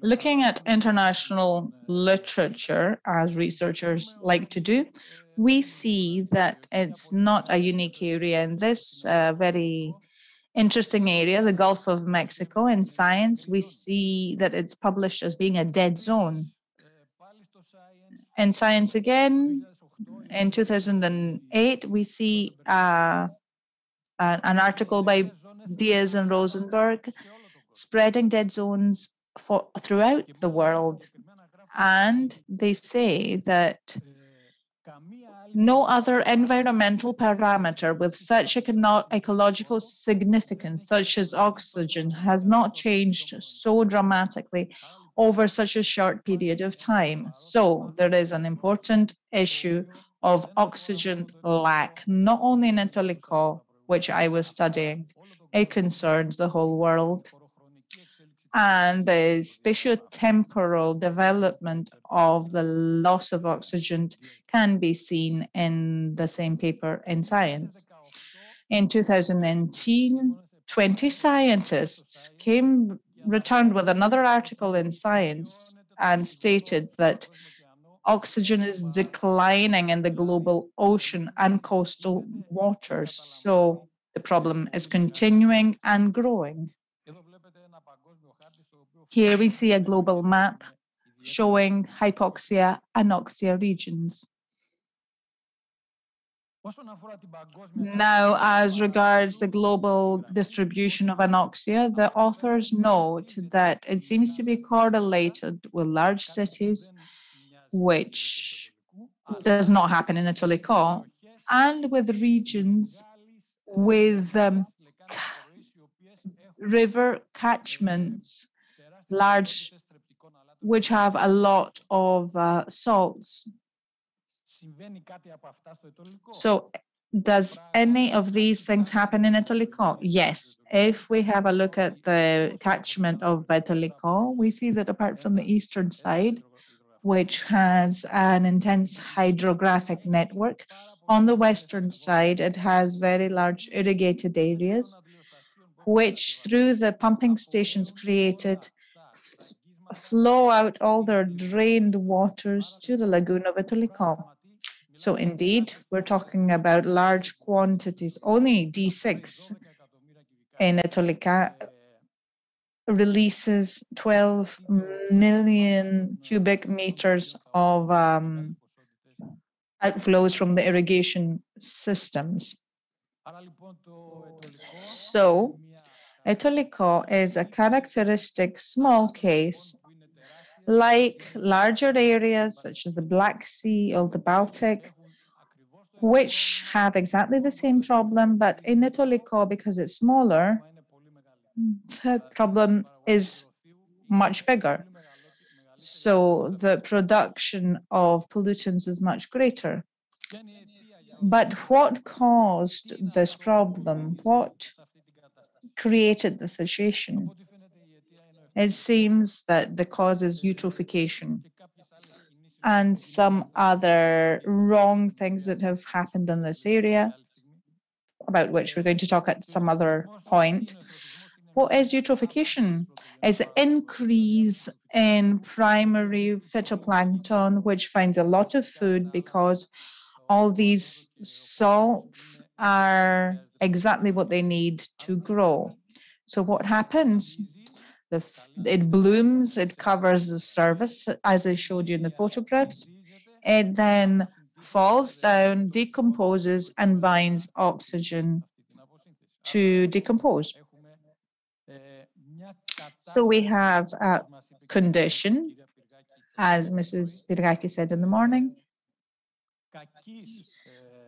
Looking at international literature, as researchers like to do, we see that it's not a unique area in this very interesting area, the Gulf of Mexico. In science, we see that it's published as being a dead zone. In science again, in 2008, we see an article by Diaz and Rosenberg spreading dead zones throughout the world. And they say that no other environmental parameter with such ecological significance, such as oxygen, has not changed so dramatically over such a short period of time. So there is an important issue of oxygen lack, not only in Etoliko, which I was studying. It concerns the whole world. And the spatiotemporal development of the loss of oxygen can be seen in the same paper in Science. In 2019, 20 scientists returned with another article in Science and stated that oxygen is declining in the global ocean and coastal waters. So the problem is continuing and growing. Here we see a global map showing hypoxia, anoxia regions. Now, as regards the global distribution of anoxia, the authors note that it seems to be correlated with large cities, which does not happen in Etoliko, and with regions with river catchments, which have a lot of salts. So does any of these things happen in Etoliko? Yes. If we have a look at the catchment of Etoliko, we see that apart from the eastern side, which has an intense hydrographic network, on the western side, it has very large irrigated areas, which through the pumping stations created, flow out all their drained waters to the lagoon of Etoliko. So indeed, we're talking about large quantities. Only D6 in Etolika releases 12 million cubic meters of outflows from the irrigation systems. So Etoliko is a characteristic small case, like larger areas such as the Black Sea or the Baltic, which have exactly the same problem, but in Etoliko, because it's smaller, the problem is much bigger. So the production of pollutants is much greater. But what caused this problem? What created the situation? It seems that the cause is eutrophication and some other wrong things that have happened in this area, about which we're going to talk at some other point. What is eutrophication? It's an increase in primary phytoplankton, which finds a lot of food because all these salts are exactly what they need to grow. So what happens? It blooms, it covers the surface, as I showed you in the photographs. It then falls down, decomposes, and binds oxygen to decompose. So we have a condition, as Mrs. Pirikaki said in the morning,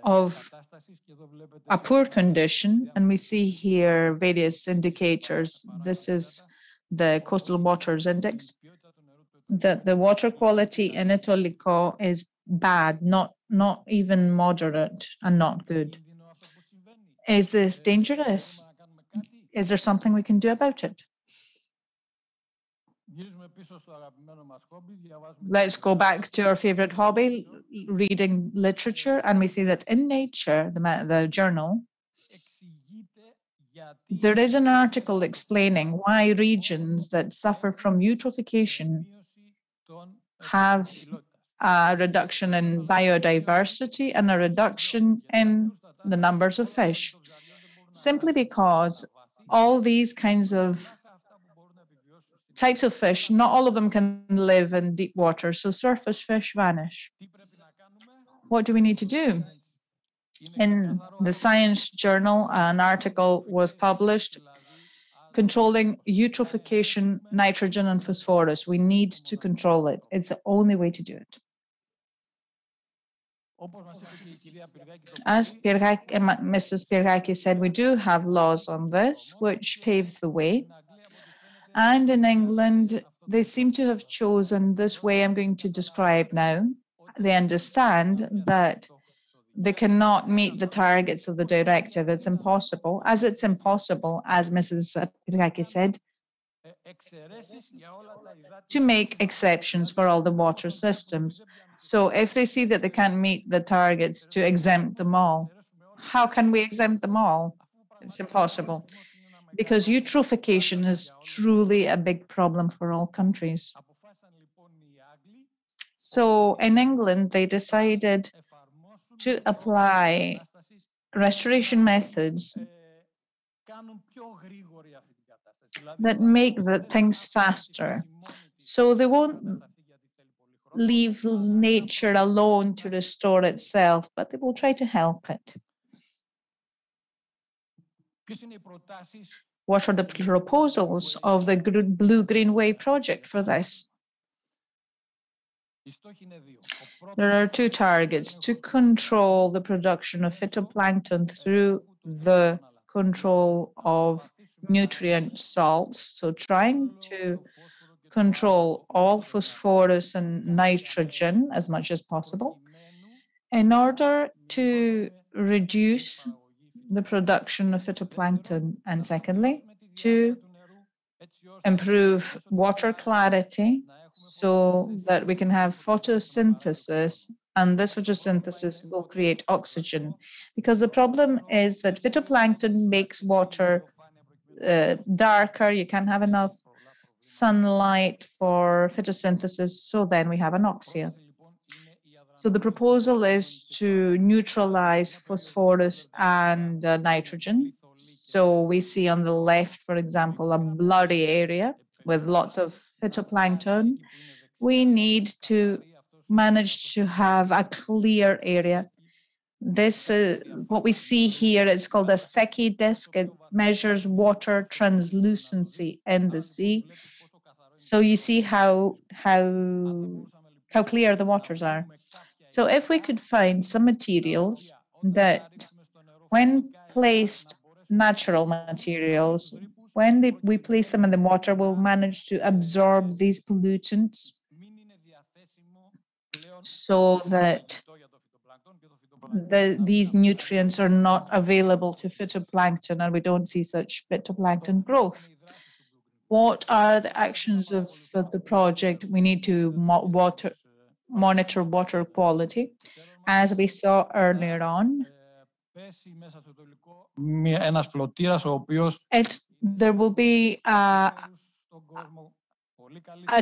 of a poor condition, and we see here various indicators. This is the Coastal Waters Index, that the water quality in Etoliko is bad, not even moderate and not good. Is this dangerous? Is there something we can do about it? Let's go back to our favorite hobby, reading literature, and we see that in Nature, the journal, there is an article explaining why regions that suffer from eutrophication have a reduction in biodiversity and a reduction in the numbers of fish, simply because all these kinds of types of fish, not all of them can live in deep water, so surface fish vanish. What do we need to do? In the Science Journal, an article was published controlling eutrophication, nitrogen, and phosphorus. We need to control it. It's the only way to do it. As Mrs. Pirikaki said, we do have laws on this, which paves the way. And in England, they seem to have chosen this way I'm going to describe now. They understand that they cannot meet the targets of the directive. It's impossible. As it's impossible, as Mrs. Pirikaki said, to make exceptions for all the water systems. So if they see that they can't meet the targets, to exempt them all. How can we exempt them all? It's impossible, because eutrophication is truly a big problem for all countries. So in England, they decided to apply restoration methods that make the things faster. So they won't leave nature alone to restore itself, but they will try to help it. What are the proposals of the BLUE-GREENWAY project for this? There are two targets: to control the production of phytoplankton through the control of nutrient salts, so trying to control all phosphorus and nitrogen as much as possible in order to reduce the production of phytoplankton, and secondly, to improve water clarity so that we can have photosynthesis, and this photosynthesis will create oxygen. Because the problem is that phytoplankton makes water darker, you can't have enough sunlight for photosynthesis, so then we have anoxia. So the proposal is to neutralize phosphorus and nitrogen. So we see on the left, for example, a bloody area with lots of phytoplankton. We need to manage to have a clear area This what we see here is called a Secchi disk. It measures water translucency in the sea. So you see how clear the waters are. So if we could find some materials that, when placed, natural materials, when we place them in the water, will manage to absorb these pollutants so that these nutrients are not available to phytoplankton and we don't see such phytoplankton growth. What are the actions of the project? We need to monitor water quality. As we saw earlier on, there will be a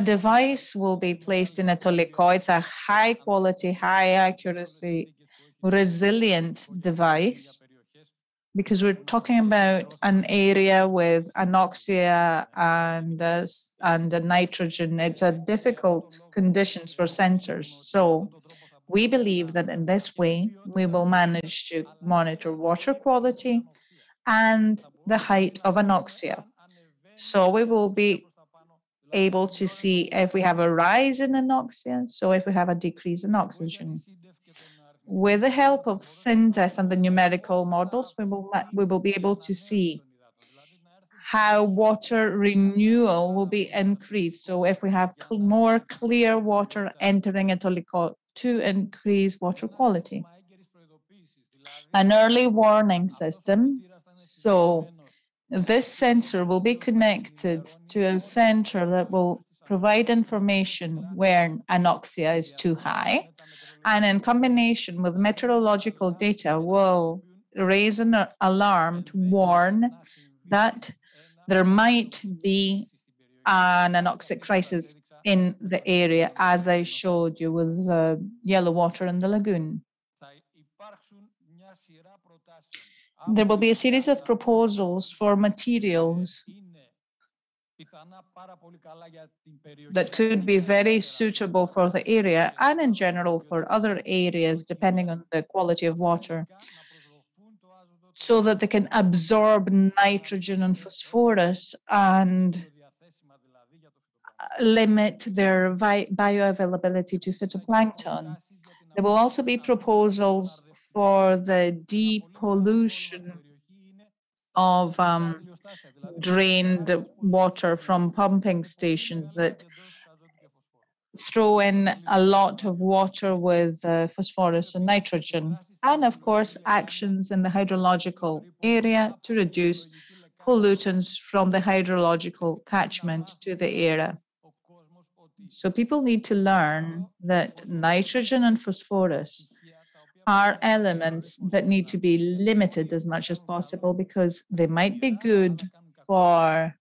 device will be placed in a toliko. It's a high quality, high accuracy, resilient device, because we're talking about an area with anoxia and nitrogen. It's a difficult conditions for sensors. So we believe that in this way, we will manage to monitor water quality and the height of anoxia. So we will be able to see if we have a rise in anoxia, so if we have a decrease in oxygen. With the help of SINDEF and the numerical models, we will be able to see how water renewal will be increased. So if we have more clear water entering a toliko to increase water quality. An early warning system. So this sensor will be connected to a center that will provide information where anoxia is too high, and in combination with meteorological data will raise an alarm to warn that there might be an anoxic crisis in the area, as I showed you with the yellow water in the lagoon. There will be a series of proposals for materials that could be very suitable for the area and in general for other areas, depending on the quality of water, so that they can absorb nitrogen and phosphorus and limit their bioavailability to phytoplankton. There will also be proposals for the depollution of drained water from pumping stations that throw in a lot of water with phosphorus and nitrogen, and of course actions in the hydrological area to reduce pollutants from the hydrological catchment to the area. So people need to learn that nitrogen and phosphorus are elements that need to be limited as much as possible, because they might be good for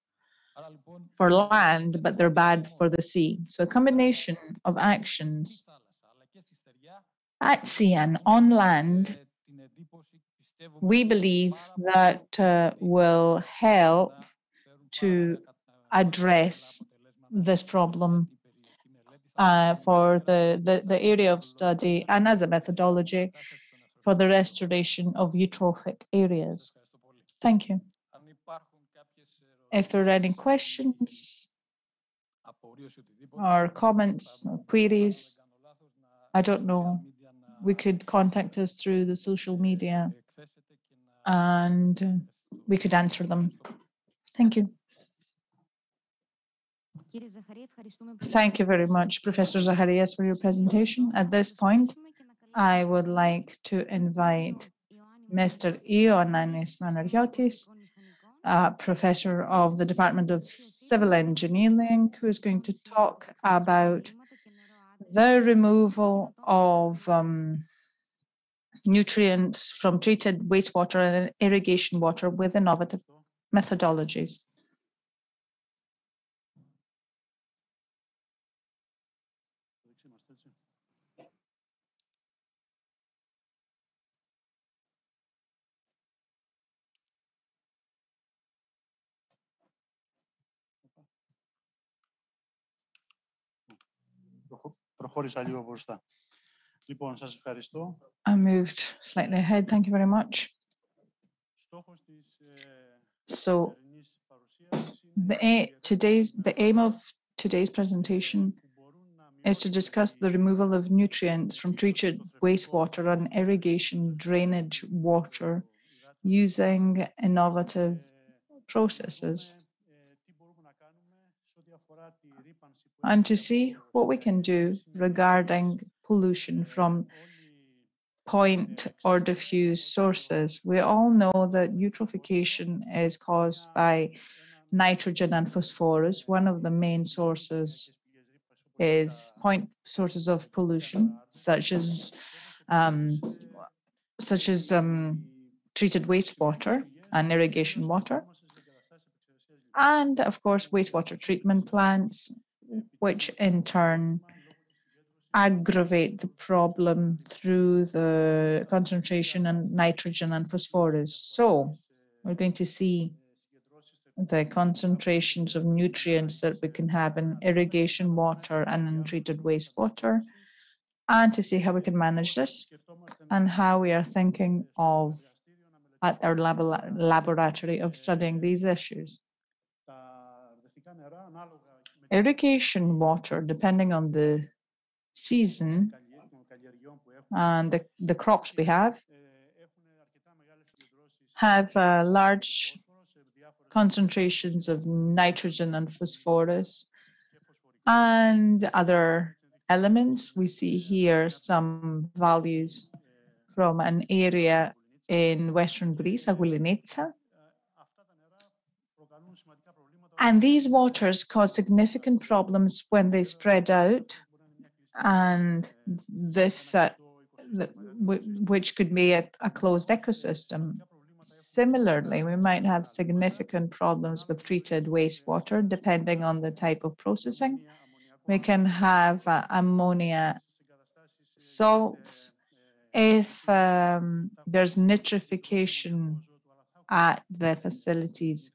land, but they're bad for the sea. So a combination of actions at sea and on land, we believe that will help to address this problem for the area of study and as a methodology for the restoration of eutrophic areas. Thank you. If there are any questions or comments or queries, I don't know, we could contact us through the social media and we could answer them. Thank you. Thank you very much, Professor Zacharias, for your presentation. At this point, I would like to invite Mr. Ioannis Manariotis, Professor of the Department of Civil Engineering, who is going to talk about the removal of nutrients from treated wastewater and irrigation water with innovative methodologies. Προχώρησα λίγο μπροστά. I moved slightly ahead. Thank you very much. So the aim of today's presentation is to discuss the removal of nutrients from treated wastewater and irrigation drainage water using innovative processes, and to see what we can do regarding pollution from point or diffuse sources. We all know that eutrophication is caused by nitrogen and phosphorus. One of the main sources is point sources of pollution, such as treated wastewater and irrigation water, and of course wastewater treatment plants, which in turn aggravate the problem through the concentration of nitrogen and phosphorus. So we're going to see the concentrations of nutrients that we can have in irrigation water and in treated wastewater, and to see how we can manage this and how we are thinking of at our laboratory of studying these issues. Irrigation water, depending on the season and the crops we have large concentrations of nitrogen and phosphorus and other elements. We see here some values from an area in Western Greece, Agoulinetsa. And these waters cause significant problems when they spread out, and this, which could be a closed ecosystem. Similarly, we might have significant problems with treated wastewater, depending on the type of processing. We can have ammonia salts. If there's nitrification at the facilities,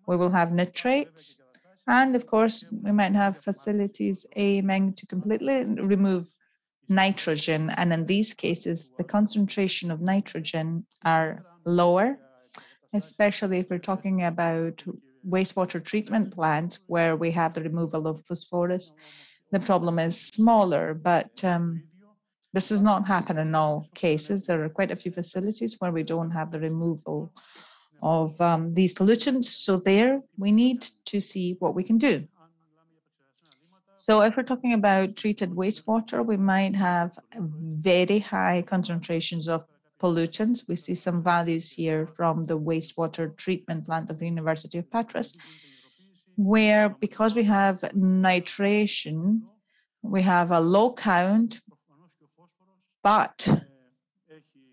we will have nitrates. And of course, we might have facilities aiming to completely remove nitrogen. And in these cases, the concentration of nitrogen are lower, especially if we're talking about wastewater treatment plants where we have the removal of phosphorus. The problem is smaller, but this does not happen in all cases. There are quite a few facilities where we don't have the removal of these pollutants. So there we need to see what we can do. So if we're talking about treated wastewater, we might have very high concentrations of pollutants. We see some values here from the wastewater treatment plant of the University of Patras, where because we have nitration, we have a low count, but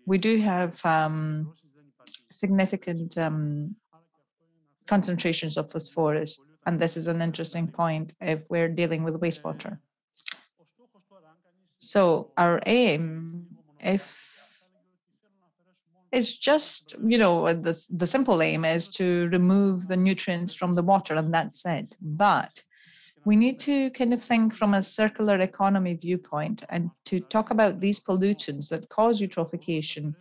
we do have significant concentrations of phosphorus. And this is an interesting point if we're dealing with wastewater. So our aim, is just, the simple aim is to remove the nutrients from the water, and that's it. But we need to kind of think from a circular economy viewpoint and to talk about these pollutants that cause eutrophication.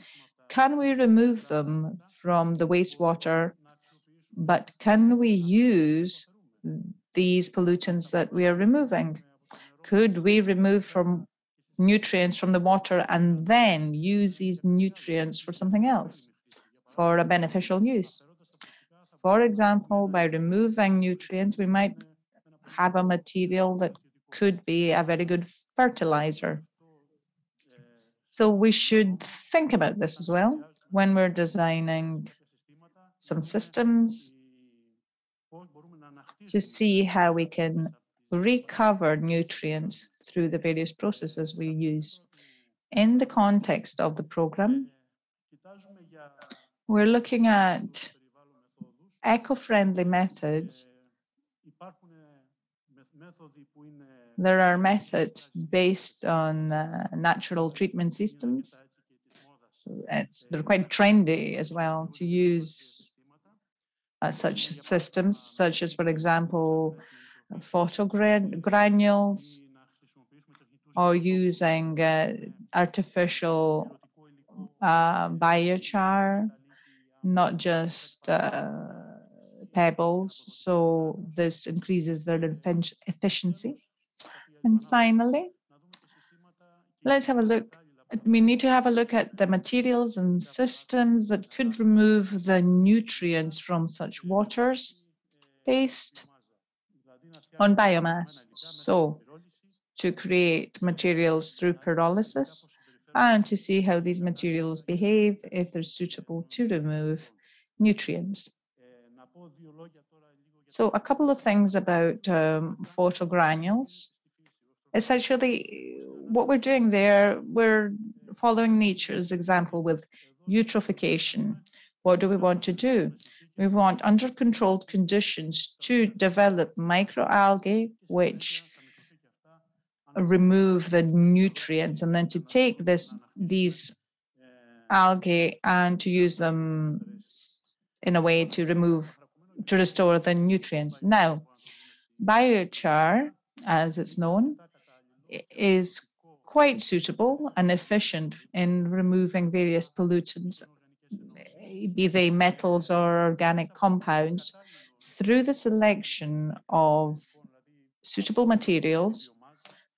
Can we remove them from the wastewater, but can we use these pollutants that we are removing? Could we remove nutrients from the water and then use these nutrients for something else, for a beneficial use? For example, by removing nutrients, we might have a material that could be a very good fertilizer. So we should think about this as well when we're designing some systems to see how we can recover nutrients through the various processes we use. In the context of the program, we're looking at eco-friendly methods. There are methods based on natural treatment systems. They're quite trendy as well to use such systems, such as, for example, photogranules. or using artificial biochar, not just pebbles. So this increases their efficiency. And finally, let's have a look. We need to have a look at the materials and systems that could remove the nutrients from such waters based on biomass. So to create materials through pyrolysis and to see how these materials behave if they're suitable to remove nutrients. So a couple of things about photogranules. Essentially, what we're doing there, we're following nature's example with eutrophication. What do we want to do? We want, under controlled conditions, to develop microalgae which remove the nutrients, and then to take these algae and to use them in a way to restore the nutrients. Now, biochar, as it's known, is quite suitable and efficient in removing various pollutants, be they metals or organic compounds, through the selection of suitable materials,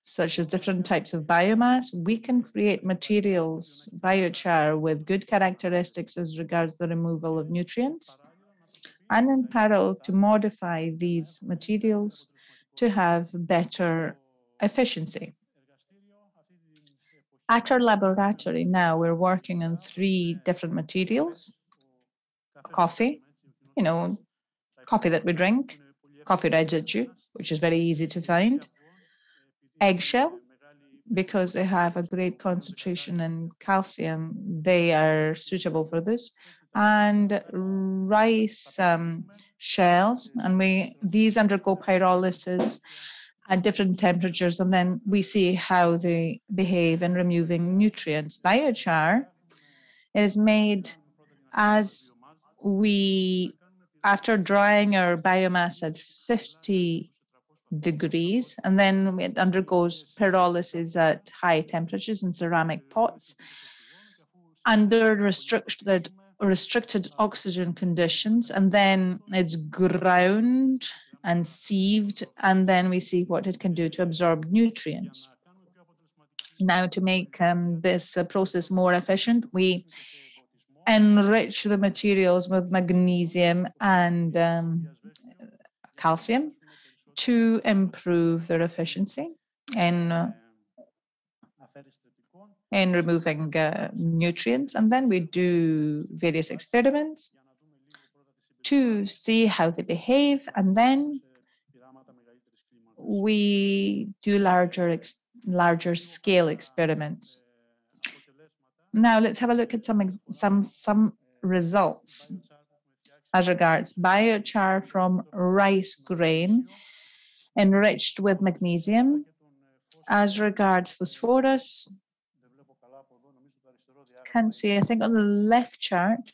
such as different types of biomass. We can create materials, biochar, with good characteristics as regards the removal of nutrients, and in parallel to modify these materials to have better efficiency. At our laboratory now, we're working on 3 different materials. Coffee, coffee that we drink, coffee residue, which is very easy to find, eggshell, because they have a great concentration in calcium, they are suitable for this, and rice shells, and these undergo pyrolysis at different temperatures, and then we see how they behave in removing nutrients. Biochar is made after drying our biomass at 50 degrees, and then it undergoes pyrolysis at high temperatures in ceramic pots under restricted oxygen conditions, and then it's ground and sieved, and then we see what it can do to absorb nutrients. Now, to make this process more efficient, we enrich the materials with magnesium and calcium to improve their efficiency in removing nutrients. And then we do various experiments to see how they behave, and then we do larger scale experiments. Now let's have a look at some results as regards biochar from rice grain enriched with magnesium. As regards phosphorus, can see, I think on the left chart,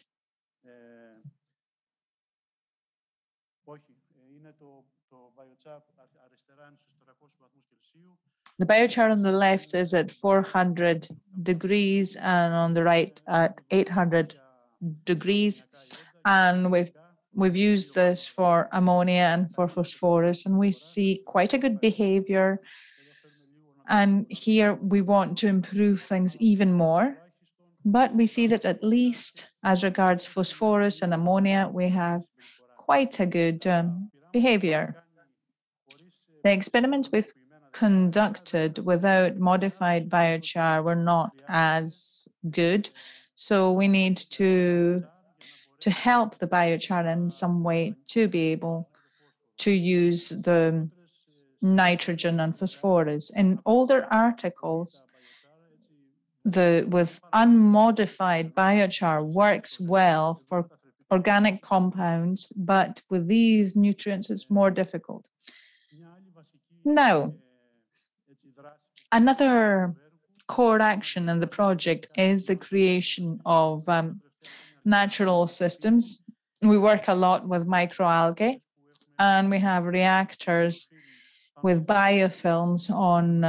the biochar on the left is at 400 degrees and on the right at 800 degrees. And we've used this for ammonia and for phosphorus, and we see quite a good behavior. And here we want to improve things even more. But we see that at least as regards phosphorus and ammonia, we have quite a good behavior. The experiments we've conducted without modified biochar were not as good. So we need to help the biochar in some way to be able to use the nitrogen and phosphorus. In older articles, with unmodified biochar works well for organic compounds, but with these nutrients, it's more difficult. Now, another core action in the project is the creation of natural systems. We work a lot with microalgae, and we have reactors with biofilms on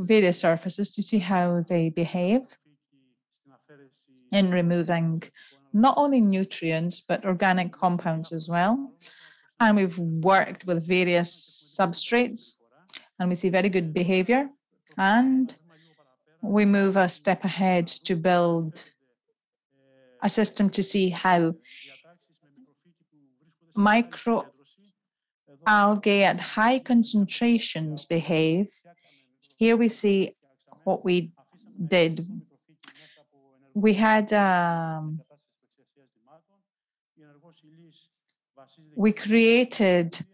various surfaces to see how they behave in removing not only nutrients, but organic compounds as well. And we've worked with various substrates, and we see very good behavior. And we move a step ahead to build a system to see how microalgae at high concentrations behave. Here we see what we did. We had we created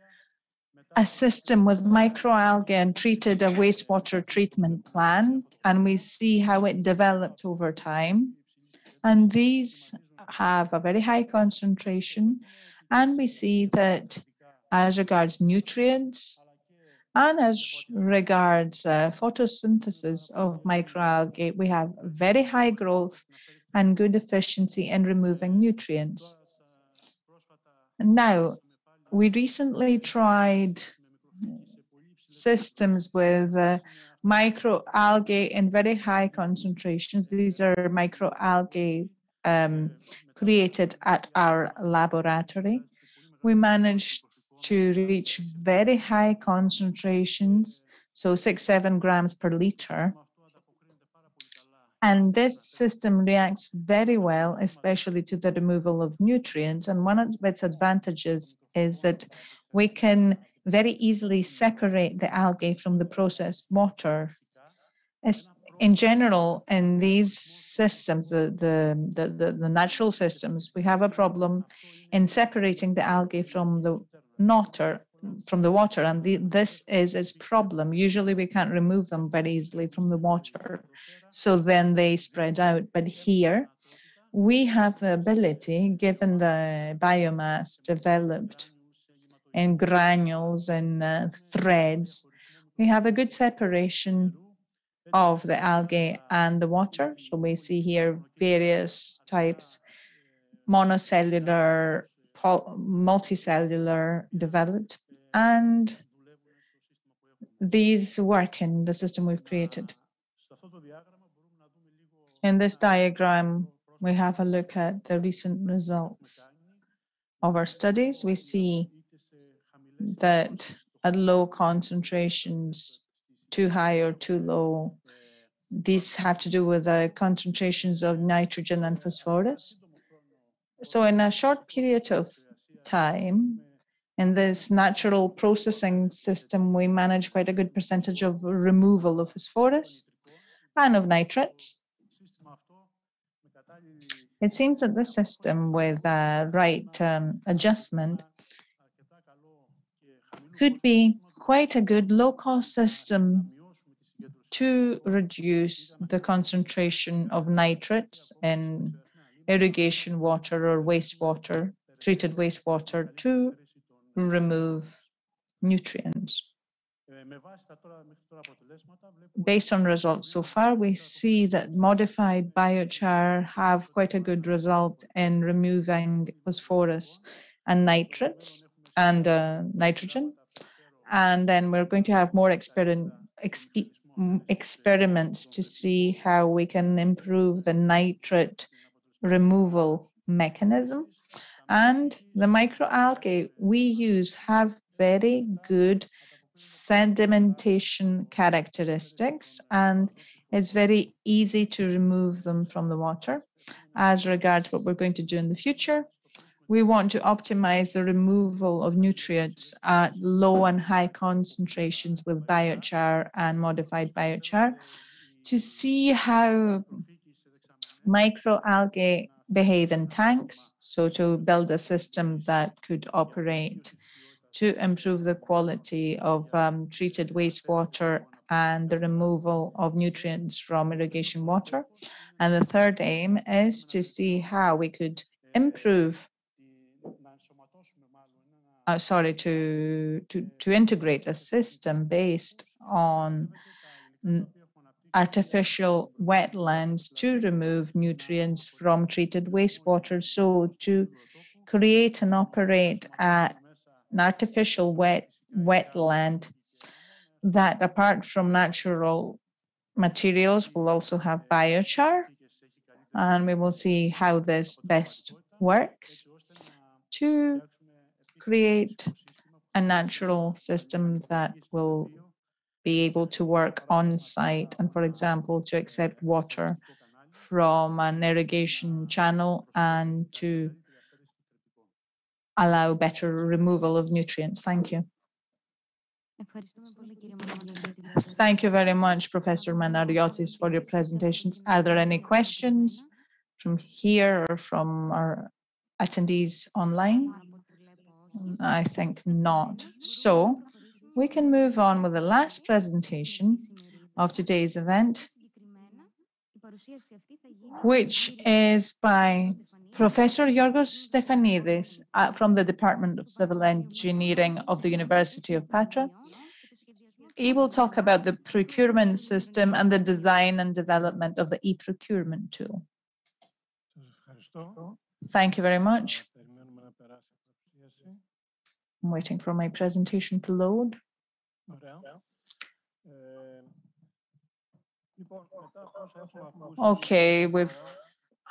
a system with microalgae and treated a wastewater treatment plant, and we see how it developed over time. And these have a very high concentration, and we see that as regards nutrients and as regards photosynthesis of microalgae, we have very high growth and good efficiency in removing nutrients. Now, we recently tried systems with microalgae in very high concentrations. These are microalgae created at our laboratory. We managed to reach very high concentrations, so 6-7 grams per liter. And this system reacts very well, especially to the removal of nutrients. And one of its advantages is that we can very easily separate the algae from the processed water. In general, in these systems, the natural systems, we have a problem in separating the algae from the water, and this is its problem. Usually we can't remove them very easily from the water, so then they spread out. But here, we have the ability, given the biomass developed in granules and threads, we have a good separation of the algae and the water. So we see here various types, monocellular, multicellular developed, and these work in the system we've created. In this diagram, we have a look at the recent results of our studies. We see that at low concentrations, too high or too low, these have to do with the concentrations of nitrogen and phosphorus. So in a short period of time, in this natural processing system, we manage quite a good percentage of removal of phosphorus and of nitrates. It seems that the system with right adjustment could be quite a good low-cost system to reduce the concentration of nitrates in irrigation water or wastewater, treated wastewater, to remove nutrients. Based on results so far, we see that modified biochar have quite a good result in removing phosphorus and nitrates and nitrogen. And then we're going to have more experiments to see how we can improve the nitrate removal mechanism. And the microalgae we use have very good sedimentation characteristics, and it's very easy to remove them from the water. As regards what we're going to do in the future, we want to optimize the removal of nutrients at low and high concentrations with biochar and modified biochar to see how microalgae behave in tanks, so to build a system that could operate to improve the quality of treated wastewater and the removal of nutrients from irrigation water. And the third aim is to see how we could improve, to integrate a system based on artificial wetlands to remove nutrients from treated wastewater, so to create and operate an artificial wetland that, apart from natural materials will also have biochar, and we will see how this best works to create a natural system that will be able to work on site and, for example, to accept water from an irrigation channel and to allow better removal of nutrients. Thank you. Thank you very much, Professor Manariotis, for your presentations. Are there any questions from here or from our attendees online? I think not. So we can move on with the last presentation of today's event, which is by Professor Yorgos Stefanidis from the Department of Civil Engineering of the University of Patras. He will talk about the procurement system and the design and development of the e-procurement tool. Thank you very much. I'm waiting for my presentation to load. Okay, we've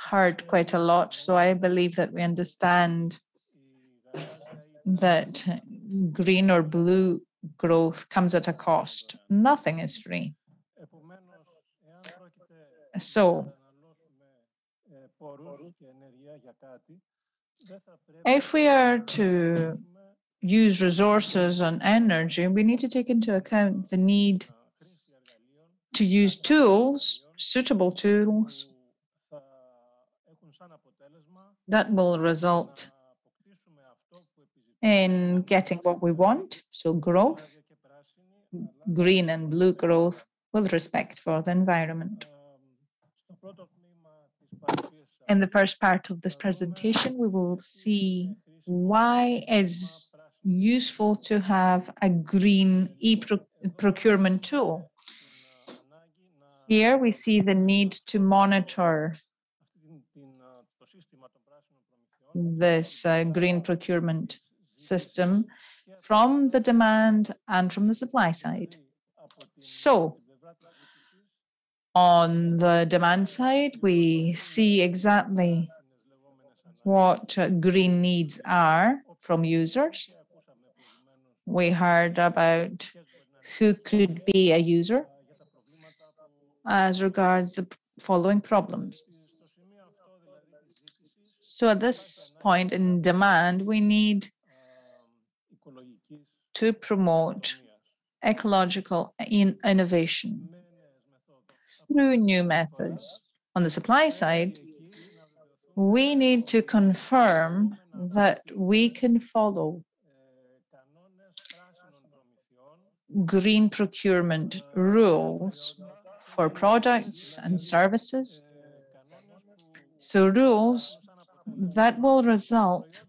heard quite a lot, so I believe that we understand that green or blue growth comes at a cost. Nothing is free. So, if we are to use resources on energy, we need to take into account the need to use tools, suitable tools, that will result in getting what we want, so growth, green and blue growth with respect for the environment. In the first part of this presentation, we will see why it's useful to have a green e-procurement tool. Here we see the need to monitor this green procurement system from the demand and from the supply side. So, on the demand side, we see exactly what green needs are from users. We heard about who could be a user as regards the following problems. So at this point in demand, we need to promote ecological innovation through new methods. On the supply side, we need to confirm that we can follow green procurement rules for products and services. So rules that will result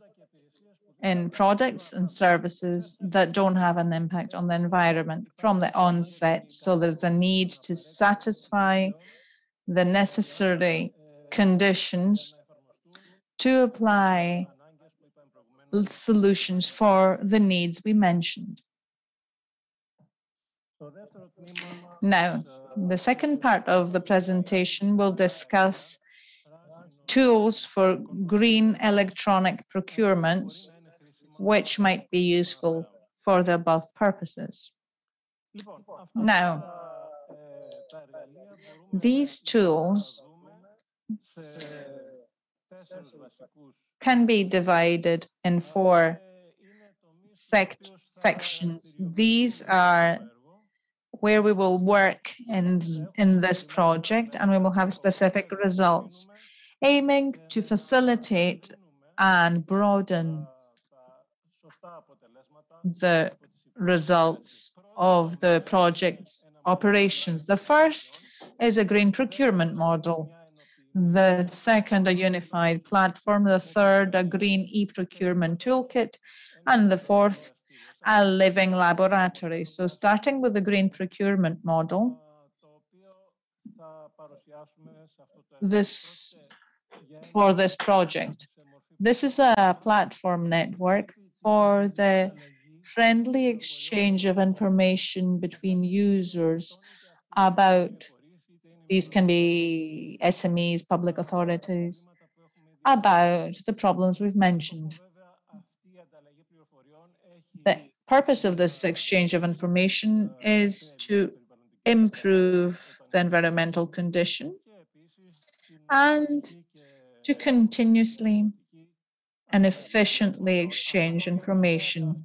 in products and services that don't have an impact on the environment from the onset. So there's a need to satisfy the necessary conditions to apply solutions for the needs we mentioned. Now, the second part of the presentation will discuss tools for green electronic procurements, which might be useful for the above purposes. Now, these tools can be divided in four sections. These are where we will work in this project, and we will have specific results, aiming to facilitate and broaden the results of the project's operations. The first is a green procurement model. The second, a unified platform. The third, a green e-procurement toolkit. And the fourth, a living laboratory. So starting with the green procurement model, for this project. This is a platform network for the friendly exchange of information between users about These can be SMEs, public authorities, about the problems we've mentioned. The purpose of this exchange of information is to improve the environmental condition and to continuously and efficiently exchange information.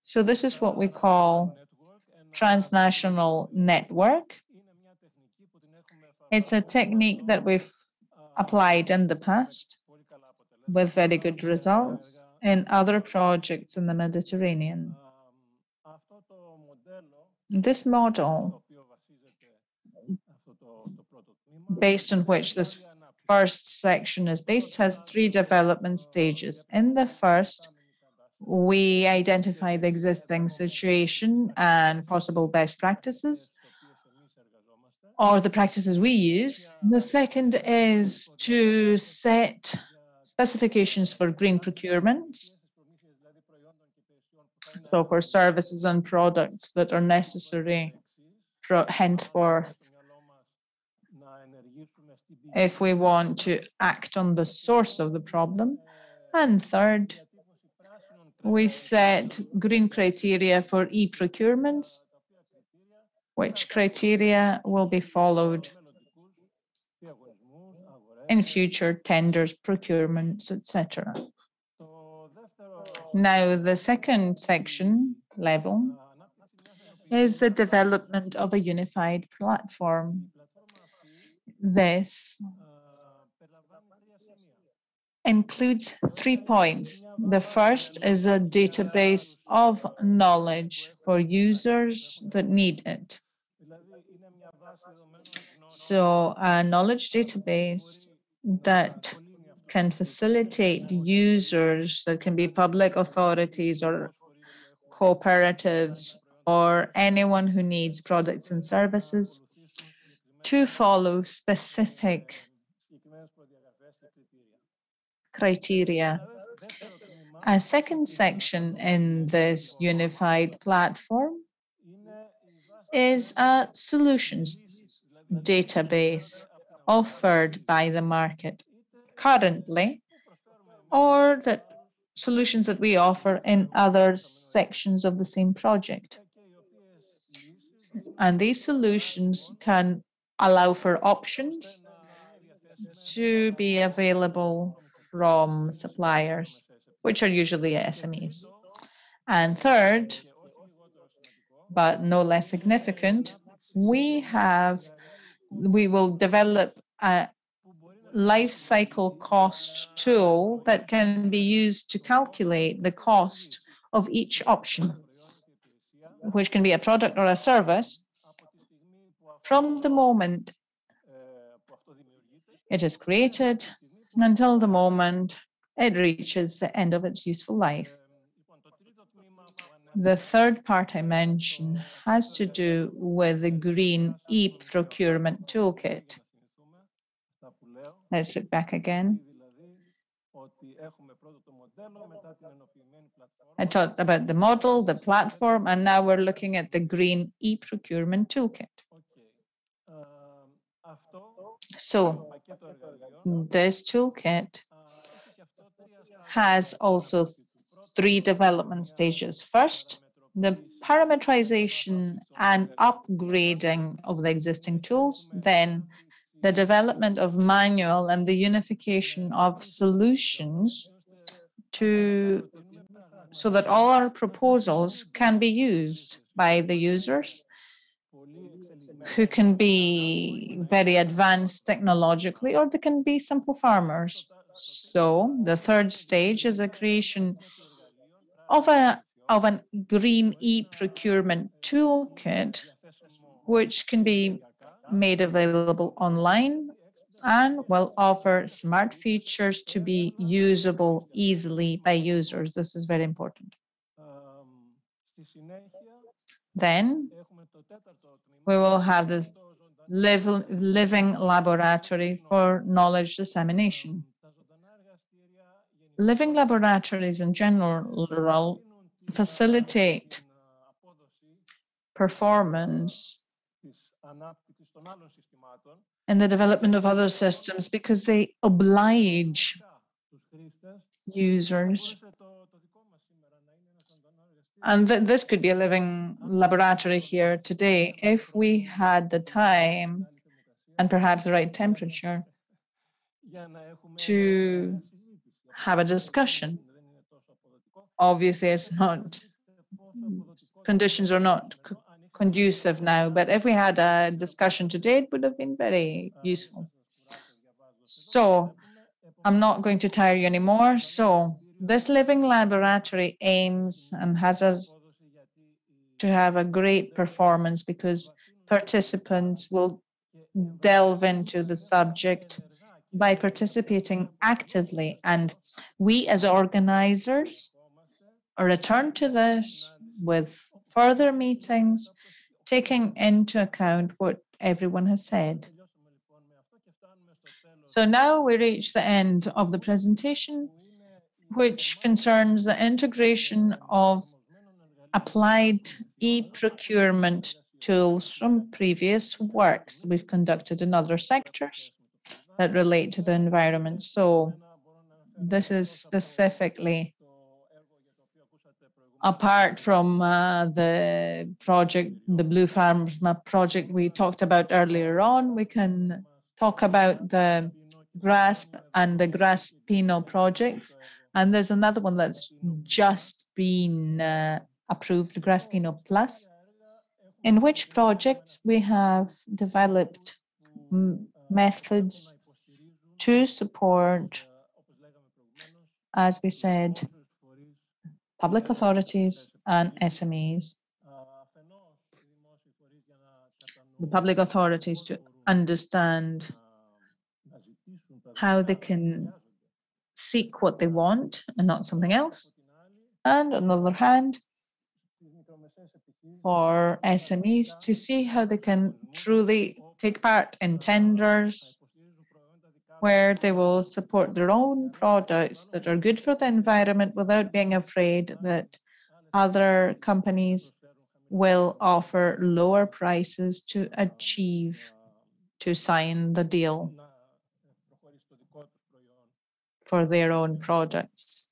So this is what we call Transnational Network. It's a technique that we've applied in the past with very good results in other projects in the Mediterranean. This model, based on which this first section is based, has 3 development stages. In the first, we identify the existing situation and possible best practices, or the practices we use. The second is to set specifications for green procurements, so for services and products that are necessary henceforth if we want to act on the source of the problem. And third, we set green criteria for e-procurements, which criteria will be followed in future tenders, procurements, etc. Now, the second section level is the development of a unified platform. This includes 3 points. The first is a database of knowledge for users that need it. So a knowledge database that can facilitate users, that can be public authorities or cooperatives or anyone who needs products and services, to follow specific criteria. A second section in this unified platform is a solutions database offered by the market currently, or the solutions that we offer in other sections of the same project. And these solutions can allow for options to be available from suppliers, which are usually SMEs. And third, but no less significant, we will develop a life cycle cost tool that can be used to calculate the cost of each option, which can be a product or a service, from the moment it is created until the moment it reaches the end of its useful life. The third part I mentioned has to do with the green e-procurement toolkit. Let's look back again. I talked about the model, the platform, and now we're looking at the green e-procurement toolkit. So this toolkit has also 3 development stages. First, the parameterization and upgrading of the existing tools, then the development of manual and the unification of solutions so that all our proposals can be used by the users, who can be very advanced technologically, or they can be simple farmers. So the third stage is the creation of a green e-procurement toolkit, which can be made available online and will offer smart features to be usable easily by users. This is very important. Then we will have the living laboratory for knowledge dissemination. Living laboratories in general facilitate performance in the development of other systems because they oblige users. And this could be a living laboratory here today if we had the time and perhaps the right temperature to have a discussion. Obviously, it's not, conditions are not conducive now, but if we had a discussion today, it would have been very useful. So I'm not going to tire you anymore. So this living laboratory aims and has us to have a great performance because participants will delve into the subject by participating actively. And we as organizers return to this with further meetings, taking into account what everyone has said. So now we reach the end of the presentation, which concerns the integration of applied e-procurement tools from previous works we've conducted in other sectors that relate to the environment. So this is specifically apart from the project, the Blue Farmers Map project we talked about earlier on. We can talk about the GRASP and the GRASPino projects. And there's another one that's just been approved, GRASPino Plus, in which projects we have developed methods to support, as we said, public authorities and SMEs. The public authorities to understand how they can seek what they want and not something else. And on the other hand, for SMEs to see how they can truly take part in tenders where they will support their own products that are good for the environment without being afraid that other companies will offer lower prices to achieve, to sign the deal for their own products.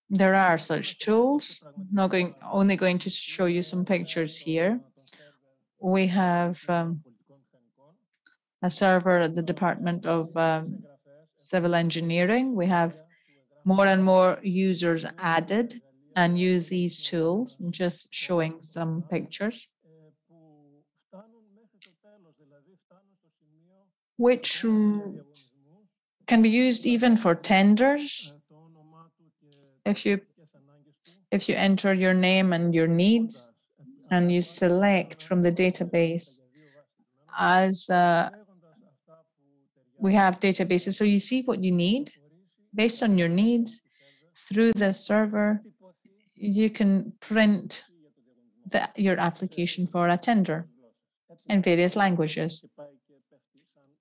There are such tools. I'm only going to show you some pictures here. We have a server at the Department of Civil Engineering. We have more and more users added and use these tools. I'm just showing some pictures, which can be used even for tenders. If you enter your name and your needs, and you select from the database, as we have databases, so you see what you need. Based on your needs, through the server, you can print your application for a tender in various languages.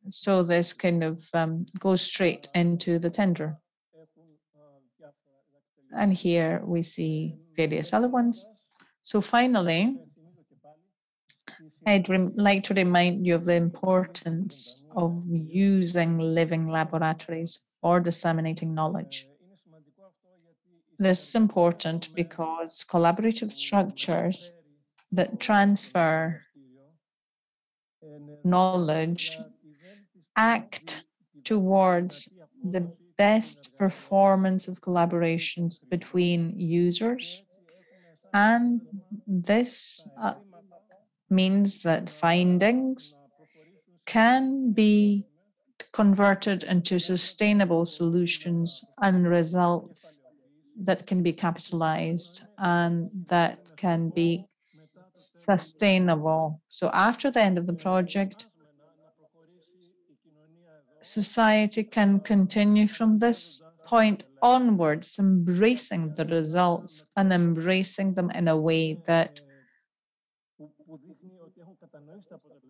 So this kind of goes straight into the tender. And here we see various other ones. So finally, I'd like to remind you of the importance of using living laboratories for disseminating knowledge. This is important because collaborative structures that transfer knowledge act towards the best performance of collaborations between users. And this means that findings can be converted into sustainable solutions and results that can be capitalized and that can be sustainable. So after the end of the project, society can continue from this point onwards, embracing the results and embracing them in a way that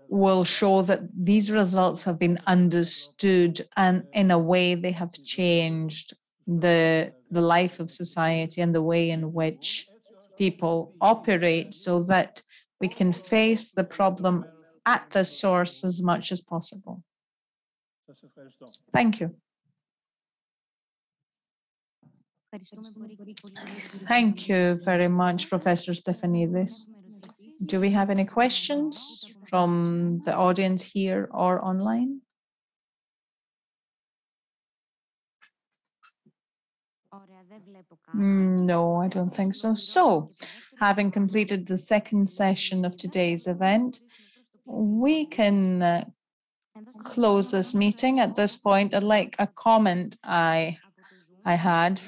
will show that these results have been understood and in a way they have changed the life of society and the way in which people operate so that we can face the problem at the source as much as possible. Thank you. Thank you very much, Professor Stefanidis. Do we have any questions from the audience here or online? No, I don't think so. So, having completed the second session of today's event, we can close this meeting. At this point, I'd like a comment I had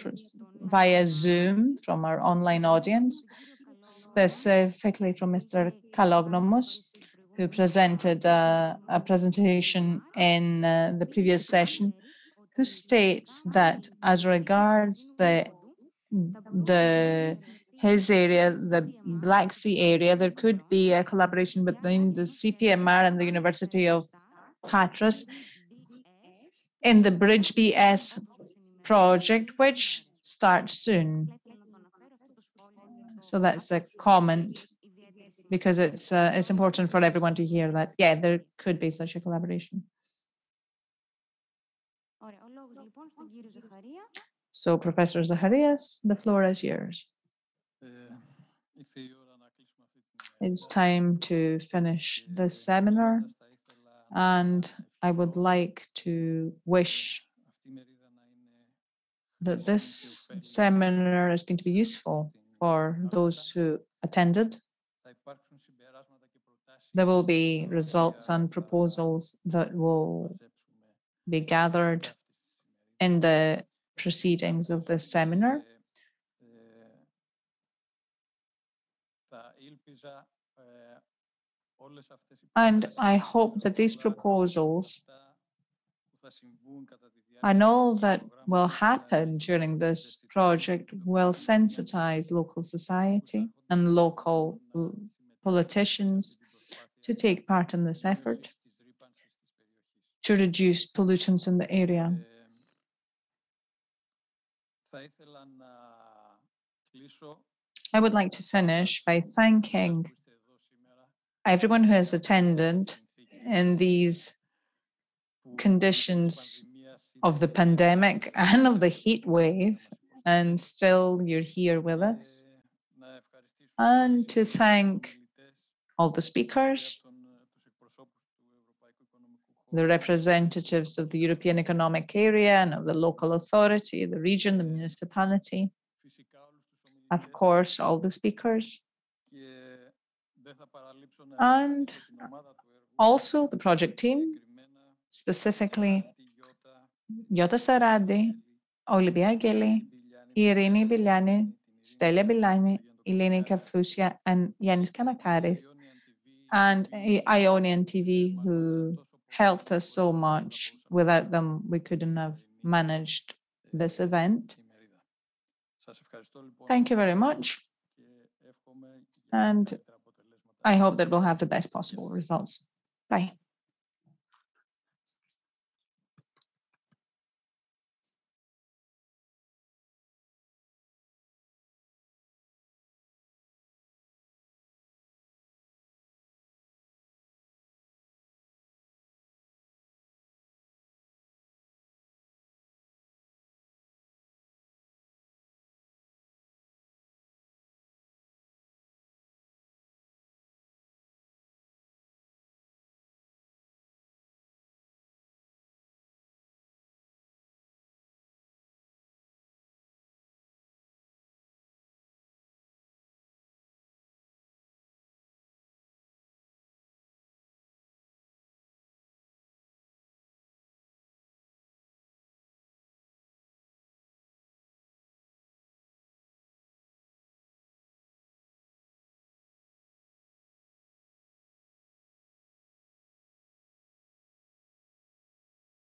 via Zoom from our online audience, specifically from Mr. Kalognomos, who presented a presentation in the previous session, who states that as regards his area, the Black Sea area, there could be a collaboration between the CPMR and the University of Patras in the Bridge BS project, which starts soon. So that's a comment, because it's important for everyone to hear that, yeah, there could be such a collaboration. So, Professor Zacharias, the floor is yours. It's time to finish this seminar, and I would like to wish that this seminar is going to be useful for those who attended. There will be results and proposals that will be gathered in the proceedings of this seminar. And I hope that these proposals and all that will happen during this project will sensitize local society and local politicians to take part in this effort to reduce pollutants in the area. I would like to finish by thanking everyone who has attended in these conditions of the pandemic and of the heat wave, and still you're here with us. And to thank all the speakers, the representatives of the European Economic Area and of the local authority, the region, the municipality, of course, all the speakers, and also the project team, specifically Yota Saradi, Olivia Geli, Irini Biliani, Stella Bilani, Eleni Kafusia, and Yanis Kanakaris, and Ionian TV, who helped us so much. Without them, we couldn't have managed this event. Thank you very much. And I hope that we'll have the best possible results. Bye.